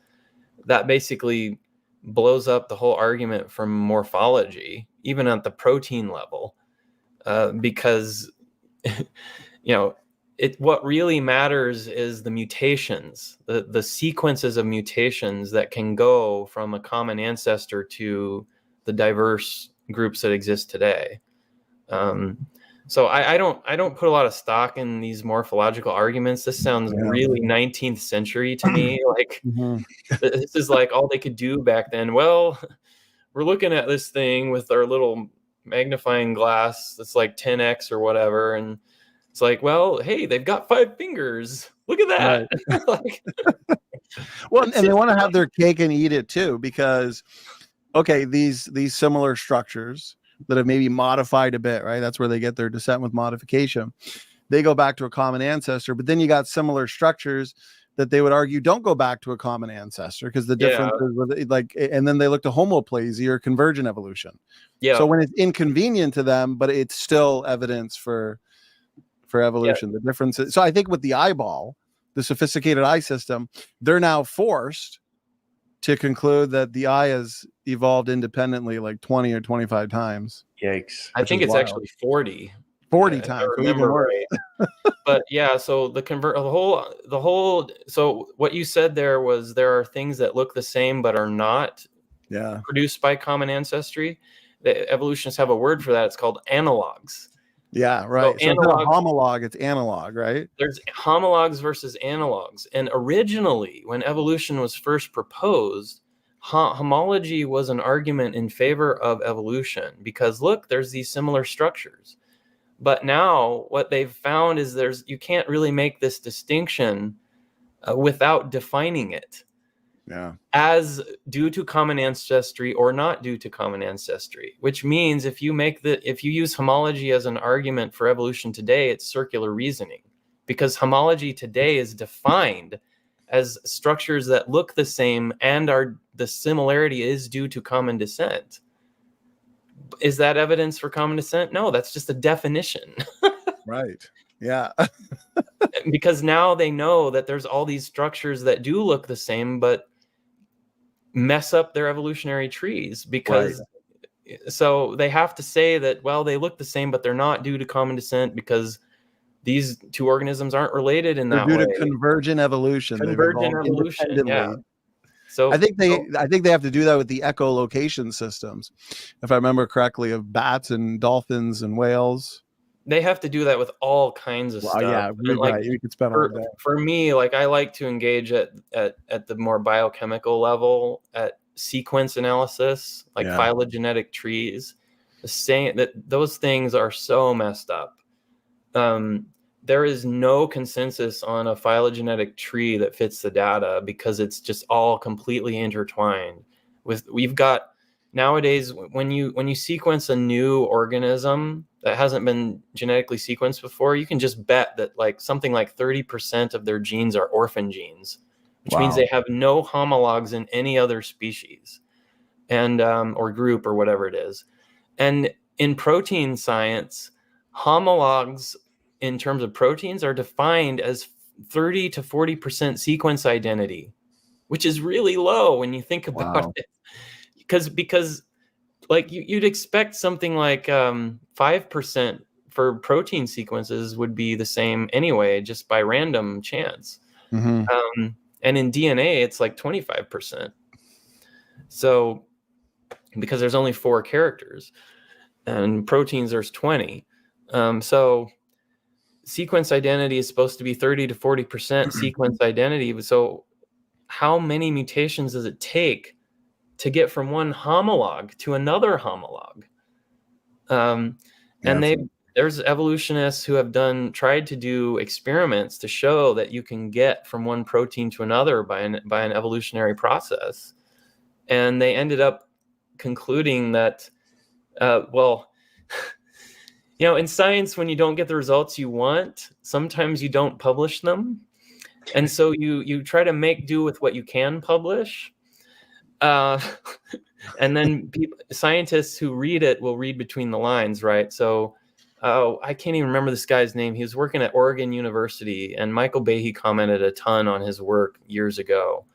that basically blows up the whole argument from morphology, even at the protein level, because what really matters is the mutations, the sequences of mutations that can go from a common ancestor to the diverse groups that exist today. So I don't put a lot of stock in these morphological arguments. This sounds really 19th century to me. Like this is like all they could do back then. Well, we're looking at this thing with our little magnifying glass that's like 10x or whatever, and it's like, well, hey, they've got 5 fingers. Look at that. Right. Like, well, and they want to have their cake and eat it too, because okay, these similar structures that have maybe modified a bit, right? That's where they get their descent with modification. They go back to a common ancestor, but then you got similar structures that they would argue don't go back to a common ancestor because the difference is like, and then they look to homoplasy or convergent evolution. Yeah. So when it's inconvenient to them, but it's still evidence for evolution, the difference is, so I think with the eyeball, the sophisticated eye system, they're now forced to conclude that the eye has evolved independently like 20 or 25 times. Yikes. I think it's wild. Actually 40 times. I remember right. But yeah, so the whole so what you said there was there are things that look the same but are not produced by common ancestry. The evolutionists have a word for that. It's called analogs. Yeah, right. So instead of homolog, it's analog, right? There's homologs versus analogs. And originally, when evolution was first proposed, homology was an argument in favor of evolution because, look, there's these similar structures. But now what they've found is you can't really make this distinction without defining it. Yeah. As due to common ancestry or not due to common ancestry, which means if you use homology as an argument for evolution today, it's circular reasoning, because homology today is defined as structures that look the same and the similarity is due to common descent. Is that evidence for common descent? No, that's just a definition. Right. Yeah. Because now they know that there's all these structures that do look the same, but mess up their evolutionary trees because so they have to say that, well, they look the same, but they're not due to common descent because these two organisms aren't related in that way. Due to convergent evolution. Convergent evolution, yeah. So I think they have to do that with the echolocation systems, if I remember correctly, of bats and dolphins and whales. They have to do that with all kinds of stuff. Yeah, right. You could spend all day. For me, like I like to engage at the more biochemical level, at sequence analysis, like phylogenetic trees. Saying that those things are so messed up. There is no consensus on a phylogenetic tree that fits the data because it's just all completely intertwined. We've got nowadays when you sequence a new organism that hasn't been genetically sequenced before, you can just bet that like something like 30% of their genes are orphan genes, which means they have no homologs in any other species and or group or whatever it is. And in protein science, homologs in terms of proteins are defined as 30 to 40% sequence identity, which is really low when you think about it. Because like you'd expect something like 5% for protein sequences would be the same anyway, just by random chance. Mm-hmm. And in DNA, it's like 25%. So because there's only 4 characters and proteins, there's 20. So sequence identity is supposed to be 30 to 40% sequence identity. So how many mutations does it take to get from one homolog to another homolog? And there's evolutionists who have tried to do experiments to show that you can get from one protein to another by an evolutionary process. And they ended up concluding that, in science, when you don't get the results you want, sometimes you don't publish them. And so you try to make do with what you can publish. And then scientists who read it will read between the lines, right? So I can't even remember this guy's name. He was working at Oregon University, and Michael Behe commented a ton on his work years ago.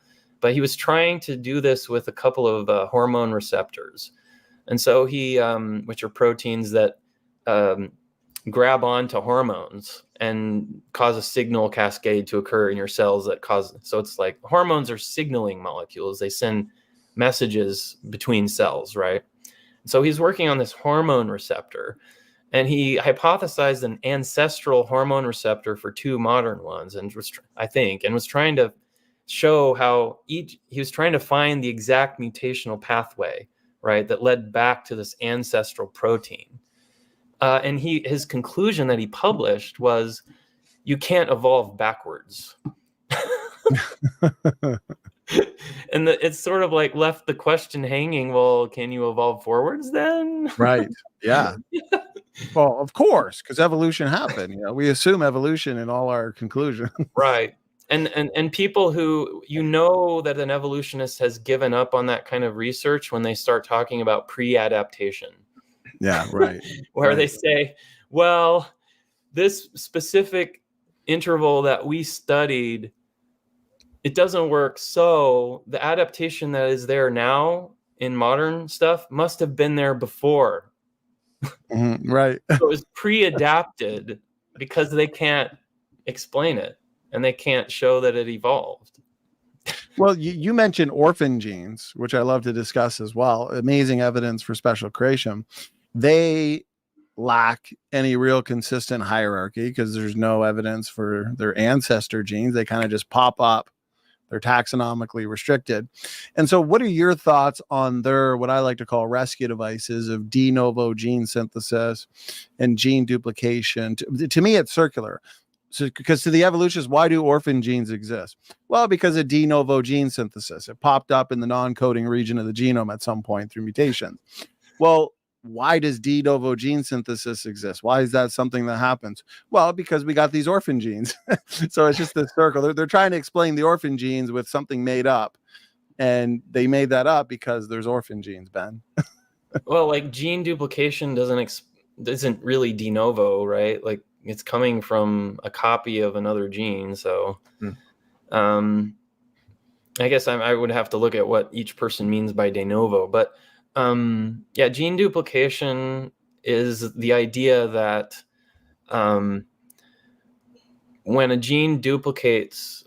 But he was trying to do this with a couple of hormone receptors. And so which are proteins that grab onto hormones and cause a signal cascade to occur in your cells so it's like hormones are signaling molecules. They send messages between cells, right? So he's working on this hormone receptor, and he hypothesized an ancestral hormone receptor for two modern ones, and was trying to show how he was trying to find the exact mutational pathway, right, that led back to this ancestral protein. And his conclusion that he published was, you can't evolve backwards. And it's sort of like left the question hanging, well, can you evolve forwards then? Right. Yeah. Well, of course, because evolution happened. We assume evolution in all our conclusions. Right. And people who, that an evolutionist has given up on that kind of research when they start talking about pre-adaptation. Yeah, right. Where they say, well, this specific interval that we studied, it doesn't work. So the adaptation that is there now in modern stuff must have been there before. Mm-hmm, right. So it was pre-adapted because they can't explain it and they can't show that it evolved. Well, you mentioned orphan genes, which I love to discuss as well. Amazing evidence for special creation. They lack any real consistent hierarchy because there's no evidence for their ancestor genes. They kind of just pop up. They're taxonomically restricted. And so what are your thoughts on their, what I like to call rescue devices of de novo gene synthesis and gene duplication? To me, it's circular. So, because to the evolutionists, why do orphan genes exist? Well, because of de novo gene synthesis. It popped up in the non-coding region of the genome at some point through mutation. Well, why does de novo gene synthesis exist? Why is that something that happens? Well, because we got these orphan genes. So it's just this circle. They're trying to explain the orphan genes with something made up. And they made that up because there's orphan genes, Ben. Well, like gene duplication isn't really de novo, right? Like it's coming from a copy of another gene. So I guess I would have to look at what each person means by de novo. But gene duplication is the idea that when a gene duplicates,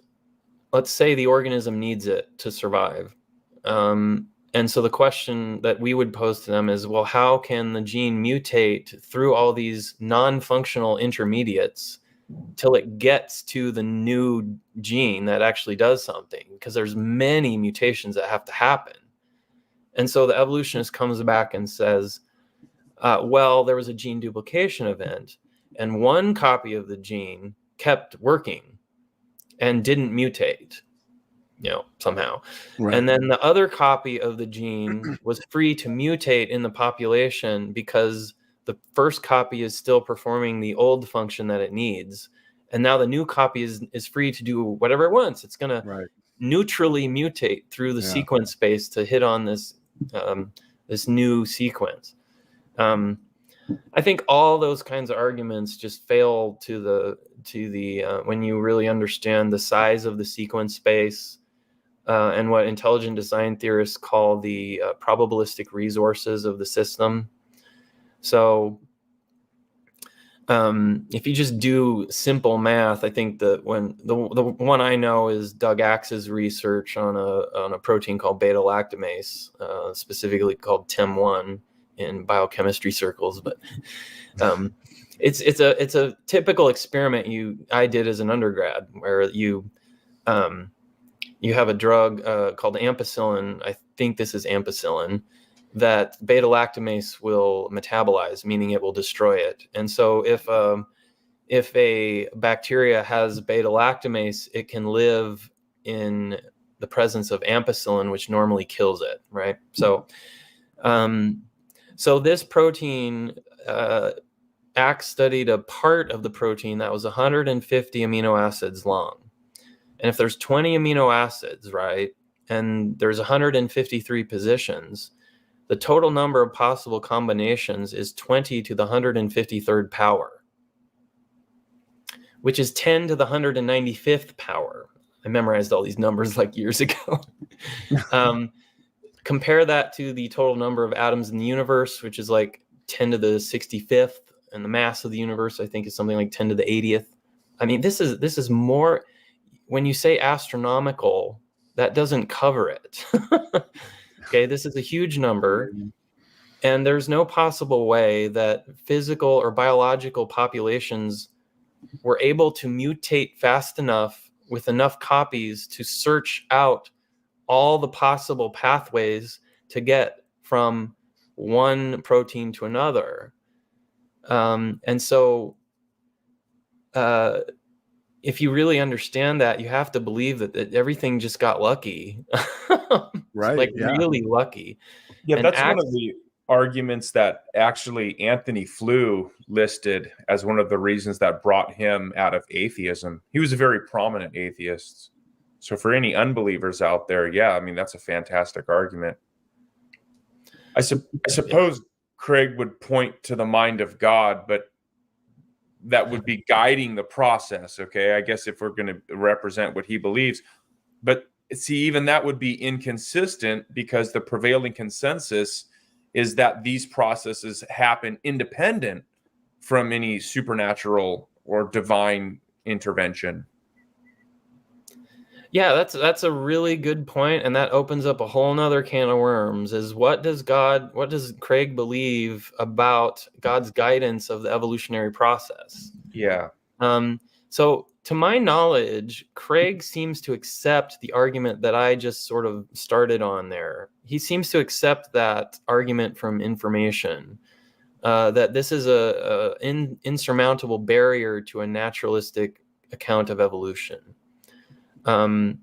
let's say the organism needs it to survive. And so the question that we would pose to them is, well, how can the gene mutate through all these non-functional intermediates till it gets to the new gene that actually does something? Because there's many mutations that have to happen. And so the evolutionist comes back and says, well, there was a gene duplication event, and one copy of the gene kept working and didn't mutate, somehow. Right. And then the other copy of the gene was free to mutate in the population because the first copy is still performing the old function that it needs. And now the new copy is free to do whatever it wants. It's going to neutrally mutate through the sequence space to hit on this this new sequence. I think all those kinds of arguments just fail to the when you really understand the size of the sequence space and what intelligent design theorists call the probabilistic resources of the system. So if you just do simple math, I think that when the one I know is Doug Axe's research on a protein called beta lactamase, specifically called TIM1 in biochemistry circles. But It's a typical experiment I did as an undergrad, where you have a drug called ampicillin. I think this is ampicillin, that beta lactamase will metabolize, meaning it will destroy it. And so if a bacteria has beta lactamase, it can live in the presence of ampicillin, which normally kills it, right? So this protein, Axe studied a part of the protein that was 150 amino acids long. And if there's 20 amino acids, right, and there's 153 positions, the total number of possible combinations is 20 to the 153rd power, which is 10 to the 195th power. I memorized all these numbers like years ago. Compare that to the total number of atoms in the universe, which is like 10 to the 65th, and the mass of the universe, I think, is something like 10 to the 80th. I mean, this is more, when you say astronomical, that doesn't cover it. Okay, this is a huge number, and there's no possible way that physical or biological populations were able to mutate fast enough with enough copies to search out all the possible pathways to get from one protein to another. And so if you really understand that, you have to believe that everything just got lucky. Right. Like, yeah. really lucky. Yeah, And that's one of the arguments that actually Anthony Flew listed as one of the reasons that brought him out of atheism. He was a very prominent atheist. So for any unbelievers out there, yeah, I mean, that's a fantastic argument. I suppose Craig would point to the mind of God, but that would be guiding the process, okay? I guess if we're going to represent what he believes. But see, even that would be inconsistent, because the prevailing consensus is that these processes happen independent from any supernatural or divine intervention. Yeah, that's a really good point, and that opens up a whole nother can of worms. Is what does Craig believe about God's guidance of the evolutionary process? Yeah. So to my knowledge, Craig seems to accept the argument that I just sort of started on there. He seems to accept that argument from information, that this is an insurmountable barrier to a naturalistic account of evolution. But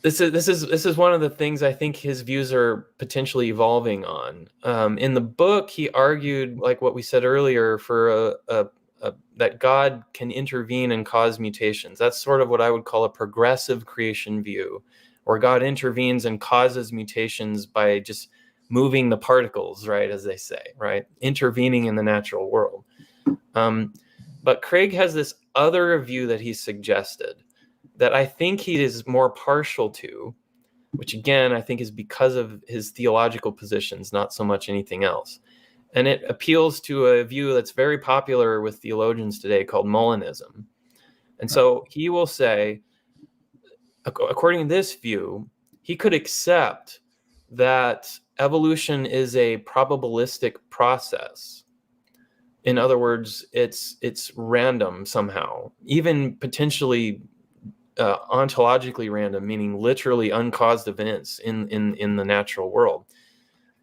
this is one of the things I think his views are potentially evolving on. In the book, he argued, like what we said earlier, for that God can intervene and cause mutations. That's sort of what I would call a progressive creation view, where God intervenes and causes mutations by just moving the particles, right, as they say, right, intervening in the natural world. But Craig has this other view that he suggested that I think he is more partial to, which again, I think is because of his theological positions, not so much anything else. And it appeals to a view that's very popular with theologians today called Molinism. And so he will say, according to this view, he could accept that evolution is a probabilistic process. In other words, it's random somehow, even potentially ontologically random, meaning literally uncaused events in the natural world.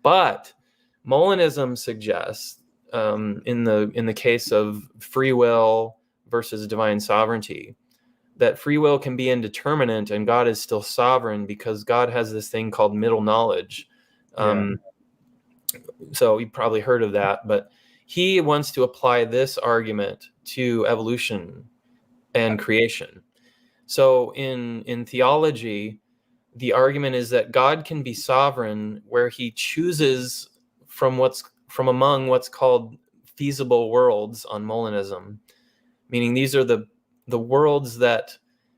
But Molinism suggests, in the case of free will versus divine sovereignty, that free will can be indeterminate and God is still sovereign, because God has this thing called middle knowledge. So you probably heard of that, but he wants to apply this argument to evolution and creation. So in theology, the argument is that God can be sovereign where he chooses from among what's called feasible worlds on Molinism, meaning these are the worlds that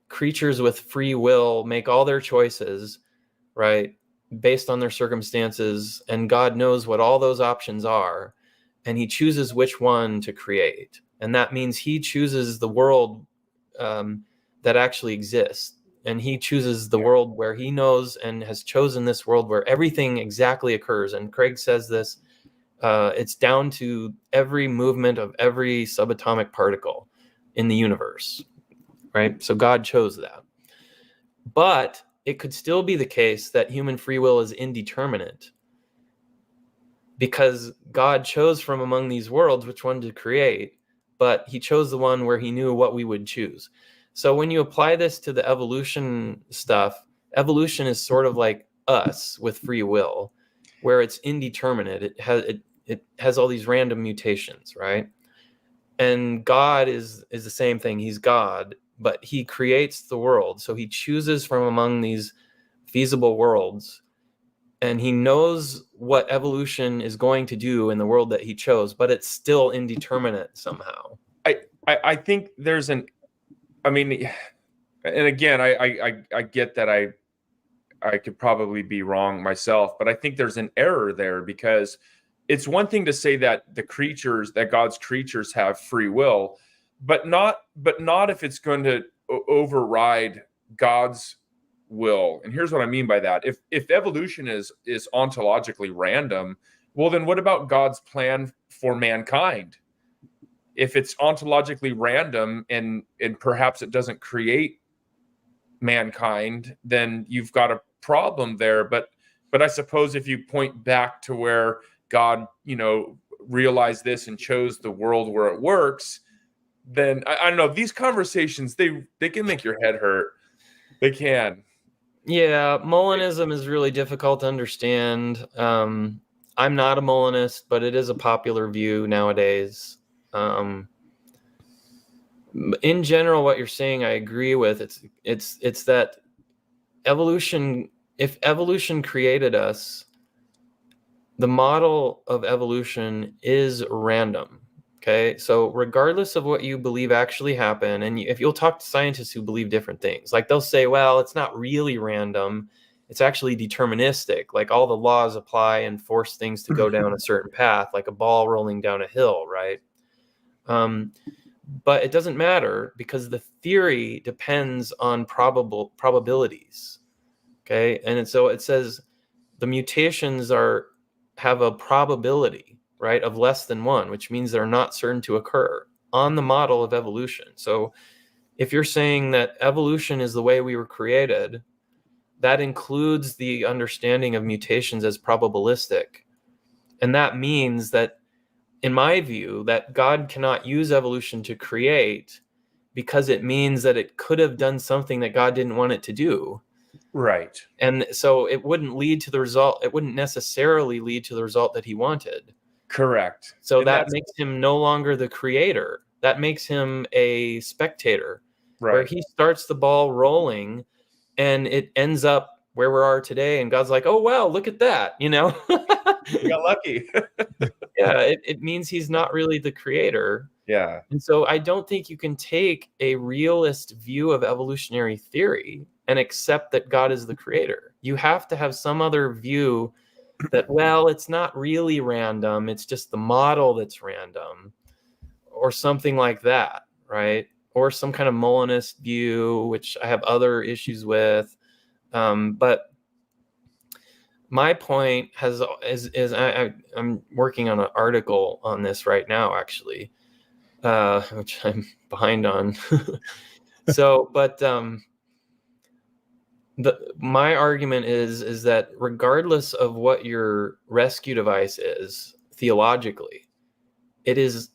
creatures with free will make all their choices, right, based on their circumstances, and God knows what all those options are, and he chooses which one to create. And that means he chooses the world that actually exists. And he chooses the world where he knows and has chosen this world where everything exactly occurs. And Craig says this It's down to every movement of every subatomic particle in the universe, right? So God chose that. But it could still be the case that human free will is indeterminate, because God chose from among these worlds which one to create, but he chose the one where he knew what we would choose. So when you apply this to the evolution stuff, evolution is sort of like us with free will, where it's indeterminate. It has all these random mutations, right? And God is the same thing. He's God, but he creates the world. So he chooses from among these feasible worlds, and he knows what evolution is going to do in the world that he chose, but it's still indeterminate somehow. I think there's and again, I get that I could probably be wrong myself, but I think there's an error there, because it's one thing to say that God's creatures have free will, but not if it's going to override God's will. And here's what I mean by that. If evolution is ontologically random, well, then what about God's plan for mankind? If it's ontologically random and perhaps it doesn't create mankind, then you've got a problem there. But I suppose if you point back to where God, realized this and chose the world where it works, then I don't know. These conversations, they can make your head hurt. They can. Yeah, Molinism is really difficult to understand. I'm not a Molinist, but it is a popular view nowadays. In general, what you're saying, I agree with. It's that evolution. If evolution created us, the model of evolution is random. Okay, so regardless of what you believe actually happened, and if you'll talk to scientists who believe different things, like they'll say, well, it's not really random, it's actually deterministic. Like all the laws apply and force things to go down a certain path, like a ball rolling down a hill, right? But it doesn't matter, because the theory depends on probabilities. Okay, and so it says the mutations have a probability, right, of less than 1, which means they're not certain to occur on the model of evolution. So if you're saying that evolution is the way we were created, that includes the understanding of mutations as probabilistic. And that means that, in my view, that God cannot use evolution to create, because it means that it could have done something that God didn't want it to do. Right. And so it wouldn't lead to the result. It wouldn't necessarily lead to the result that he wanted. Correct. So and that makes him no longer the creator. That makes him a spectator, right. where he starts the ball rolling and it ends up where we are today. And God's like, oh, wow, look at that. You got lucky. Yeah, it means he's not really the creator. Yeah. And so I don't think you can take a realist view of evolutionary theory and accept that God is the creator. You have to have some other view that, well, it's not really random, it's just the model that's random, or something like that, right? Or some kind of Molinist view, which I have other issues with. But my point is I'm working on an article on this right now, actually, which I'm behind on. My argument is that regardless of what your rescue device is theologically, it is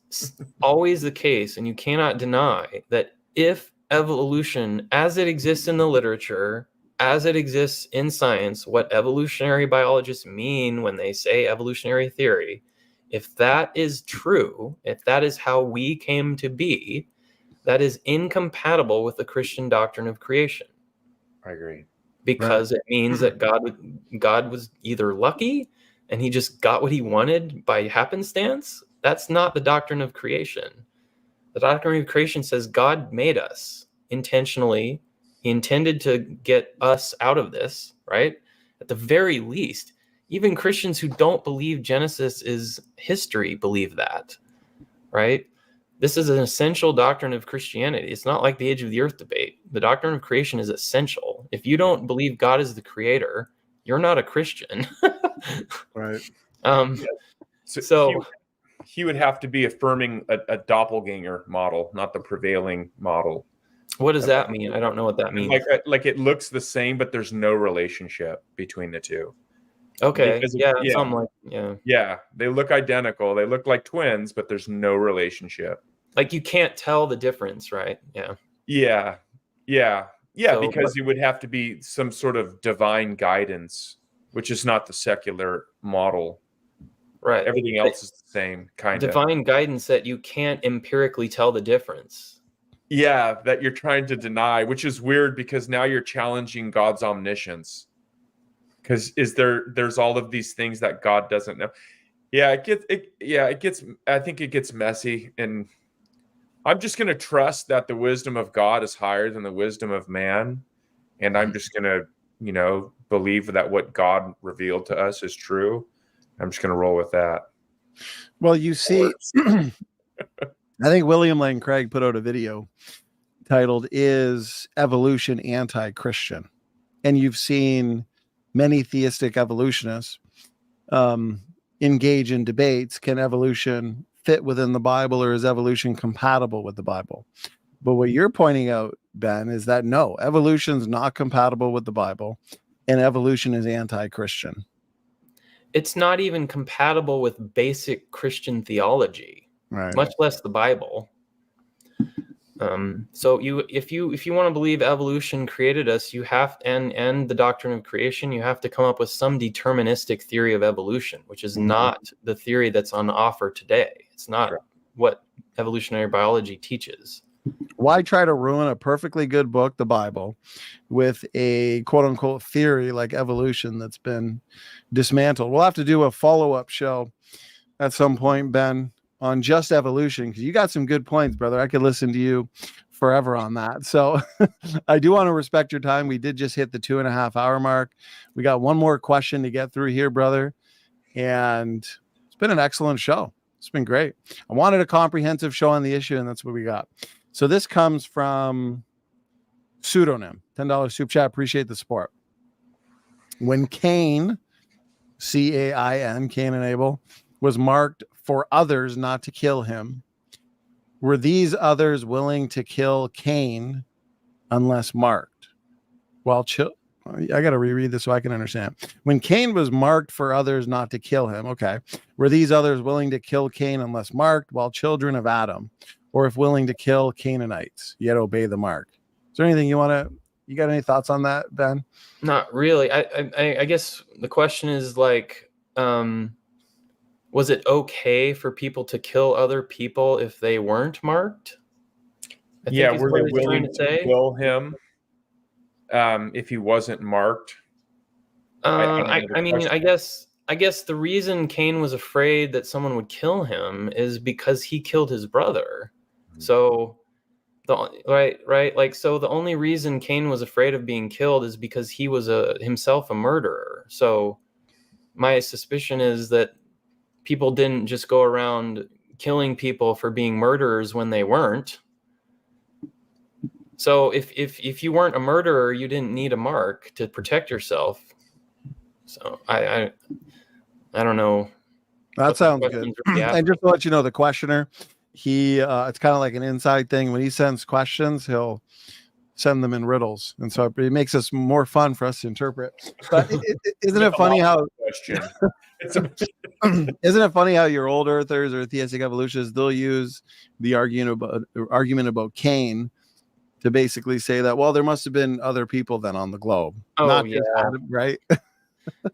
always the case, and you cannot deny that if evolution, as it exists in the literature, as it exists in science, what evolutionary biologists mean when they say evolutionary theory, if that is true, if that is how we came to be, that is incompatible with the Christian doctrine of creation. I agree. Because it means that God was either lucky and he just got what he wanted by happenstance. That's not the doctrine of creation. The doctrine of creation says God made us intentionally. He intended to get us out of this, right? At the very least, even Christians who don't believe Genesis is history believe that, right? This is an essential doctrine of Christianity. It's not like the age of the earth debate. The doctrine of creation is essential. If you don't believe God is the creator, you're not a Christian. Right. So he would have to be affirming a doppelganger model, not the prevailing model. what does that mean? I don't know what that means. Like it looks the same, but there's no relationship between the two. Okay. Because Something like yeah, they look identical. They look like twins, but there's no relationship. like you can't tell the difference, right? Yeah. Yeah, So, because you would have to be some sort of divine guidance, which is not the secular model. right. Everything else is the same, kind of. Divine guidance that you can't empirically tell the difference. Yeah, that you're trying to deny, which is weird because now you're challenging God's omniscience. Because there's all of these things that God doesn't know. Yeah, I think it gets messy, and I'm just going to trust that the wisdom of God is higher than the wisdom of man, and I'm just going to, believe that what God revealed to us is true. I'm just going to roll with that. Well, you see, I think William Lane Craig put out a video titled "Is Evolution Anti-Christian?" And you've seen many theistic evolutionists engage in debates. Can evolution fit within the Bible, or is evolution compatible with the Bible? But what you're pointing out, Ben, is that no, evolution is not compatible with the Bible, and evolution is anti-Christian. It's not even compatible with basic Christian theology, Right. much less the Bible. So if you want to believe evolution created us, you have and the doctrine of creation, you have to come up with some deterministic theory of evolution, which is not the theory that's on offer today. It's not what evolutionary biology teaches. Why try to ruin a perfectly good book, the Bible, with a quote unquote theory like evolution that's been dismantled? We'll have to do a follow-up show at some point, Ben, on just evolution, because you got some good points, brother. I could listen to you forever on that. So I do want to respect your time. We did just hit the 2.5 hour mark. We got one more question to get through here, brother. And it's been an excellent show. It's been great. I wanted a comprehensive show on the issue, and that's what we got. So this comes from Pseudonym, $10 soup chat. Appreciate the support. When Cain, C-A-I-N, Cain and Abel, was marked for others not to kill him, were these others willing to kill Cain unless marked? Well, I got to reread this so I can understand. When Cain was marked for others not to kill him, okay, were these others willing to kill Cain unless marked, while children of Adam, or if willing to kill Canaanites, yet obey the mark? Is there anything you got any thoughts on that, Ben? Not really. I guess the question is like, was it okay for people to kill other people if they weren't marked? Were they willing to kill him if he wasn't marked? I guess the reason Cain was afraid that someone would kill him is because he killed his brother. So so the only reason Cain was afraid of being killed is because he was himself a murderer. So my suspicion is that people didn't just go around killing people for being murderers when they weren't. So if you weren't a murderer, you didn't need a mark to protect yourself. So I don't know. That sounds good. And just to let you know, the questioner, he it's kind of like an inside thing. When he sends questions, he'll send them in riddles, and so it makes us more fun for us to interpret. But isn't it funny how isn't it funny how your old earthers or theistic evolutionists, they'll use the argument about Cain to basically say that, well, there must have been other people then on the globe. Oh, yeah. Just Adam, right?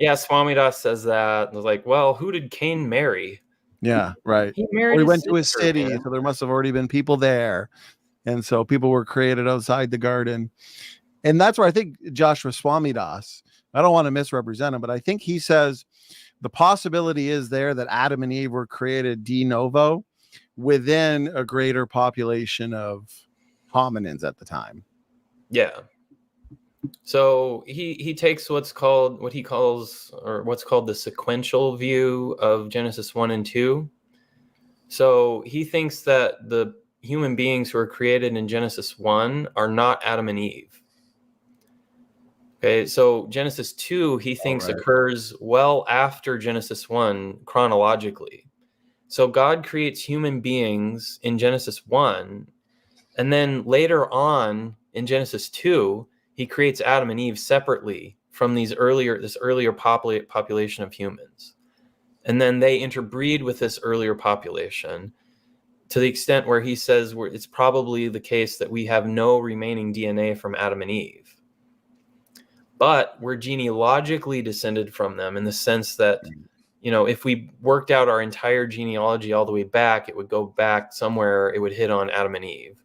Yeah, Swamidas says that. It was like, well, who did Cain marry? Yeah, right. He married. He went to a city, man. so there must have already been people there. And so people were created outside the garden. And that's where I think Joshua Swamidas, I don't want to misrepresent him, but I think he says the possibility is there that Adam and Eve were created de novo within a greater population of hominins at the time. Yeah. So he takes what's called the sequential view of Genesis 1 and 2. So he thinks that the human beings who are created in Genesis 1 are not Adam and Eve. Okay, so Genesis 2, he thinks right. occurs well after Genesis 1 chronologically. So God creates human beings in Genesis 1, and then later on in Genesis 2, he creates Adam and Eve separately from this earlier population of humans. And then they interbreed with this earlier population to the extent where he says it's probably the case that we have no remaining DNA from Adam and Eve. But we're genealogically descended from them in the sense that, if we worked out our entire genealogy all the way back, it would go back somewhere, it would hit on Adam and Eve.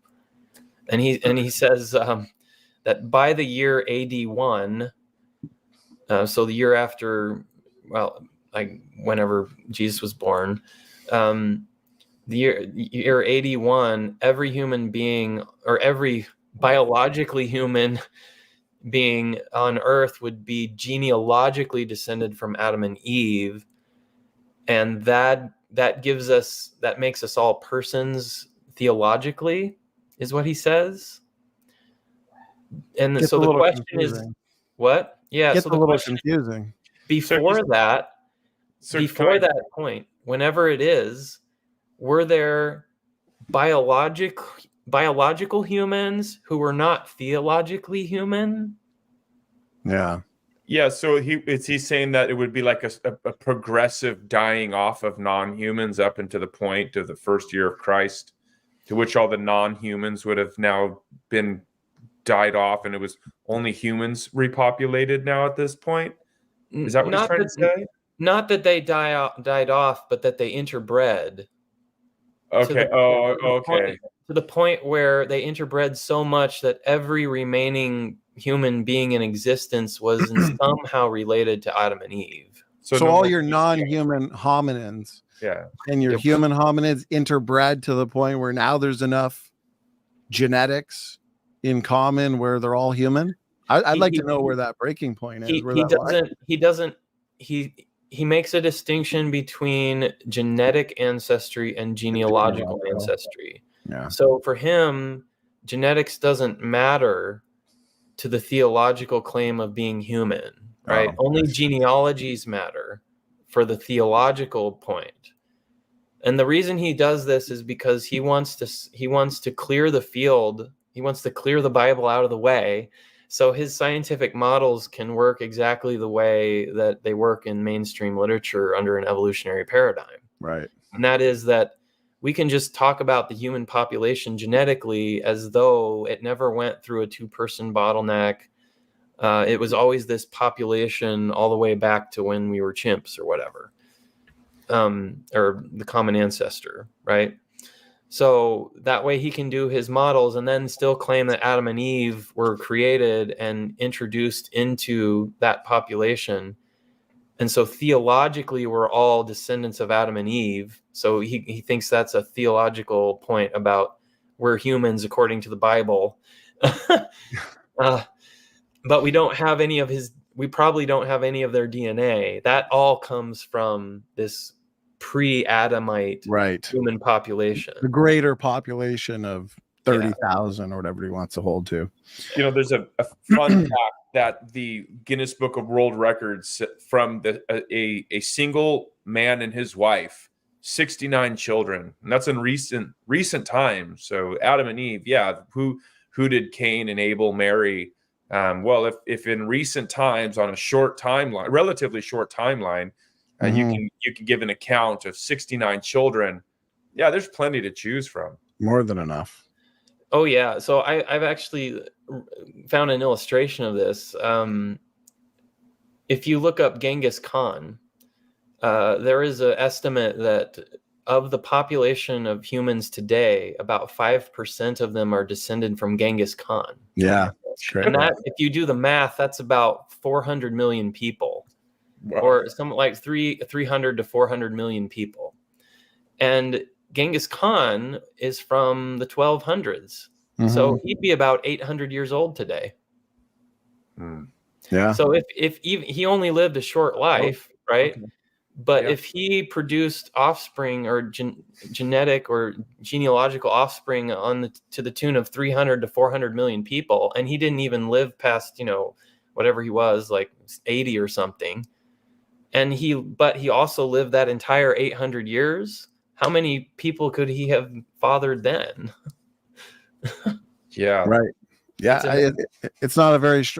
And he says that by the year AD 1, so the year after, whenever Jesus was born, the year 81, every human being, or every biologically human being on Earth, would be genealogically descended from Adam and Eve, and that makes us all persons theologically, is what he says. And so the question confusing. is, what? Yeah, Gets so a the little question confusing. before that point, whenever it is, were there biological humans who were not theologically human? Yeah. Yeah, so he's saying that it would be like a progressive dying off of non-humans up into the point of the first year of Christ, to which all the non-humans would have now been died off, and it was only humans repopulated now at this point. Is that what he's trying to say? Not that they died off, but that they interbred. Okay. To the point where they interbred so much that every remaining human being in existence was somehow related to Adam and Eve. So all your non-human hominins, and your human hominids interbred to the point where now there's enough genetics in common where they're all human. I'd like to know where that breaking point is. He makes a distinction between genetic ancestry and genealogical ancestry. Yeah. So for him, genetics doesn't matter to the theological claim of being human, right? Only genealogies matter for the theological point. And the reason he does this is because he wants to clear the field. He wants to clear the Bible out of the way, so his scientific models can work exactly the way that they work in mainstream literature under an evolutionary paradigm. Right. And that is that we can just talk about the human population genetically as though it never went through a two-person bottleneck. It was always this population all the way back to when we were chimps or whatever, or the common ancestor, right? So that way he can do his models and then still claim that Adam and Eve were created and introduced into that population. And so theologically, we're all descendants of Adam and Eve. So he thinks that's a theological point about we're humans according to the Bible. But we don't have we probably don't have any of their DNA. That all comes from this pre-Adamite human population. The greater population of 30,000 or whatever he wants to hold to. There's a fun fact that the Guinness Book of World Records from a single man and his wife, 69 children, and that's in recent times. So Adam and Eve, who did Cain and Abel marry? Well, if in recent times on a relatively short timeline, you can give an account of 69 children. Yeah, there's plenty to choose from. More than enough. Oh yeah. So I've actually found an illustration of this. If you look up Genghis Khan, there is an estimate that of the population of humans today, about 5% of them are descended from Genghis Khan. Yeah. And that, if you do the math, that's about 400 million people. Wow. Or something like 300 to 400 million people. And Genghis Khan is from the 1200s. So he'd be about 800 years old today. Yeah. So if he only lived a short life, right? Okay. But if he produced offspring or genetic or genealogical offspring to the tune of 300 to 400 million people, and he didn't even live past, whatever he was, like 80 or something. But he also lived that entire 800 years. How many people could he have fathered then? Yeah. Right. Yeah, It's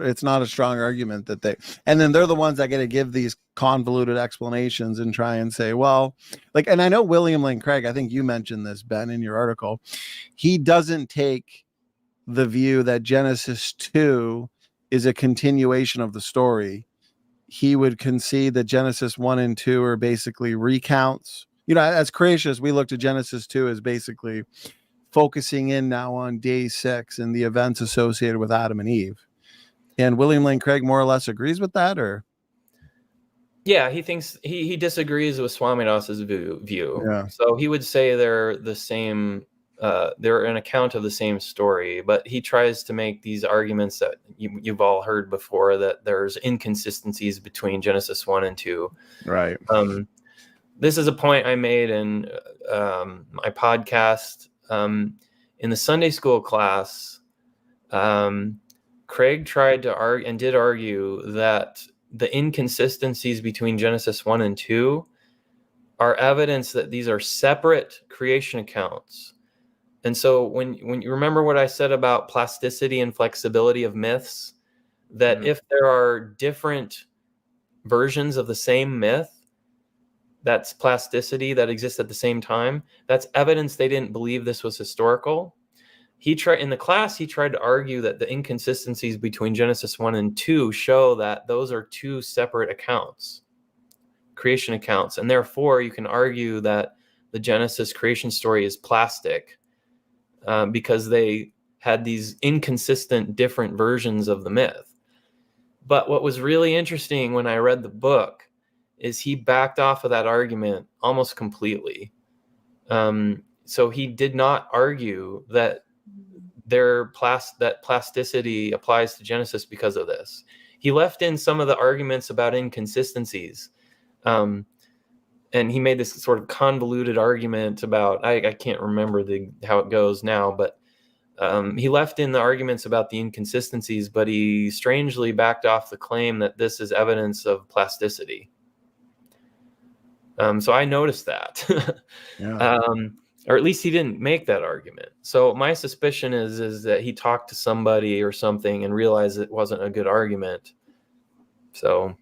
it's not a strong argument that and then they're the ones that get to give these convoluted explanations and try and say, well, like, and I know William Lane Craig, I think you mentioned this, Ben, in your article, he doesn't take the view that Genesis 2 is a continuation of the story. He would concede that Genesis 1 and 2 are basically recounts. You know, as creationists, we looked at Genesis 2 as basically focusing in now on day 6 and the events associated with Adam and Eve. And William Lane Craig more or less agrees with that, or? Yeah, he thinks he disagrees with Swaminatha's view. Yeah. So he would say they're the same, they're an account of the same story, but he tries to make these arguments that you've all heard before, that there's inconsistencies between Genesis 1 and 2. Right. This is a point I made in my podcast. In the Sunday school class, Craig tried to argue and did argue that the inconsistencies between Genesis 1 and 2 are evidence that these are separate creation accounts. And so when you remember what I said about plasticity and flexibility of myths, that if there are different versions of the same myth, that's plasticity that exists at the same time, that's evidence they didn't believe this was historical. In the class, he tried to argue that the inconsistencies between Genesis 1 and 2 show that those are two separate accounts, creation accounts, and therefore you can argue that the Genesis creation story is plastic because they had these inconsistent different versions of the myth. But what was really interesting when I read the book is he backed off of that argument almost completely. So he did not argue that that plasticity applies to Genesis because of this. He left in some of the arguments about inconsistencies. And he made this sort of convoluted argument about, I can't remember how it goes now, but he left in the arguments about the inconsistencies, but he strangely backed off the claim that this is evidence of plasticity. So I noticed that. Yeah. Or at least he didn't make that argument. So my suspicion is that he talked to somebody or something and realized it wasn't a good argument. So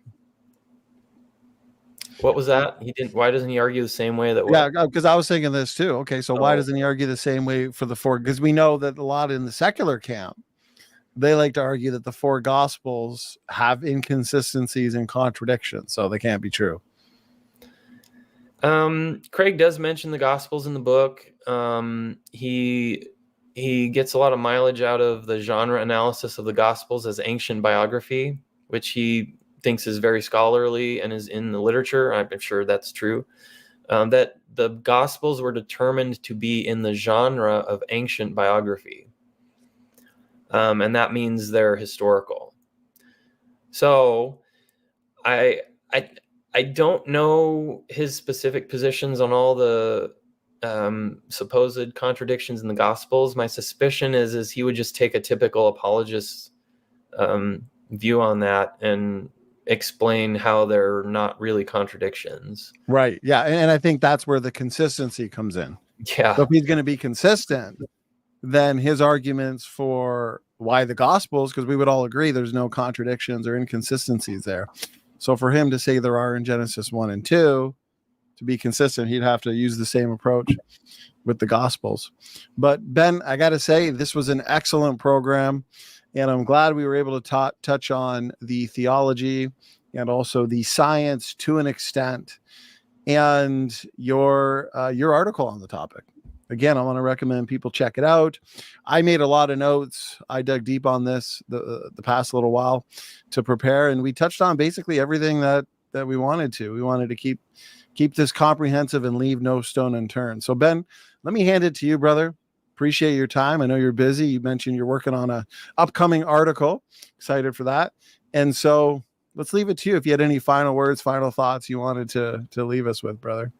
what was that? Why doesn't he argue the same way that? Yeah, because I was thinking this too. Okay, so why doesn't he argue the same way for the four? Because we know that a lot in the secular camp, they like to argue that the four gospels have inconsistencies and contradictions, so they can't be true. Craig does mention the Gospels in the book. He gets a lot of mileage out of the genre analysis of the Gospels as ancient biography, which he thinks is very scholarly and is in the literature. I'm sure that's true. That the Gospels were determined to be in the genre of ancient biography. And that means they're historical. So I don't know his specific positions on all the supposed contradictions in the Gospels. My suspicion is he would just take a typical apologist view on that and explain how they're not really contradictions. Right. Yeah. And I think that's where the consistency comes in. Yeah. So if he's going to be consistent, then his arguments for why the Gospels, because we would all agree there's no contradictions or inconsistencies there. So for him to say there are in Genesis 1 and 2, to be consistent, he'd have to use the same approach with the Gospels. But Ben, I got to say, this was an excellent program, and I'm glad we were able to touch on the theology and also the science to an extent, and your article on the topic. Again, I want to recommend people check it out. I made a lot of notes. I dug deep on this the past little while to prepare, and we touched on basically everything that we wanted to. We wanted to keep this comprehensive and leave no stone unturned. So Ben, let me hand it to you, brother. Appreciate your time. I know you're busy. You mentioned you're working on a upcoming article. Excited for that. And so let's leave it to you. If you had any final words, final thoughts you wanted to leave us with, brother.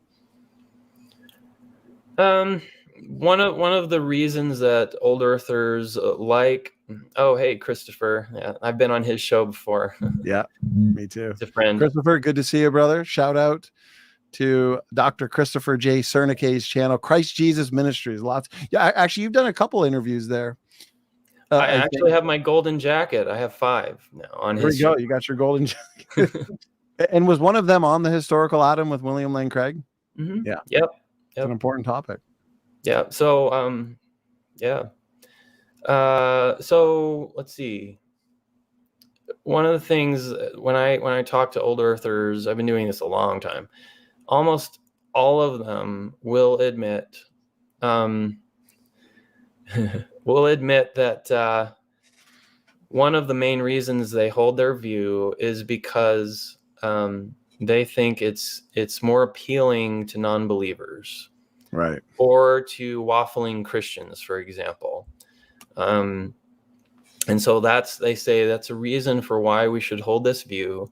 One of the reasons that old earthers like Oh, hey, Christopher. Yeah, I've been on his show before. Yeah, me too. He's a friend. Christopher, good to see you, brother. Shout out to Dr. Christopher J. Cernike's channel, Christ Jesus Ministries. Lots. Yeah, actually, you've done a couple interviews there. I actually have my golden jacket. I have 5 now on There his you go. show. You got your golden jacket. And was one of them on the historical Adam with William Lane Craig? Mm-hmm. Yeah. Yep. It's an important topic. Yeah. So, yeah. So let's see. One of the things when I talk to old earthers, I've been doing this a long time. Almost all of them will admit, that one of the main reasons they hold their view is because they think it's more appealing to non-believers, Right, or to waffling Christians, for example. And so they say that's a reason for why we should hold this view,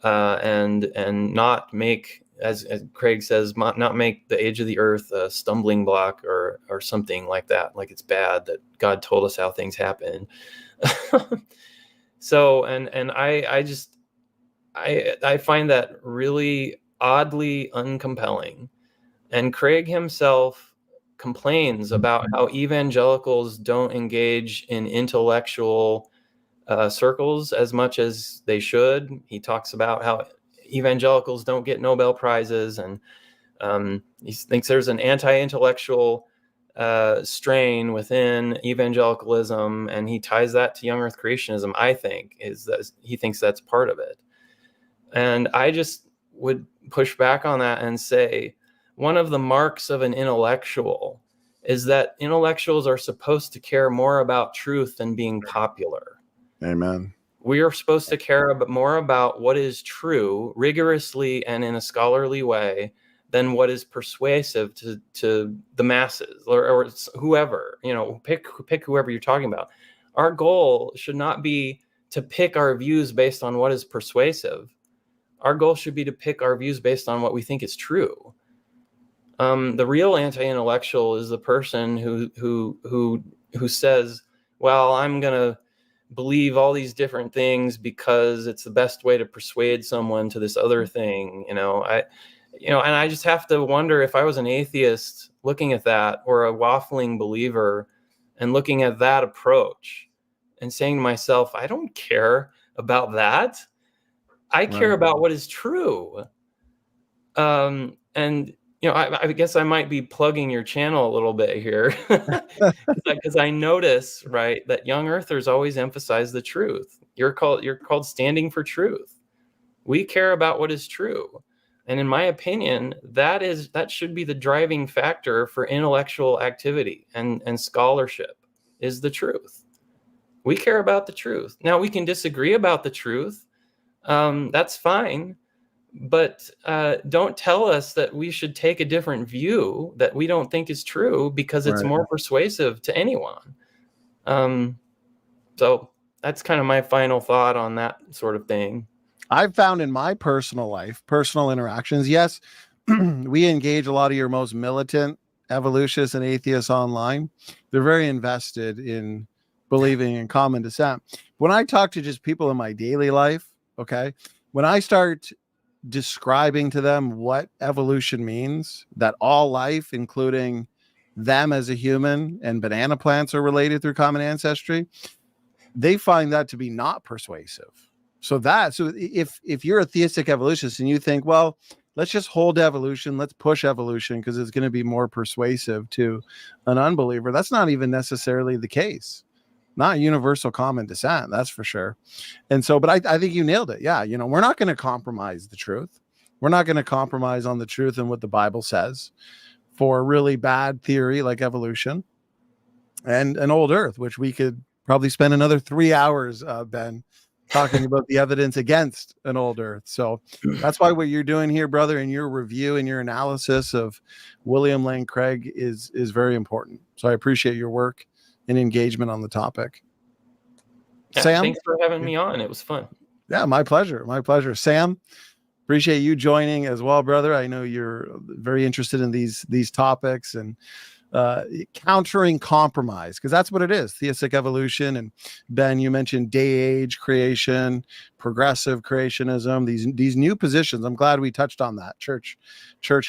and not make, as Craig says, not make the age of the earth a stumbling block or something like that. Like it's bad that God told us how things happen. So, and I find that really oddly uncompelling. And Craig himself complains about how evangelicals don't engage in intellectual circles as much as they should. He talks about how evangelicals don't get Nobel Prizes, and he thinks there's an anti-intellectual strain within evangelicalism, and he ties that to young earth creationism. I think is that he thinks that's part of it, and I just would push back on that and say one of the marks of an intellectual is that intellectuals are supposed to care more about truth than being popular. amen. We are supposed to care more about what is true rigorously and in a scholarly way than what is persuasive to the masses or whoever, pick whoever you're talking about. Our goal should not be to pick our views based on what is persuasive. Our goal should be to pick our views based on what we think is true. The real anti-intellectual is the person who says, well, I'm going to believe all these different things because it's the best way to persuade someone to this other thing. And I just have to wonder, if I was an atheist looking at that, or a waffling believer and looking at that approach and saying to myself, I don't care about that. I care about what is true. And I guess I might be plugging your channel a little bit here, because I notice, right, that young earthers always emphasize the truth. You're called standing for truth. We care about what is true. And in my opinion, that should be the driving factor for intellectual activity and scholarship, is the truth. We care about the truth. Now, we can disagree about the truth. That's fine. But don't tell us that we should take a different view that we don't think is true because it's more persuasive to anyone. So that's kind of my final thought on that sort of thing. I've found in my personal life, personal interactions, yes, we engage a lot of your most militant evolutionists and atheists online. They're very invested in believing in common descent. When I talk to just people in my daily life, okay, when I start describing to them what evolution means, that all life, including them as a human and banana plants, are related through common ancestry, they find that to be not persuasive. So if you're a theistic evolutionist and you think, well, let's just hold evolution, let's push evolution because it's going to be more persuasive to an unbeliever, that's not even necessarily the case. Not universal common descent, that's for sure. And so, but I think you nailed it. Yeah, we're not going to compromise the truth. We're not going to compromise on the truth and what the Bible says for a really bad theory like evolution and an old earth, which we could probably spend another 3 hours, Ben, talking about the evidence against an old earth. So that's why what you're doing here, brother, in your review and your analysis of William Lane Craig is very important. So I appreciate your work and engagement on the topic. Yeah, Sam, thanks for having me on. It was fun. Yeah, my pleasure. My pleasure. Sam, appreciate you joining as well, brother. I know you're very interested in these topics, and countering compromise, because that's what it is, theistic evolution. And Ben, you mentioned day-age creation, progressive creationism, these new positions. I'm glad we touched on that, church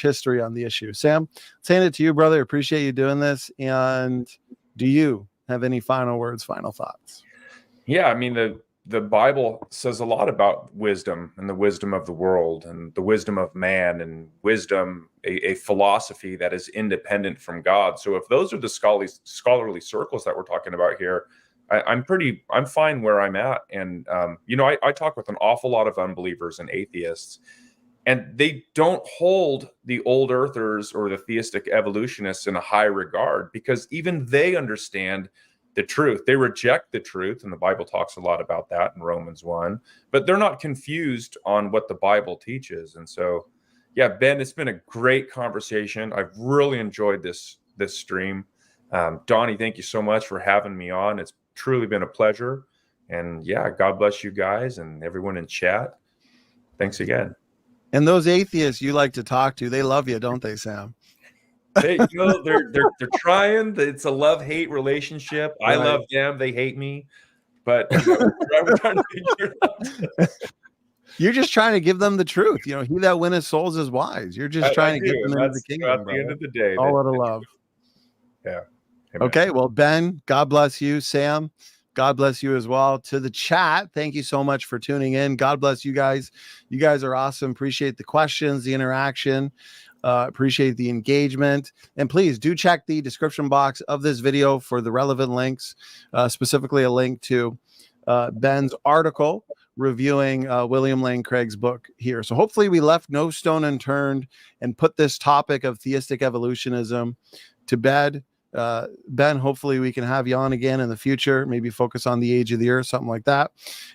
history on the issue. Sam, saying it to you, brother, appreciate you doing this. And do you have any final words, final thoughts? Yeah, I mean, the Bible says a lot about wisdom and the wisdom of the world and the wisdom of man and wisdom, a philosophy that is independent from God. So if those are the scholarly circles that we're talking about here, I'm fine where I'm at. And, I talk with an awful lot of unbelievers and atheists, and they don't hold the old earthers or the theistic evolutionists in a high regard, because even they understand the truth. They reject the truth, and the Bible talks a lot about that in Romans 1, but they're not confused on what the Bible teaches. And so, yeah, Ben, it's been a great conversation. I've really enjoyed this stream. Donnie, thank you so much for having me on. It's truly been a pleasure. And yeah, God bless you guys and everyone in chat. Thanks again. And those atheists you like to talk to, they love you, don't they, Sam? They're trying. It's a love-hate relationship. I love them. They hate me. But we're trying to figure it out. You're just trying to give them the truth. He that winneth souls is wise. You're just trying to get them into the kingdom. At the end of the day, all out of love. Yeah. Amen. Okay. Well, Ben, God bless you. Sam, God bless you as well. To the chat, thank you so much for tuning in. God bless you guys. You guys are awesome. Appreciate the questions, the interaction. Appreciate the engagement. And please do check the description box of this video for the relevant links, specifically a link to Ben's article reviewing William Lane Craig's book here. So hopefully we left no stone unturned and put this topic of theistic evolutionism to bed. Ben, hopefully we can have you on again in the future, maybe focus on the age of the earth, something like that.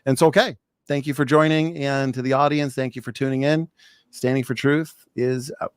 And it's okay. Thank you for joining. And to the audience, thank you for tuning in. Standing for Truth is out.